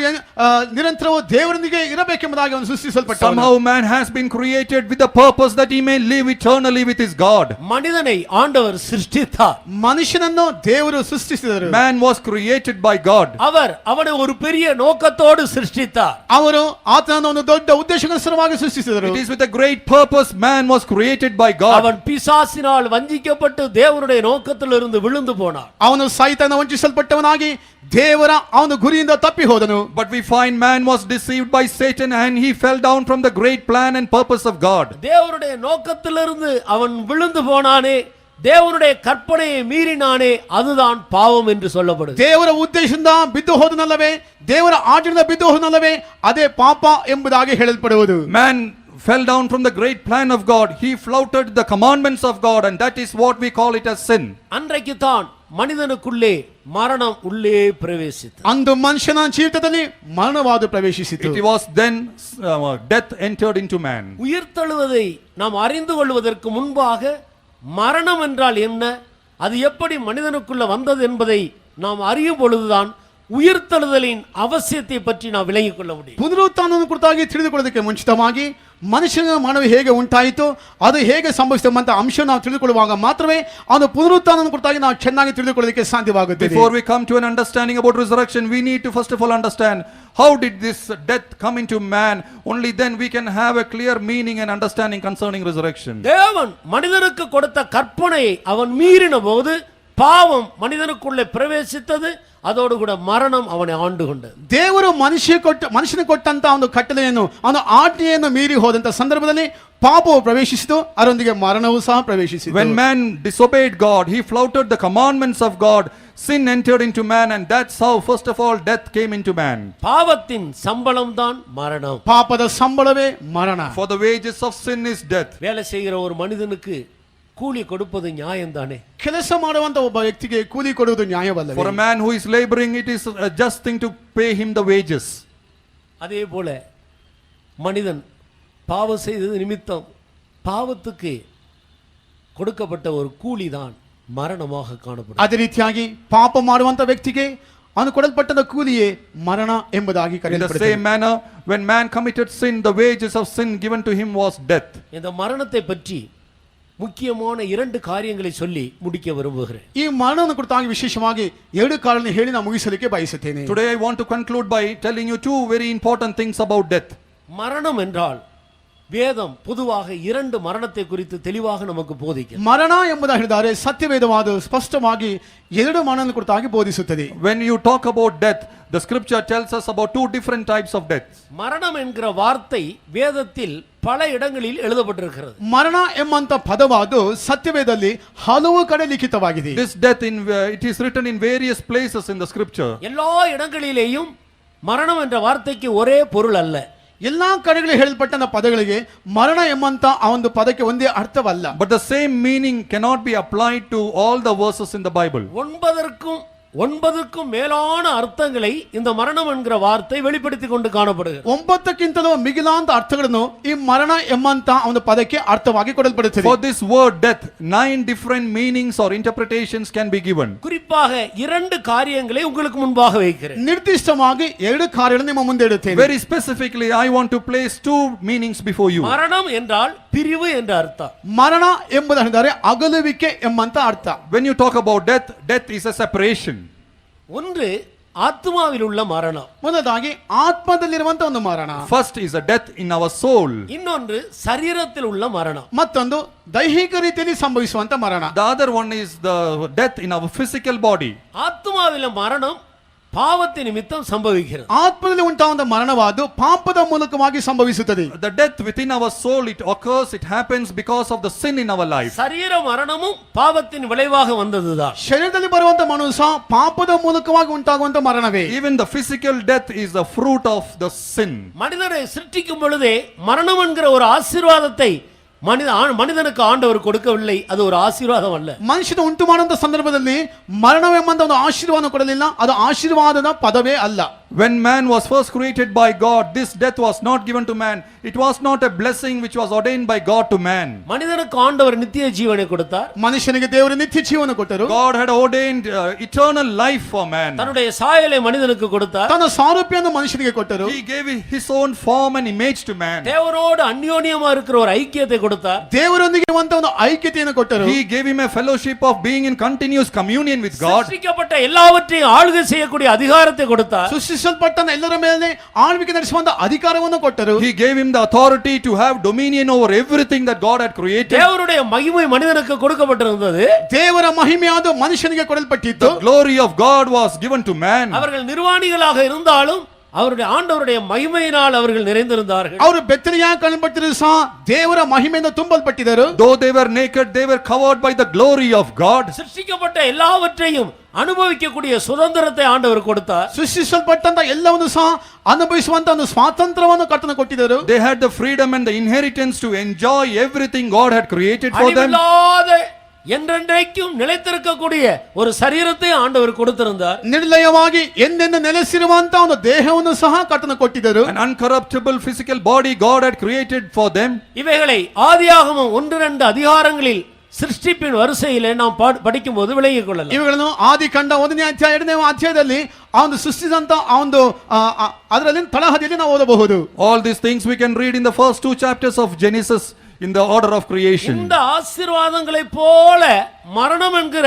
ನಿರಂತರವೂ ದೇವರೊಂದಿಗೆ ಇರಬೇಕೆಂಬುದಾಗಿ ಅವನು ಸೃಷ್ಟಿಸಲ್ಪಟ್ಟವನು. somehow man has been created with the purpose that he may live eternally with his God. மனிதனை ஆண்டவர் சிருஷ்டித்தார். ಮನುಷ್ಯನನ್ನು ದೇವರು ಸೃಷ್ಟಿಸಿದರು. Man was created by God. அவனை ஒரு பெரிய நோக்கத்தோடு சிருஷ்டித்தார். ಅವರು ಆತನನ್ನು ಒಂದು ದೊಡ್ಡ ಉದ್ದೇಶಕ್ಕೋಸ್ಕರವಾಗಿ ಸೃಷ್ಟಿಸಿದರು. It is with a great purpose man was created by God. அவன் பிசாசினால் வஞ்சிக்கப்பட்டு தேவனுடைய நோக்கத்திலிருந்து விழுந்து போனான். ಅವನು ಸೈತಾನ ವಂಚಿಸಲ್ಪಟ್ಟವನಾಗಿ ದೇವರ ಅವನ ಗುರಿಯಿಂದ ತಪ್ಪಿ ಹೋದನು. But we find man was deceived by Satan and he fell down from the great plan and purpose of God. தேவனுடைய நோக்கத்திலிருந்து அவன் விழுந்து போனானே, தேவனுடைய கற்பனையை மீறினானே, அதுதான் பாவம் என்று சொல்லப்படுது. ದೇವರ ಉದ್ದೇಶದಿಂದ ಬಿದ್ದು ಹೋದನಲ್ಲವೇ, ದೇವರ ಆಜ್ಞೆಯಿಂದ ಬಿದ್ದು ಹೋದನಲ್ಲವೇ, ಅದೇ ಪಾಪ ಎಂಬುದಾಗಿ ಹೇಳಲ್ಪಡುವುದು. Man fell down from the great plan of God. He flouted the commandments of God and that is what we call it as sin. அன்றைக்கு தான் மனிதனுக்குள்ளே மரணம் உள்ளே பிரவேசித்தது. ಅಂದು ಮನುಷ್ಯನ ಜೀವಿತದಲ್ಲಿ ಮರಣವಾದು ಪ್ರವೇಶಿಸಿತು. It was then death entered into man. உயிர்த்தெழுவதை நாம் அறிந்து கொள்வதற்கு முன்பாக மரணம் என்றால் என்ன, அது எப்படி மனிதனுக்குள்ள வந்தது என்பதை நாம் அறியும் பொழுதுதான் உயிர்த்தெழுதலின் அவசியத்தை பற்றி ನಾವು விளங்கிக் கொள்ள முடியும். ಪುನರುತ್ಥಾನವನ್ನು ಕುರಿತಾಗಿ ತಿಳಿದುಕೊಳ್ಳೋದಕ್ಕೆ ಮುಂಚಿತವಾಗಿ ಮನುಷ್ಯನ ಮರಣವು ಹೇಗೆ ಉಂಟಾಯಿತು, ಅದು ಹೇಗೆ ಸಂಭವಿಸಿತು ಎಂಬ ಅಂಶ ನಾವು ತಿಳಿದುಕೊಳ್ಳುವಾಗ ಮಾತ್ರವೇ ಅದು ಪುನರುತ್ಥಾನವನ್ನು ಕುರಿತಾಗಿ ನಾವು ಚೆನ್ನಾಗಿ ತಿಳಿದುಕೊಳ್ಳೋದಕ್ಕೆ ಸಾಧ್ಯವಾಗುತ್ತದೆ. Before we come to an understanding about resurrection, we need to first of all understand how did this death come into man. Only then we can have a clear meaning and understanding concerning resurrection. தேவன் மனிதனுக்கு கொடுத்த கற்பனையை அவன் மீறின போது பாவம் மனிதனுக்குள்ளே பிரவேசித்தது, அதோடு கூட மரணம் அவனை ஆண்டு கொண்டது. ದೇವರು ಮನುಷ್ಯನ ಕೊಟ್ಟಂತ ಒಂದು ಕಟ್ಟಳೆಯನ್ನು ಅವನು ಆಜ್ಞೆಯನ್ನು ಮೀರಿ ಹೋದಂತ ಸಂದರ್ಭದಲ್ಲಿ ಪಾಪವು ಪ್ರವೇಶಿಸಿತು, ಅದರೊಂದಿಗೆ ಮರಣವೂ ಸಹ ಪ್ರವೇಶಿಸಿತು. When man disobeyed God, he flouted the commandments of God. Sin entered into man, and that's how first of all death came into man. பாவத்தின் சம்பளம் தான் மரணம். ಪಾಪದ ಸಂಬಳವೇ ಮರಣ. For the wages of sin is death. வேலை செய்கிற ஒரு மனிதனுக்கு கூலி கொடுப்பது நியாயம்தானே? ಕೆಲಸ ಮಾಡುವಂತ ಒಬ್ಬ ವ್ಯಕ್ತಿಗೆ ಕೂಲಿ ಕೊಡುವುದು ನ್ಯಾಯವಲ್ಲವೇ? For a man who is laboring, it is a just thing to pay him the wages. அதே போல மனிதன் பாவம் செய்தது நிமித்தம் பாவத்துக்கு கொடுக்கப்பட்ட ஒரு கூலி தான் மரணமாக காணப்படும். ಅದೇ ರೀತಿಯಾಗಿ ಪಾಪ ಮಾಡುವಂತ ವ್ಯಕ್ತಿಗೆ ಅವನು ಕೊಡಲ್ಪಟ್ಟದ ಕೂಲಿಯೇ ಮರಣ ಎಂಬುದಾಗಿ In the ಕರೆಯಲ್ಪಡುತ್ತದೆ. same manner, when man committed sin, the wages of sin given to him was death. இந்த மரணத்தை பற்றி முக்கியமான 2 காரியங்களை சொல்லி முடிக்க விரும்புகிறேன். ಈ ಮರಣವನ್ನು ಕುರಿತಾಗಿ ವಿಶೇಷವಾಗಿ 2 ಕಾರಣಗಳನ್ನು ಹೇಳಿ ನಾನು ಮುಗಿಸಲಿಕ್ಕೆ ಬಯಸುತ್ತೇನೆ. Today I want to conclude by telling you 2 very important things about death. மரணம் என்றால் வேதம் பொதுவாக 2 மரணத்தை குறித்து தெளிவாக நமக்கு போதிக்கிறது. ಮರಣ ಎಂಬುದಾಗಿ ಹೇಳಿದರೆ ಸತ್ಯವೇದವಾದ ಸ್ಪಷ್ಟವಾಗಿ 2 ಮರಣವನ್ನು ಕುರಿತಾಗಿ ಬೋಧಿಸುತ್ತದೆ. When you talk about death, the scripture tells us about 2 different types of death. மரணம் என்கிற வார்த்தை வேதத்தில் பல இடங்களில் எழுதப்பட்டிருக்கிறது. ಮರಣ ಎಂಬಂತ ಪದವಾದು ಸತ್ಯವೇದದಲ್ಲಿ ಹಲವು ಕಡೆ ಲಿಖಿತವಾಗಿದೆ. This death it is written in various places in the scripture. எல்லா இடங்களிலேயும் மரணம் என்ற வார்த்தைக்கு ஒரே பொருள் அல்ல. ಎಲ್ಲಾ ಕಡೆಗಳಲ್ಲಿ ಹೇಳಲ್ಪಟ್ಟ ಪದಗಳಿಗೆ ಮರಣ ಎಂಬಂತ ಆ ಒಂದು ಪದಕ್ಕೆ ಒಂದೇ ಅರ್ಥವಲ್ಲ. But the same meaning cannot be applied to all the verses in the Bible. 9க்கும் மேலான அர்த்தங்களை இந்த மரணம் என்கிற வார்த்தை வெளிப்படுத்தி கொண்டு காணப்படுகிறது. 9ಕ್ಕಿಂತಲೂ ಮಿಗಿಲಾದ ಅರ್ಥಗಳನ್ನು ಈ ಮರಣ ಎಂಬಂತ ಒಂದು ಪದಕ್ಕೆ ಅರ್ಥವಾಗಿ ಕೊಡಲ್ಪಡುತ್ತದೆ. For this word death, 9 different meanings or interpretations can be given. குறிப்பாக 2 காரியங்களை உங்களுக்கு முன்பாக வைக்கிறேன். ನಿರ್ದಿಷ್ಟವಾಗಿ 2 ಕಾರ್ಯಗಳನ್ನು ನಿಮ್ಮ ಮುಂದೆ ಇಡುತ್ತೇನೆ. Very specifically, I want to place 2 meanings before you. மரணம் என்றால் பிரிவு என்ற அர்த்தம். ಮರಣ ಎಂಬುದಾದರೆ ಅಗಲುವಿಕೆ ಎಂಬಂತ ಅರ್ಥ. When you talk about death, death is a separation. ஒன்று ஆத்மாவில் உள்ள மரணம். ಮೊದಲಾಗಿ ಆತ್ಮದಲ್ಲಿರುವಂತ ಒಂದು ಮರಣ. First is a death in our soul. இன்னொன்று சரீரத்தில் உள்ள மரணம். ಮತ್ತೊಂದು ದೈಹಿಕ ರೀತಿಯಲ್ಲಿ ಸಂಭವಿಸುವಂತ ಮರಣ. The other one is the death in our physical body. ஆத்மாவில் மரணம் பாவத்தின் நிமித்தம் சம்பவிக்கிறது. ಆತ್ಮದಲ್ಲಿ ಉಂಟಾದ ಮರಣವಾದು ಪಾಪದ ಮೂಲಕವಾಗಿ ಸಂಭವಿಸುತ್ತದೆ. The death within our soul, it occurs, it happens because of the sin in our life. சரீர மரணமும் பாவத்தின் விளைவாக வந்ததுதான். ಶರೀರದಲ್ಲಿ ಬರುವಂತ ಮರಣ ಸಹ ಪಾಪದ ಮೂಲಕವಾಗಿ ಉಂಟಾಗುವಂತ ಮರಣವೇ. Even the physical death is the fruit of the sin. மனிதனை சிருஷ்டிக்கும் பொழுதே மரணம் என்கிற ஒரு ஆசீர்வாதத்தை மனிதனுக்கு ஆண்டவர் கொடுக்கவில்லை. அது ஒரு ஆசீர்வாதம் அல்ல. ಮನುಷ್ಯನ ಉಂಟು ಮಾಡುವಂತ ಸಂದರ್ಭದಲ್ಲಿ ಮರಣವೆಂಬಂತ ಒಂದು ಆಶೀರ್ವಾದ ಕೊಡಲಿಲ್ಲ. ಅದು ಆಶೀರ್ವಾದದ ಪದವೇ ಅಲ್ಲ. When man was first created by God, this death was not given to man. It was not a blessing which was ordained by God to man. மனிதனுக்கு ஆண்டவர் நித்திய ஜீவனை கொடுத்தார். ಮನುಷ್ಯನಿಗೆ ದೇವರು ನಿತ್ಯ ಜೀವನ ಕೊಟ್ಟರು. God had ordained eternal life for man. தன்னுடைய சாயலை மனிதனுக்கு கொடுத்தார். ತನ್ನ ಸಾರೂಪ್ಯವನ್ನು ಮನುಷ್ಯನಿಗೆ ಕೊಟ್ಟರು. He gave his own form and image to man. தேவரோடு அந்யோன்யமா இருக்கிற ஒரு ஐக்கியத்தை கொடுத்தார். ದೇವರೊಂದಿಗೆ ಇರುವಂತ ಒಂದು ಐಕ್ಯತೆಯನ್ನು ಕೊಟ್ಟರು. He gave him a fellowship of being in continuous communion with God. சிருஷ்டிக்கப்பட்ட எல்லாவற்றையும் ஆளுகை செய்யக்கூடிய அதிகாரத்தை கொடுத்தார். ಸೃಷ್ಟಿಸಲ್ಪಟ್ಟ ಎಲ್ಲರ ಮೇಲೆ ಆಳ್ವಿಕೆ ನಡೆಸುವಂತ ಅಧಿಕಾರವನ್ನು ಕೊಟ್ಟರು. He gave him the authority to have dominion over everything that God had created. தேவனுடைய மகிமை மனிதனுக்கு கொடுக்கப்பட்டிருந்தது. ದೇವರ ಮಹಿಮೆಯಾದ ಮನುಷ್ಯನಿಗೆ ಕೊಡಲ್ಪಟ್ಟಿತ್ತು. The glory of God was given to man. அவர்கள் நிர்வாணிகளாக இருந்தாலும் அவருடைய ஆண்டவருடைய மகிமையினால் அவர்கள் நிறைந்திருந்தார்கள். ಅವರು ಬೆತ್ತಲೆಯಾಗಿ ಕಾಣಲ್ಪಟ್ಟಿದ್ರು ಸಹ ದೇವರ ಮಹಿಮೆಯಿಂದ ತುಂಬಲ್ಪಟ್ಟಿದ್ದರು. Though they were naked, they were covered by the glory of God. சிருஷ்டிக்கப்பட்ட எல்லாவற்றையும் ಅನುಭವಿಸக்கூடிய சுதந்திரத்தை ಆண்டவர் கொடுத்தார். ಸೃಷ್ಟಿಸಲ್ಪಟ್ಟಂತ ಎಲ್ಲವನ್ನು ಸಹ ಅನುಭವಿಸುವಂತ ಒಂದು ಸ್ವಾತಂತ್ರ್ಯವನ್ನು ಕರ್ತನ ಕೊಟ್ಟಿದ್ದರು. They had the freedom and the inheritance to enjoy everything God had created for them. என்றென்றைக்கும் நிலைத்திருக்கக்கூடிய ஒரு சரீரத்தை ஆண்டவர் கொடுத்திருந்தார். ನಿರ್ಲಯವಾಗಿ ಎಂದೆಂದು ನೆಲೆಸಿರುವಂತ ಒಂದು ದೇಹವನ್ನು ಸಹ ಕರ್ತನ ಕೊಟ್ಟಿದ್ದರು. An uncorruptible physical body God had created for them. இவைகளை ஆதியாகமம் 1-2 அதிகாரங்களில் சிருஷ்டிப்பின் வரிசையிலே நாம் படிக்கும்போது விளங்கிக் கொள்ளலாம். ಇವುಗಳನ್ನು ಆದಿಕಾಂಡ 1ನೇ ಅಧ್ಯಾಯ 2ನೇ ಅಧ್ಯಾಯದಲ್ಲಿ ಆ ಒಂದು ಸೃಷ್ಟಿಸಿದಂತ ಆ ಒಂದು ಅದರಲ್ಲಿ ತಳಹದಿಯಲ್ಲಿ ನಾವು ಓದಬಹುದು. All these things we can read in the first 2 chapters of Genesis in the order of creation. இந்த ஆசீர்வாதங்களை போல மரணம் என்கிற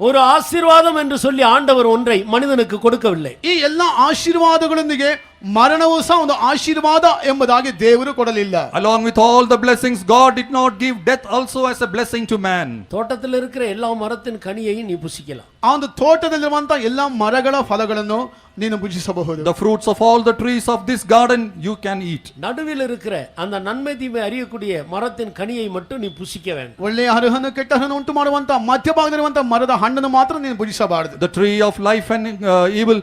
ஒரு ஆசீர்வாதம் என்று சொல்லி ஆண்டவர் ஒன்றை மனிதனுக்கு கொடுக்கவில்லை. ಈ ಎಲ್ಲ ಆಶೀರ್ವಾದಗಳೊಂದಿಗೆ ಮರಣವೂ ಸಹ ಒಂದು ಆಶೀರ್ವಾದ ಎಂಬುದಾಗಿ ದೇವರು ಕೊಡಲಿಲ್ಲ. Along with all the blessings, God did not give death also as a blessing to man. தோட்டத்தில் இருக்கிற எல்லா மரத்தின் கனியையும் நீ புசிக்கலாம். ಆ ಒಂದು ತೋಟದಲ್ಲಿರುವಂತಹ ಎಲ್ಲಾ ಮರಗಳ ಫಲಗಳನ್ನು ನೀನು ಭುಜಿಸಬಹುದು. The fruits of all the trees of this garden you can eat. நடுவில் இருக்கிற அந்த நன்மை தீமை அறியக்கூடிய மரத்தின் கனியை மட்டும் நீ புசிக்க வேண்டும். ಒಳ್ಳೆಯ ಹರಹನ್ನು ಕೆಟ್ಟಹನ್ನು ಉಂಟು ಮಾಡುವಂತಹ ಮಧ್ಯಭಾಗದಲ್ಲಿರುವಂತಹ ಮರದ ಹಣ್ಣನ್ನು ಮಾತ್ರ ನೀನು ಭುಜಿಸಬಾರದು. The tree of life and evil,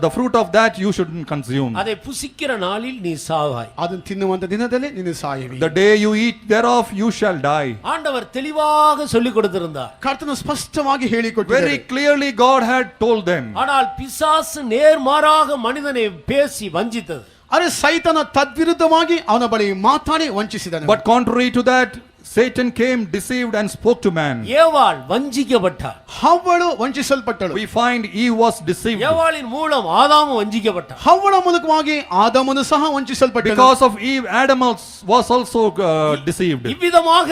the fruit of that you shouldn't consume. அதை புசிக்கிற நாளில் நீ சாவாய். ಅದನ್ನು ತಿನ್ನುವಂತ ದಿನದಲ್ಲಿ ನೀನು ಸಾಯುವಿ. The day you eat thereof you shall die. ஆண்டவர் தெளிவாக சொல்லிக் கொடுத்திருந்தார். ಕರ್ತನು ಸ್ಪಷ್ಟವಾಗಿ ಹೇಳಿಕೊಟ್ಟಿದ್ದಾರೆ. Very clearly God had told them. ஆனால் பிசாசு நேர்மாறாக மனிதனை பேசி வஞ்சித்தது. ಅರೆ ಸೈತನ ತದ್ವಿರುದ್ಧವಾಗಿ ಅವನ ಬಳಿ ಮಾತಾಡಿ ವಂಚಿಸಿದನು. But contrary to that, Satan came, deceived and spoke to man. ஏவாள் வஞ்சிக்கப்பட்டார். ಹವ್ವಳು ವಂಚಿಸಲ್ಪಟ್ಟಳು. We find Eve was deceived. ஏவாளின் மூலம் ஆதாம் வஞ்சிக்கப்பட்டார். ಹವ್ವಳ ಮೂಲಕವಾಗಿ ಆದಾಮನು ಸಹ ವಂಚಿಸಲ್ಪಟ್ಟನು. Because of Eve, Adam was also deceived. இவ்விதமாக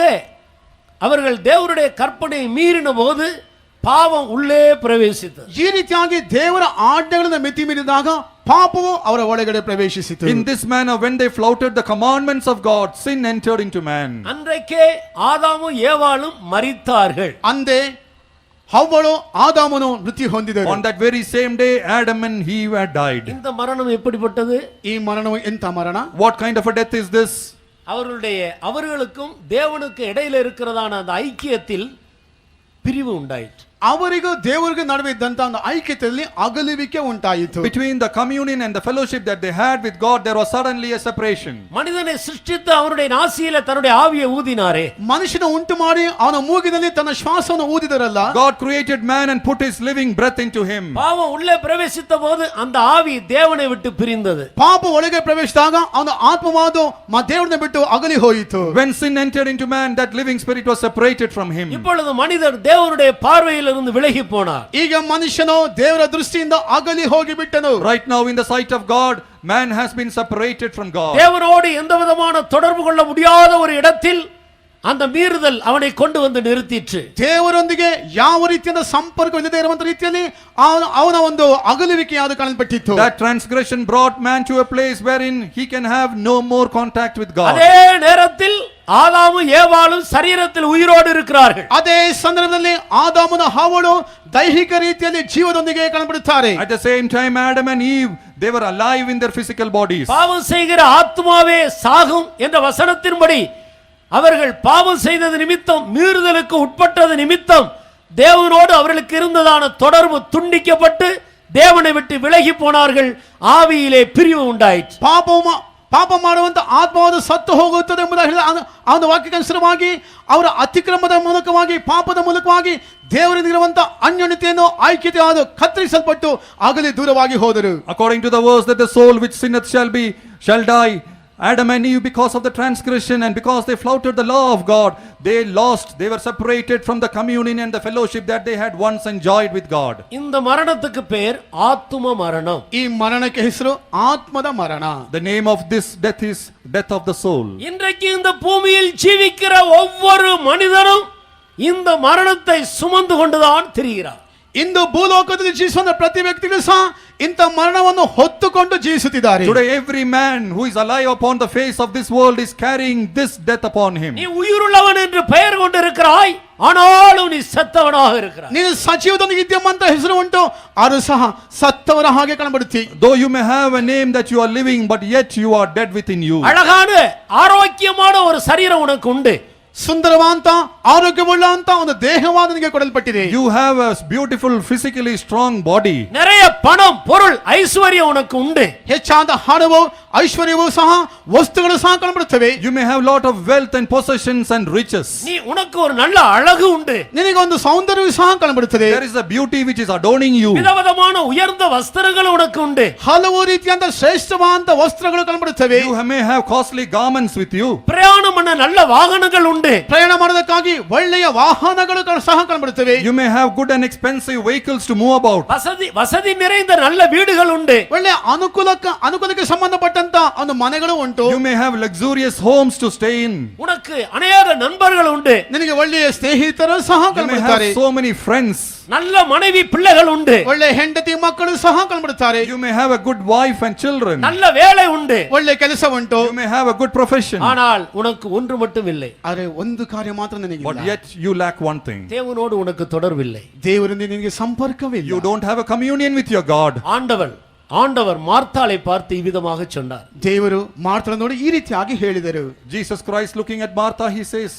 அவர்கள் தேவனுடைய கற்பனையை மீறின போது பாவம் உள்ளே பிரவேசித்தது. ಈ ರೀತಿಯಾಗಿ ದೇವರ ಆಜ್ಞೆಗಳನ್ನು ಮಿತಿ ಮೀರಿದಾಗ ಪಾಪವು ಅವರ ಒಳಗಡೆ ಪ್ರವೇಶಿಸಿತು. In this manner, when they flouted the commandments of God, sin entered into man. அன்றைக்கே ஆதாமும் ஏவாளும் மரித்தார்கள். ಅಂದೇ ಹವ್ವಳು ಆದಾಮನು ಮೃತ್ಯು ಹೊಂದಿದರು. On that very same day, Adam and Eve had died. இந்த மரணம் எப்படிப்பட்டது? ಈ ಮರಣವು ಎಂತ ಮರಣ? What kind of a death is this? அவர்களுக்கும் தேவனுக்கு இடையில இருக்கிறதான அந்த ஐக்கியத்தில் பிரிவு உண்டாயிற்று. ಅವರಿಗೂ ದೇವರಿಗೂ ನಡುವೆ ಇದ್ದಂತ ಒಂದು ಐಕ್ಯತೆಯಲ್ಲಿ ಅಗಲುವಿಕೆ ಉಂಟಾಯಿತು. Between the communion and the fellowship that they had with God, there was suddenly a separation. மனிதனை சிருஷ்டித்து அவருடைய நாசியில தன்னுடைய ஆவியை ஊதினாரே. ಮನುಷ್ಯನ ಉಂಟು ಮಾಡಿ ಅವನ ಮೂಗಿನಲ್ಲಿ ತನ್ನ ಶ್ವಾಸವನ್ನು ಊದಿದರಲ್ಲ. God created man and put his living breath into him. பாவம் உள்ளே பிரவேசித்த போது அந்த ஆவி தேவனை விட்டு பிரிந்தது. ಪಾಪ ಒಳಗೆ ಪ್ರವೇಶಿಸಿದಾಗ ಅವನ ಆತ್ಮವಾದು ದೇವರನ್ನ ಬಿಟ್ಟು ಅಗಲಿ ಹೋಯಿತು. When sin entered into man, that living spirit was separated from him. இப்பொழுது மனிதர் தேவனுடைய பார்வையில் இருந்து விலகி போனார். ಈಗ ಮನುಷ್ಯನು ದೇವರ ದೃಷ್ಟಿಯಿಂದ ಅಗಲಿ ಹೋಗಿ ಬಿಟ್ಟನು. Right now in the sight of God, man has been separated from God. தேவனோடு எந்த விதமான தொடர்பு கொள்ள முடியாத ஒரு இடத்தில் அந்த மீறுதல் அவனை கொண்டு வந்து நிறுத்திற்று. ದೇವರೊಂದಿಗೆ ಯಾವ ರೀತಿಯ ಸಂಪರ್ಕವಿಲ್ಲದೆ ಇರುವಂತ ರೀತಿಯಲ್ಲಿ ಅವನ ಒಂದು ಅಗಲುವಿಕೆಯಾದ ಕಾಣಲ್ಪಟ್ಟಿತ್ತು. That transgression brought man to a place wherein he can have no more contact with God. அதே நேரத்தில் ஆதாமும் ஏவாளும் சரீரத்தில் உயிரோடு இருக்கிறார்கள். ಅದೇ ಸಂದರ್ಭದಲ್ಲಿ ಆದಾಮನ ಹವ್ವಳು ದೈಹಿಕ ರೀತಿಯಲ್ಲಿ ಜೀವದೊಂದಿಗೆ ಕಾಣப்படுತ್ತಾರೆ. At the same time, Adam and Eve, they were alive in their physical bodies. பாவம் செய்கிற ஆத்மாவே சாகும் என்ற வசனத்தின்படி அவர்கள் பாவம் செய்தது நிமித்தம், மீறுதலுக்கு உட்பட்டது நிமித்தம் தேவனோடு அவர்களுக்கு இருந்ததான தொடர்பு துண்டிக்கப்பட்டு தேவனை விட்டு விலகி போனார்கள். ஆவியிலே பிரிவு உண்டாயிற்று. ಪಾಪ ಮಾಡುವಂತ ಆತ್ಮವಾದ ಸತ್ತು ಹೋಗುತ್ತದೆ ಎಂಬುದಾಗಿ ಅವನ ವಾಕ್ಯಕ್ಕನುಸಾರವಾಗಿ ಅವರ ಅತಿಕ್ರಮದ ಮೂಲಕವಾಗಿ ಪಾಪದ ಮೂಲಕವಾಗಿ ದೇವರಿಂದಿರುವಂತ ಅನ್ಯೋನ್ಯತೆಯನ್ನು ಐಕ್ಯತೆಯಾದ ಕತ್ತರಿಸಲ್ಪಟ್ಟು ಆಗಲಿ ದೂರವಾಗಿ ಹೋದರು. According to the verse that the soul which sinneth shall die, Adam and Eve, because of the transgression and because they flouted the law of God, they were separated from the communion and the fellowship that they had once enjoyed with God. இந்த மரணத்துக்கு பேர் ஆத்தும மரணம். ಈ ಮರಣಕ್ಕೆ ಹೆಸರು ಆತ್ಮದ ಮರಣ. The name of this death is death of the soul. இன்றைக்கு இந்த பூமியில் ஜீவிக்கிற ஒவ்வொரு மனிதனும் இந்த மரணத்தை சுமந்து கொண்டுதான் திரிகிறார். ಇಂದು ಭೂಲೋಕದಲ್ಲಿ ಜೀವಿಸುವ ಪ್ರತಿ ವ್ಯಕ್ತಿಗಳು ಸಹ ಇಂಥ ಮರಣವನ್ನು ಹೊತ್ತುಕೊಂಡು ಜೀವಿಸುತ್ತಿದ್ದಾರೆ. Today every man who is alive upon the face of this world is carrying this death upon him. நீ உயிருள்ளவன் என்று பெயர் கொண்டிருக்கிறாய், ஆனாலும் நீ செத்தவனாக இருக்கிறாய். ನೀನು ಸಜೀವದೊಂದಿಗೆ ಇದ್ದೀಯಂತ ಹೆಸರು ಉಂಟು, ಆದರೂ ಸಹ ಸತ್ತವರ ಹಾಗೆ ಕಾಣಬಡುತ್ತಿ. Though you may have a name that you are living, but yet you are dead within you. அழகான ஆரோக்கியமான ஒரு சரீரம் உனக்கு உண்டு. ಸುಂದರವಾದಂತ ಆರೋಗ್ಯವುಳ್ಳಂತ ಒಂದು ದೇಹವಾದ ನಿನಗೆ ಕೊಡಲ್ಪಟ್ಟಿದೆ. You have a beautiful physically strong body. நிறைய பணம், பொருள், ஐஸ்வர்யம் உனக்கு உண்டு. ಹೆಚ್ಚಾದ ಹಣವು ಐಶ್ವರ್ಯವೂ ಸಹ ವಸ್ತುಗಳು ಸಹ ಕಾಣಬರುತ್ತವೆ. You may have lot of wealth and possessions and riches. நீ உனக்கு ஒரு நல்ல அழகு உண்டு. ನಿನಗೆ ಒಂದು ಸೌಂದರ್ಯವೂ ಸಹ ಕಾಣಬರುತ್ತದೆ. There is a beauty which is adorning you. விதவிதமான உயர்ந்த வஸ்திரங்கள் உனக்கு உண்டு. ಹಲವು ರೀತಿಯಾದ ಶ್ರೇಷ್ಠವಾದ ವಸ್ತ್ರಗಳು ಕಾಣಬರುತ್ತವೆ. You may have costly garments with you. பிரயாணம் பண்ண நல்ல வாகனங்கள் உண்டு. ಪ್ರಯಾಣ ಮಾಡೋದಕ್ಕಾಗಿ ಒಳ್ಳೆಯ ವಾಹನಗಳು ಸಹ ಕಾಣಬರುತ್ತವೆ. You may have good and expensive vehicles to move about. வசதி நிறைந்த நல்ல வீடுகள் உண்டு. ಒಳ್ಳೆಯ ಅನುಕೂಲಕ್ಕೆ ಸಂಬಂಧಪಟ್ಟ ಕಟ್ಟಂತ ಒಂದು ಮನೆಗಳು ಉಂಟು. You may have luxurious homes to stay in. உனக்கு அநேக நண்பர்கள் உண்டு. ನಿನಗೆ ಒಳ್ಳೆಯ ಸ್ನೇಹಿತರು ಸಹ You may ಕಂಡುಬಿಡುತ್ತಾರೆ. have so many friends. நல்ல மனைவி பிள்ளைகள் உண்டு. ಒಳ್ಳೆ ಹೆಂಡತಿ ಮಕ್ಕಳು ಸಹ ಕಂಡುಬಿಡುತ್ತಾರೆ. You may have a good wife and children. நல்ல வேலை உண்டு. ಒಳ್ಳೆ ಕೆಲಸ ಉಂಟು. You may have a good profession. ஆனால் உனக்கு ஒன்று மட்டும் இல்லை. ಆದರೆ ಒಂದು ಕಾರ್ಯ ಮಾತ್ರ ನಿನಗಿಲ್ಲ. But yet you lack one thing. தேவனோடு உனக்கு தொடர்பில்லை. ದೇವರಿಂದ ನಿನಗೆ ಸಂಪರ್ಕವಿಲ್ಲ. You don't have a communion with your God. ஆண்டவர் மார்த்தாளை பார்த்து இவ்விதமாக சொன்னார். ದೇವರು ಮಾರ್ತಳ ನೋಡಿ ಈ ರೀತಿಯಾಗಿ ಹೇಳಿದರು. Jesus Christ looking at Martha, he says,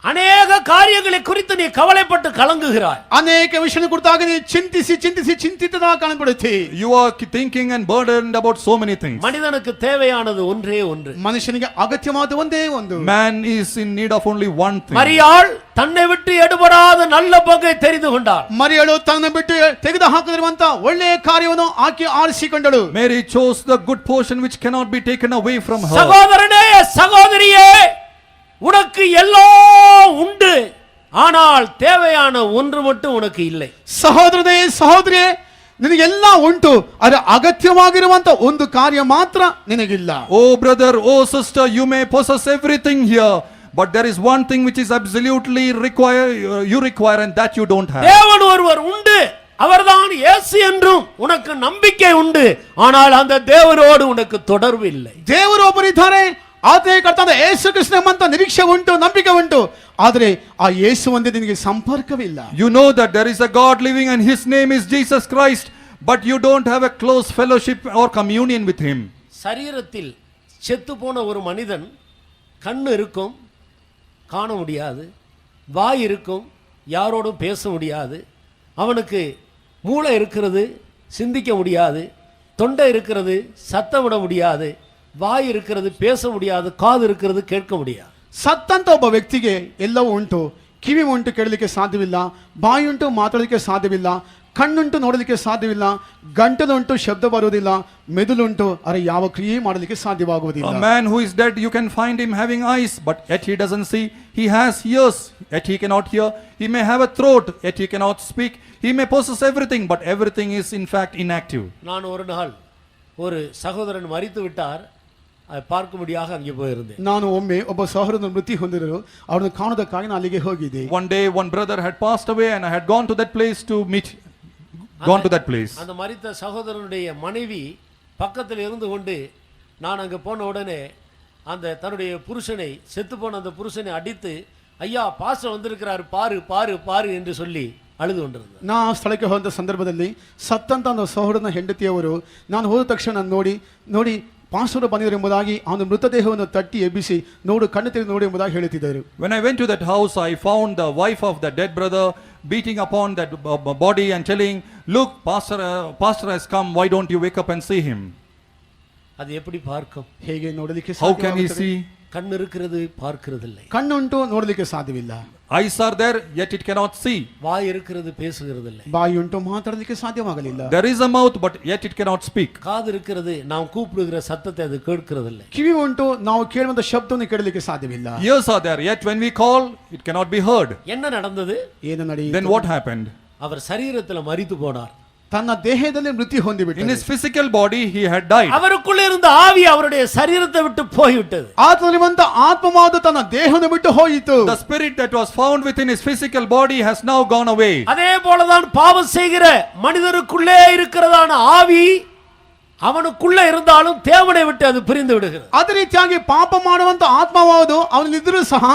அநேக காரியங்களை குறித்து நீ கவலைப்பட்டு கலங்குகிறாய். ಅನೇಕ ವಿಷಯಗಳ ಕುರಿತಾಗಿ ನೀ ಚಿಂತಿಸಿ ಚಿಂತಿತನಾಗಿ ಕಾಣப்படுತ್ತಿ. you are thinking and burdened about so many things. மனிதனுக்கு தேவையானது ஒன்றே ஒன்று. ಮನುಷ್ಯನಿಗೆ ಅಗತ್ಯವಾದ ಒಂದೇ ಒಂದು. Man is in need of only one thing. மரியாள் தன்னை விட்டு எடுபடாத நல்ல பங்கை தெரிந்து கொண்டாள். ಮರಿಯಳು ತನ್ನ ಬಿಟ್ಟು ತೆಗೆದು ಹಾಕದಿರುವಂತ ಒಳ್ಳೆಯ ಕಾರ್ಯವನ್ನು ಆಕೆ ಆರಿಸಿಕೊಂಡಳು. Mary chose the good portion which cannot be taken away from her. சகோதரனே சகோதரியே, உனக்கு எல்லாம் உண்டு, ஆனால் தேவையான ஒன்று மட்டும் உனக்கு இல்லை. ಸಹೋದರನೇ ಸಹೋದರಿಯೇ, ನಿನಗೆಲ್ಲ ಉಂಟು, ಆದರೆ ಅಗತ್ಯವಾಗಿರುವಂತ ಒಂದು ಕಾರ್ಯ ಮಾತ್ರ ನಿನಗಿಲ್ಲ. Oh brother, oh sister, you may possess everything here, but there is one thing which is absolutely you require, and that you don't have. தேவன் ஒருவர் உண்டு, அவர்தான் இயேசு என்றும் உனக்கு நம்பிக்கை உண்டு, ஆனால் அந்த தேவனோடு உனக்கு தொடர்பு இல்லை. ದೇವರು ಒಬ್ಬರಿದ್ದಾರೆ, ಆತನೇ ಕರ್ತನಾದ ಯೇಸು ಕ್ರಿಸ್ತನೆಂಬಂತ ನಿರೀಕ್ಷೆ ಉಂಟು, ನಂಬಿಕೆ ಉಂಟು, ಆದರೆ ಆ ಯೇಸು ಒಂದೇ ನಿನಗೆ ಸಂಪರ್ಕವಿಲ್ಲ. You know that there is a God living and his name is Jesus Christ, but you don't have a close fellowship or communion with him. சரீரத்தில் செத்து போன ஒரு மனிதன் கண்ணு இருக்கும், காண முடியாது, வாய் இருக்கும், யாரோடும் பேச முடியாது, அவனுக்கு மூளை இருக்கிறது, சிந்திக்க முடியாது, தொண்டை இருக்கிறது, சத்தமிட முடியாது, வாய் இருக்கிறது, பேச முடியாது, காது இருக்கிறது, கேட்க முடியாது. ಸತ್ತಂತ ಒಬ್ಬ ವ್ಯಕ್ತಿಗೆ ಎಲ್ಲವೂ ಉಂಟು, ಕಿವಿ ಉಂಟು, ಕೇಳಲಿಕ್ಕೆ ಸಾಧ್ಯವಿಲ್ಲ, ಬಾಯಿ ಉಂಟು, ಮಾತಾಡಲಿಕ್ಕೆ ಸಾಧ್ಯವಿಲ್ಲ, ಕಣ್ಣುಂಟು, ನೋಡಲಿಕ್ಕೆ ಸಾಧ್ಯವಿಲ್ಲ, ಗಂಟಲುಂಟು, ಶಬ್ದ ಬರುವುದಿಲ್ಲ, ಮೆದುಳುಂಟು, ಆದರೆ ಯಾವ ಕ್ರಿಯೆ ಮಾಡಲಿಕ್ಕೆ ಸಾಧ್ಯವಾಗುವುದಿಲ್ಲ. A man who is dead, you can find him having eyes, but yet he doesn't see. He has ears, yet he cannot hear. He may have a throat, yet he cannot speak. He may possess everything, but everything is in fact inactive. நான் ஒரு நாள் ஒரு சகோதரன் மரித்து விட்டார், அதை பார்க்கும்படியாக அங்கே போயிருந்தேன். ನಾನು ಒಮ್ಮೆ ಒಬ್ಬ ಸಹೋದರನ ಮೃತ್ಯು ಹೊಂದಿದರು, ಅವರನ್ನು ಕಾಣೋದಕ್ಕಾಗಿ ನಾನು ಅಲ್ಲಿಗೆ ಹೋಗಿದ್ದೆ. One day one brother had passed away and I had gone to that place to meet. Gone to that place. அந்த மரித்த சகோதரனுடைய மனைவி பக்கத்தில் இருந்து கொண்டு நான் அங்கே போன உடனே அந்த தன்னுடைய புருஷனை, செத்து போன அந்த புருஷனை அடித்து, ஐயா பாஸ்டர் வந்திருக்கிறார், பாரு பாரு பாரு என்று சொல்லி ಅಳುದು கொண்டிருந்தார். ನಾ ಆ ಸ್ಥಳಕ್ಕೆ ಹೋದ ಸಂದರ್ಭದಲ್ಲಿ ಸತ್ತಂತ ಒಂದು ಸಹೋದರನ ಹೆಂಡತಿಯವರು ನಾನು ಹೋದ ತಕ್ಷಣ ನೋಡಿ ಪಾಸ್ಟರ್ ಬಂದಿದ್ದಾರೆ ಎಂಬುದಾಗಿ ಅವನ ಮೃತದೇಹವನ್ನು ತಟ್ಟಿ ಎಬ್ಬಿಸಿ ನೋಡು, ಕಣ್ಣು ತೆರೆದು ನೋಡಿ ಎಂಬುದಾಗಿ ಹೇಳುತ್ತಿದ್ದರು. When I went to that house, I found the wife of the dead brother beating upon that body and telling, look, pastor has come, why don't you wake up and see him? அது எப்படி பார்க்கும்? ಹೇಗೆ ನೋಡಲಿಕ್ಕೆ How can he see? கண் இருக்கிறது, பார்க்கிறதில்லை. ಕಣ್ಣುಂಟು, ನೋಡಲಿಕ್ಕೆ ಸಾಧ್ಯವಿಲ್ಲ. Eyes are there, yet it cannot see. வாய் இருக்கிறது, பேசுகிறதில்லை. ಬಾಯಿ ಉಂಟು, ಮಾತಾಡಲಿಕ್ಕೆ ಸಾಧ್ಯವಾಗಲಿಲ್ಲ. There is a mouth, but yet it cannot speak. காது இருக்கிறது, நாம் கூப்பிடுகிற சத்தத்தை அது கேட்கிறதில்லை. ಕಿವಿ ಉಂಟು, ನಾವು ಕೇಳುವಂತ ಶಬ್ದವನ್ನು ಕೇಳಲಿಕ್ಕೆ ಸಾಧ್ಯವಿಲ್ಲ. Ears are there, yet when we call, it cannot be heard. என்ன நடந்தது? ಏನು ನಡೆಯಿತು? Then what happened? அவர் சரீரத்தில் மரித்து போனார். ತನ್ನ ದೇಹದಲ್ಲಿ ಮೃತ್ಯು ಹೊಂದಿಬಿಟ್ಟನು. In his physical body he had died. அவருக்குள்ள இருந்த ஆவி அவருடைய சரீரத்தை விட்டு போய்விட்டது. ಆತನಲ್ಲಿರುವಂತ ಆತ್ಮವಾದ ತನ್ನ ದೇಹವನ್ನು ಬಿಟ್ಟು ಹೋಯಿತು. The spirit that was found within his physical body has now gone away. அதே போலதான் பாவம் செய்கிற மனிதருக்குள்ளே இருக்கிறதான ஆவி அவனுக்குள்ள இருந்தாலும் தேவனை விட்டு அது பிரிந்து விடுகிறது. ಅದೇ ರೀತಿಯಾಗಿ ಪಾಪ ಮಾಡುವಂತ ಆತ್ಮವಾದು ಅವನಲ್ಲಿದ್ದರೂ ಸಹ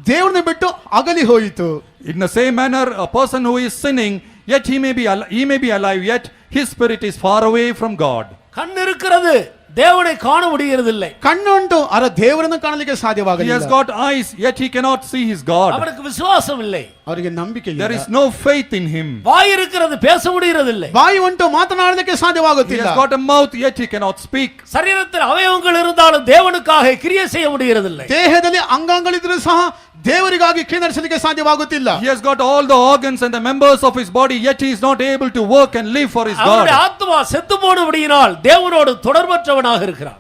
ದೇವರನ್ನು ಬಿಟ್ಟು ಅಗಲಿ ಹೋಯಿತು. In the same manner, a person who is sinning, yet he may be alive, yet his spirit is far away from God. கண் இருக்கிறது, தேவனை காண முடியறதில்லை. ಕಣ್ಣುಂಟು, ಆದರೆ ದೇವರನ್ನು ಕಾಣಲಿಕ್ಕೆ He ಸಾಧ್ಯವಾಗಲಿಲ್ಲ. has got eyes, yet he cannot see his God. அவனுக்கு விசுவாசம் இல்லை. ಅವರಿಗೆ ನಂಬಿಕೆ There ಇಲ್ಲ. is no faith in him. வாய் இருக்கிறது, பேச முடியறதில்லை. ಬಾಯಿ ಉಂಟು, ಮಾತನಾಡಲಿಕ್ಕೆ He ಸಾಧ್ಯವಾಗುತ್ತಿಲ್ಲ. has got a mouth, yet he cannot speak. சரீரத்தில் அவயவங்கள் இருந்தாலும் தேவனுக்காக கிரியை செய்ய முடியறதில்லை. ದೇಹದಲ್ಲಿ ಅಂಗಾಂಗಗಳಿದ್ರೂ ಸಹ ದೇವರಿಗಾಗಿ ಕ್ರಿಯೆ ನಡೆಸಲಿಕ್ಕೆ ಸಾಧ್ಯವಾಗುತ್ತಿಲ್ಲ. He has got all the organs and the members of his body, yet he is not able to work and live for his அவருடைய God. ஆத்மா செத்து போனபடியினால் தேவனோடு தொடர்பற்றவனாக இருக்கிறான்.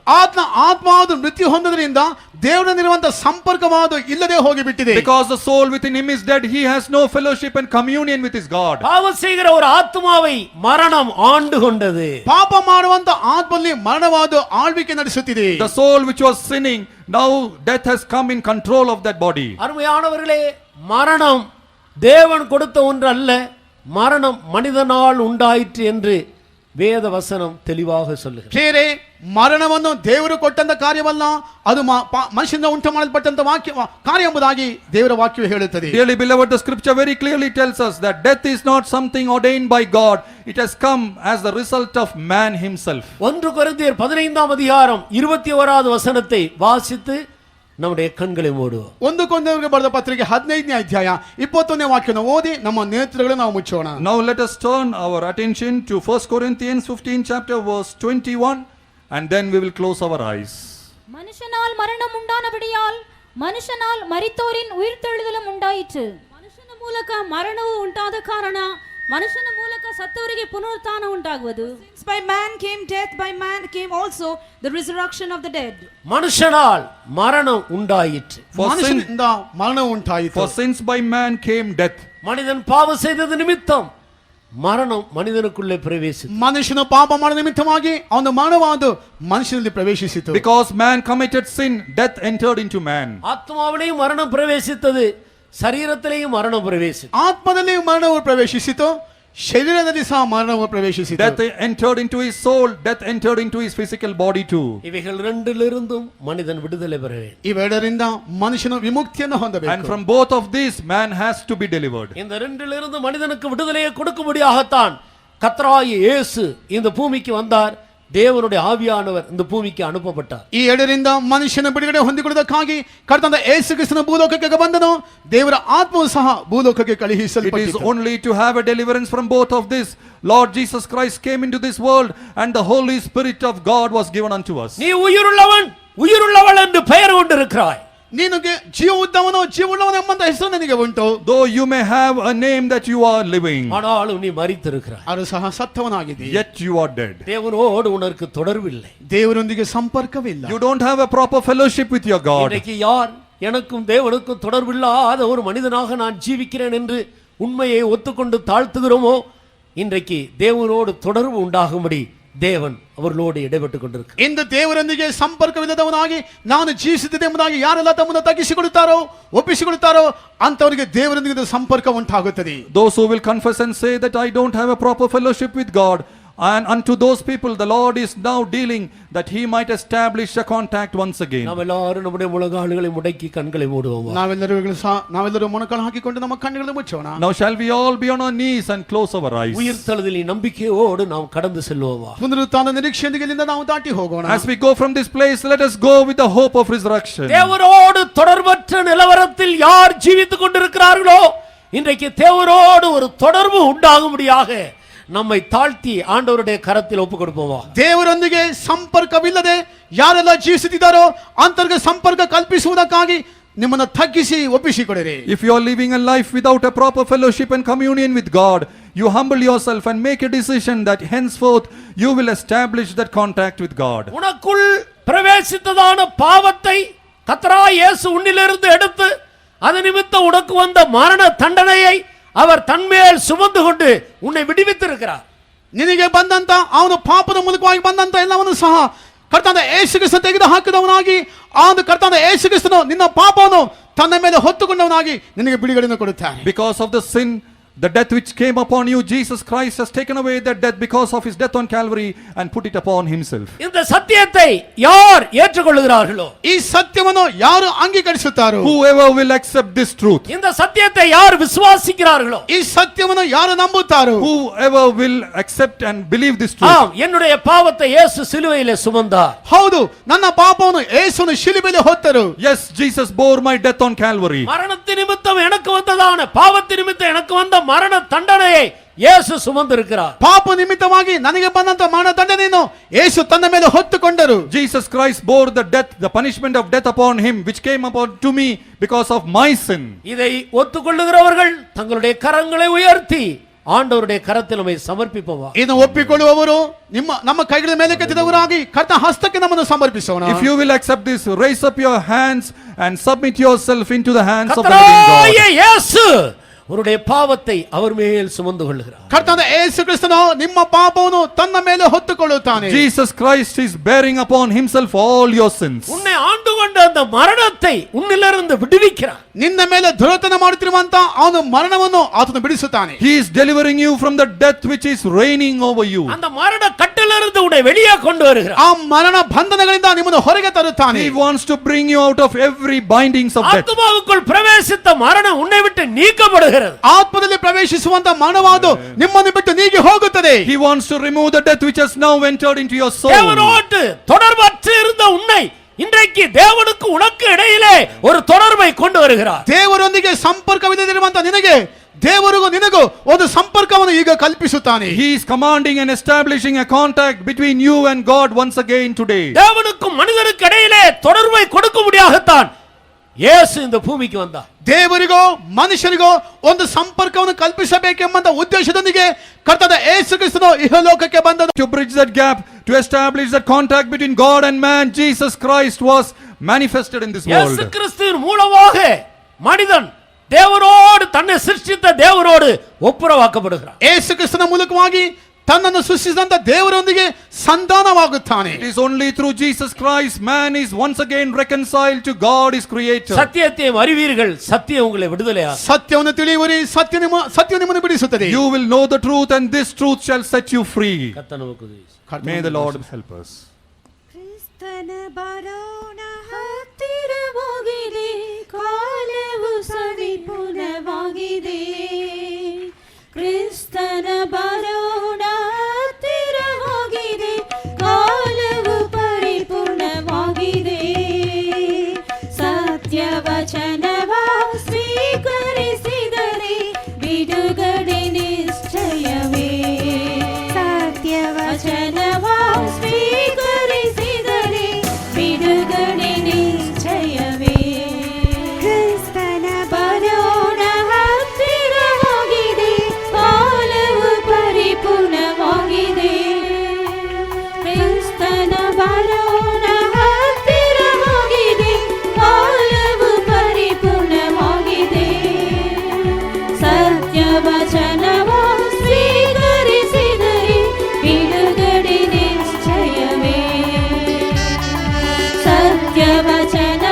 ಆತ್ಮವಾದ ಮೃತ್ಯು ಹೊಂದದ್ರಿಂದ ದೇವರಲ್ಲಿರುವಂತ ಸಂಪರ್ಕವಾದ ಇಲ್ಲದೆ ಹೋಗಿಬಿಟ್ಟಿದೆ. Because the soul within him is dead, he has no fellowship and communion with his God. பாவம் செய்கிற ஒரு ஆத்மாவை மரணம் ஆண்டு கொண்டது. ಪಾಪ ಮಾಡುವಂತ ಆತ್ಮಲ್ಲಿ ಮರಣವಾದ ಆಳ್ವಿಕೆ ನಡೆಸುತ್ತಿದೆ. The soul which was sinning, now death has come in control of that body. அருமையானவர்களே, மரணம் தேவன் கொடுத்த ஒன்று அல்ல, மரணம் மனிதனால் உண்டாயிற்று என்று வேத வசனம் தெளிவாக சொல்லுகிறது. ಪ್ರಿಯರೇ, ಮರಣವನ್ನು ದೇವರು ಕೊಟ್ಟಂತ ಕಾರ್ಯವಲ್ಲ, ಅದು ಮನುಷ್ಯನಿಂದ ಉಂಟು ಮಾಡಲ್ಪಟ್ಟಂತ ಕಾರ್ಯ ಎಂಬುದಾಗಿ ದೇವರ ವಾಕ್ಯವು ಹೇಳುತ್ತದೆ. Dearly beloved, the scripture very clearly tells us that death is not something ordained by God. It has come as the result of man himself. 1 கொரிந்தியர் 15ஆம் அதிகாரம் 21வது வசனத்தை வாசித்து நம்முடைய கண்களை மூடுவோம். 1 ಕೊರಿಂಥಿಯರಿಗೆ ಬರೆದ ಪತ್ರಿಕೆ 15ನೇ ಅಧ್ಯಾಯ 21ನೇ ವಾಕ್ಯವನ್ನು ಓದಿ ನಮ್ಮ ನೇತ್ರಗಳನ್ನು ನಾವು ಮುಚ್ಚೋಣ. Now let us turn our attention to 1 Corinthians 15 chapter verse 21 and then we will close our eyes. மனுஷனால் மரணம் உண்டானபடியால் மனுஷனால் மரித்தோரின் உயிர்த்தெழுதலும் உண்டாயிற்று. ಮನುಷ್ಯನ ಮೂಲಕ ಮರಣವು ಉಂಟಾದ ಕಾರಣ ಮನುಷ್ಯನ ಮೂಲಕ ಸತ್ತವರಿಗೆ ಪುನರುತ್ಥಾನ ಉಂಟಾಗುವುದು. Since by man came death, by man came also the resurrection of the dead. மனுஷனால் மரணம் உண்டாயிற்று. ಮನುಷ್ಯನಿಂದ ಮರಣ ಉಂಟಾಯಿತು. For since by man came death. மனிதன் பாவம் செய்தது நிமித்தம் மரணம் மனிதனுக்குள்ளே பிரவேசித்தது. ಮನುಷ್ಯನು ಪಾಪ ಮಾಡಿದ ನಿಮಿತ್ತವಾಗಿ ಅವನ ಮರಣವಾದ ಮನುಷ್ಯನಲ್ಲಿ ಪ್ರವೇಶಿಸಿತು. Because man committed sin, death entered into man. ஆத்மாவிலேயும் மரணம் பிரவேசித்தது, சரீரத்திலேயும் மரணம் பிரவேசித்தது. ಆತ್ಮದಲ್ಲಿ ಮರಣವು ಪ್ರವೇಶಿಸಿತು, ಶರೀರದಲ್ಲಿ ಸಹ ಮರಣವು ಪ್ರವೇಶಿಸಿತು. Death entered into his soul, death entered into his physical body too. இவைகள் ரெண்டிலிருந்தும் மனிதன் விடுதலை பெற வேண்டும். ಇವೆರಡರಿಂದ ಮನುಷ್ಯನು ವಿಮುಕ್ತಿಯನ್ನು ಹೊಂದಬೇಕು. And from both of these man has to be delivered. இந்த ரெண்டிலிருந்து மனிதனுக்கு விடுதலையை கொடுக்கும்படியாகத்தான் கர்த்தராகிய இயேசு இந்த பூமிக்கு வந்தார். தேவனுடைய ஆவியானவர் இந்த பூமிக்கு அனுப்பப்பட்டார். ಈ ಎರಡರಿಂದ ಮನುಷ್ಯನ ಬಿಡುಗಡೆ ಹೊಂದಿಕೊಳ್ಳುವುದಕ್ಕಾಗಿ ಕರ್ತನಾದ ಯೇಸು ಕ್ರಿಸ್ತನ ಭೂಲೋಕಕ್ಕೆ ಬಂದನು. ದೇವರ ಆತ್ಮವು ಸಹ ಭೂಲೋಕಕ್ಕೆ It is ಕಳುಹಿಸಲ್ಪಟ್ಟಿತು. only to have a deliverance from both of this. Lord Jesus Christ came into this world and the Holy Spirit of God was given unto us. நீ உயிருள்ளவன் உயிருள்ளவள் என்று பெயர் கொண்டிருக்கிறாய். ನಿನಗೆ ಜೀವವುಳ್ಳವನು ಜೀವವುಳ್ಳವನು ಎಂಬಂತ ಹೆಸರು ನಿನಗೆ ಉಂಟು. Though you may have a name that you are living, ஆனாலும் நீ மரித்திருக்கிறாய். ಅದು ಸಹ ಸತ್ತವನಾಗಿದೆ. yet you are dead. தேவனோடு உனக்கு தொடர்பில்லை. ದೇವರೊಂದಿಗೆ ಸಂಪರ್ಕವಿಲ್ಲ. You don't have a proper fellowship with your God. இன்றைக்கு யார் எனக்கும் தேவனுக்கும் தொடர்பில்லாத ஒரு மனிதனாக நான் ஜீவிக்கிறேன் என்று உண்மையை ஒத்துக்கொண்டு தாழ்த்துகிறோமோ, இன்றைக்கு தேவனோடு தொடர்பு உண்டாகும்படி தேவன் அவர்களோடு இடைப்பட்டுக் கொண்டிருக்கிறார். ಇಂದು ದೇವರೊಂದಿಗೆ ಸಂಪರ್ಕವಿಲ್ಲದವನಾಗಿ ನಾನು ಜೀವಿಸುತ್ತಿದ್ದೆ ಎಂಬುದಾಗಿ ಯಾರೆಲ್ಲ ತಮ್ಮನ್ನು ತಗ್ಗಿಸಿಕೊಳ್ಳುತ್ತಾರೋ ಒಪ್ಪಿಸಿಕೊಳ್ಳುತ್ತಾರೋ ಅಂತವರಿಗೆ ದೇವರೊಂದಿಗೆ ಸಂಪರ್ಕ ಉಂಟಾಗುತ್ತದೆ. Those who will confess and say that I don't have a proper fellowship with God, and unto those people the Lord is now dealing that he might establish a contact once again. நாம் எல்லாரும் நம்முடைய முழங்கால்களை முடக்கி கண்களை மூடுவோம். ನಾವೆಲ್ಲರೂ ಮೊಣಕಾಲು ಹಾಕಿಕೊಂಡು ನಮ್ಮ ಕಣ್ಣುಗಳನ್ನು ಮುಚ್ಚೋಣ. Now shall we all be on our knees and close our eyes? உயிர்த்தெழுதலின் நம்பிக்கையோடு நாம் கடந்து செல்வோமா. ಪುನರುತ್ಥಾನ ನಿರೀಕ್ಷೆಯೊಂದಿಗೆ ಇಲ್ಲಿಂದ ನಾವು ದಾಟಿ ಹೋಗೋಣ. As we go from this place, let us go with the hope of resurrection. தேவரோடு தொடர்பற்ற நிலவரத்தில் யார் ஜீவித்துக் கொண்டிருக்கிறார்களோ, இன்றைக்கு தேவரோடு ஒரு தொடர்பு உண்டாகும்படியாக நம்மை தாழ்த்தி ஆண்டவருடைய கரத்தில் ஒப்பு கொடுப்போமா. ದೇವರೊಂದಿಗೆ ಸಂಪರ್ಕವಿಲ್ಲದೆ ಯಾರೆಲ್ಲ ಜೀವಿಸುತ್ತಿದ್ದಾರೋ ಅಂತವರಿಗೆ ಸಂಪರ್ಕ ಕಲ್ಪಿಸುವುದಕ್ಕಾಗಿ ನಿಮ್ಮನ್ನು ತಗ್ಗಿಸಿ ಒಪ್ಪಿಸಿಕೊಡಿರಿ. If you are living a life without a proper fellowship and communion with God, you humble yourself and make a decision that henceforth you will establish that contact with God. உனக்குள் பிரவேசித்ததான பாவத்தை கர்த்தராகிய இயேசு உன்னிலிருந்து எடுத்து அது நிமித்தம் உனக்கு வந்த மரண தண்டனையை அவர் தன்மேல் சுமந்து கொண்டு உன்னை விடுவித்திருக்கிறார். ನಿನಗೆ ಬಂದಂತ ಅವನು ಪಾಪದ ಮೂಲಕವಾಗಿ ಬಂದಂತ ಎಲ್ಲವನ್ನು ಸಹ ಕರ್ತನಾದ ಯೇಸು ಕ್ರಿಸ್ತ ತೆಗೆದು ಹಾಕಿದವನಾಗಿ ಆ ಒಂದು ಕರ್ತನಾದ ಯೇಸು ಕ್ರಿಸ್ತನು ನಿನ್ನ ಪಾಪವನ್ನು ತನ್ನ ಮೇಲೆ ಹೊತ್ತುಕೊಂಡವನಾಗಿ ನಿನಗೆ ಬಿಡುಗಡೆಯನ್ನು ಕೊಡುತ್ತಾನೆ. Because of the sin, the death which came upon you, Jesus Christ has taken away that death because of his death on Calvary and put it upon himself. இந்த சத்தியத்தை யார் ஏற்றுக்கொள்கிறார்களோ, ಈ ಸತ್ಯವನ್ನು ಯಾರು ಅಂಗೀಕರಿಸುತ್ತಾರೋ, Whoever will accept this truth, இந்த சத்தியத்தை யார் விசுவாசிக்கிறார்களோ, ಈ ಸತ್ಯವನ್ನು ಯಾರು ನಂಬುತ್ತಾರೋ, whoever will accept and believe this truth, ஆம், என்னுடைய பாவத்தை இயேசு சிலுவையிலே சுமந்தார். ಹೌದು ನನ್ನ ಪಾಪವನ್ನು ಯೇಸುವಿನ ಶಿಲುಬೆಯಲ್ಲಿ ಹೊತ್ತರು. yes, Jesus bore my death on Calvary. மரணத்தின் நிமித்தம் எனக்கு வந்ததான பாவத்தின் நிமித்தம் எனக்கு வந்த மரண தண்டனையை இயேசு சுமந்திருக்கிறார். ಪಾಪ ನಿಮಿತ್ತವಾಗಿ ನನಗೆ ಬಂದಂತ ಮರಣ ದಂಡನೆಯನ್ನು ಯೇಸು ತನ್ನ ಮೇಲೆ ಹೊತ್ತುಕೊಂಡರು. Jesus Christ bore the death, the punishment of death upon him, which came upon to me because of my sin. இதை ஒத்துக்கொள்ளுகிறவர்கள் தங்களுடைய கரங்களை உயர்த்தி ஆண்டவருடைய கரத்தில் நம்மை சமர்ப்பிப்போமா? ಇದನ್ನು ಒಪ್ಪಿಕೊಳ್ಳುವವರು ನಮ್ಮ ಕೈಗಳ ಮೇಲೆ ಕೆತ್ತಿದವರಾಗಿ ಕರ್ತ ಹಸ್ತಕ್ಕೆ ನಮ್ಮನ್ನು ಸಮರ್ಪಿಸೋಣ. If you will accept this, raise up your hands and submit yourself into the hands of the living God. கர்த்தராகிய இயேசு உன்னுடைய பாவத்தை அவர் மேல் சுமந்து கொள்ளுகிறார். ಕರ್ತನಾದ ಯೇಸು ಕ್ರಿಸ್ತನು ನಿಮ್ಮ ಪಾಪವನ್ನು ತನ್ನ ಮೇಲೆ ಹೊತ್ತುಕೊಳ್ಳುತ್ತಾನೆ. Jesus Christ is bearing upon himself all your sins. உன்னை ஆண்டு கொண்ட அந்த மரணத்தை உன்னிலிருந்து விடுவிக்கிறார். ನಿನ್ನ ಮೇಲೆ ದುರತನ ಮಾಡುತ್ತಿರುವಂತ ಅವನು ಮರಣವನ್ನು ಆತನು ಬಿಡಿಸುತ್ತಾನೆ. He is delivering you from the death which is reigning over you. அந்த மரண கட்டிலிருந்து உன்னை வெளியே கொண்டு வருகிறார். ಆ ಮರಣ ಬಂಧನಗಳಿಂದ ನಿಮ್ಮನ್ನು ಹೊರಗೆ ತರುತ್ತಾನೆ. He wants to bring you out of every bindings of death. ஆத்துமாவுக்குள் பிரவேசித்த மரணம் உன்னை விட்டு நீக்கப்படுகிறது. ಆತ್ಮದಲ್ಲಿ ಪ್ರವೇಶಿಸುವಂತ ಮರಣವಾದು ನಿಮ್ಮನ್ನು ಬಿಟ್ಟು ನೀಗಿ ಹೋಗುತ್ತದೆ. He wants to remove the death which has now entered into your soul. தேவனோடு தொடர்பற்று இருந்த உன்னை இன்றைக்கு தேவனுக்கு உனக்கு இடையிலே ஒரு தொடர்பை கொண்டு வருகிறார். ದೇವರೊಂದಿಗೆ ಸಂಪರ್ಕವಿಲ್ಲದಿರುವಂತ ನಿನಗೆ ದೇವರಿಗೂ ನಿನಗೂ ಒಂದು ಸಂಪರ್ಕವನ್ನು ಈಗ ಕಲ್ಪಿಸುತ್ತಾನೆ. He is commanding and establishing a contact between you and God once again today. தேவனுக்கும் மனிதனுக்கு இடையிலே தொடர்பை கொடுக்கும்படியாகத்தான் இயேசு இந்த பூமிக்கு வந்தார். ದೇವರಿಗೂ ಮನುಷ್ಯರಿಗೂ ಒಂದು ಸಂಪರ್ಕವನ್ನು ಕಲ್ಪಿಸಬೇಕೆಂಬ ಉದ್ದೇಶದೊಂದಿಗೆ ಕರ್ತನಾದ ಯೇಸು ಕ್ರಿಸ್ತನು ಇಹಲೋಕಕ್ಕೆ ಬಂದನು. To bridge that gap, to establish that contact between God and man, Jesus Christ was manifested in this இயேசு world. கிறிஸ்துவின் மூலமாக மனிதன் தேவனோடு தன்னை சிருஷ்டித்த தேவனோடு ஒப்புரவாக்கப்படுகிறார். ಯೇಸು ಕ್ರಿಸ್ತನ ಮೂಲಕವಾಗಿ ತನ್ನನ್ನು ಸೃಷ್ಟಿಸಿದಂತ ದೇವರೊಂದಿಗೆ ಸಂಧಾನವಾಗುತ್ತಾನೆ. It is only through Jesus Christ man is once again reconciled to God his creator. சத்தியத்தை அறிவீர்கள், சத்தியம் உங்களை விடுதலையா. ಸತ್ಯವನ್ನು ತಿಳಿಯುವರಿ, ಸತ್ಯ ನಿಮ್ಮನ್ನು ಬಿಡಿಸುತ್ತದೆ. You will know the truth and this truth shall set you free. கர்த்தர் நமக்கு உதவி செய்வார். May the Lord help us. ಕ್ರಿಸ್ತನ ಬರೋಣ ಹತ್ತಿರವಾಗಿದೆ, ಕಾಲವು ಸಮೀಪವಾಗಿದೆ. ಕ್ರಿಸ್ತನ ಬರೋಣ ಹತ್ತಿರವಾಗಿದೆ, ಕಾಲವು ಪರಿಪೂರ್ಣವಾಗಿದೆ. ಸತ್ಯವಚನವ ಸ್ವೀಕರಿಸಿದರೆ ಬಿಡುಗಡೆ ನಿಶ್ಚಯವೇ. ಸತ್ಯವಚನವ ಸ್ವೀಕರಿಸಿದರೆ ಬಿಡುಗಡೆ ನಿಶ್ಚಯವೇ. ಕ್ರಿಸ್ತನ ಬರೋಣ ಹತ್ತಿರವಾಗಿದೆ, ಕಾಲವು ಪರಿಪೂರ್ಣವಾಗಿದೆ. ಕ್ರಿಸ್ತನ ಬರೋಣ ಹತ್ತಿರವಾಗಿದೆ, ಕಾಲವು ಪರಿಪೂರ್ಣವಾಗಿದೆ. ಸತ್ಯವಚನವ ಸ್ವೀಕರಿಸಿದರೆ ಬಿಡುಗಡೆ ನಿಶ್ಚಯವೇ. ಸತ್ಯವಚನ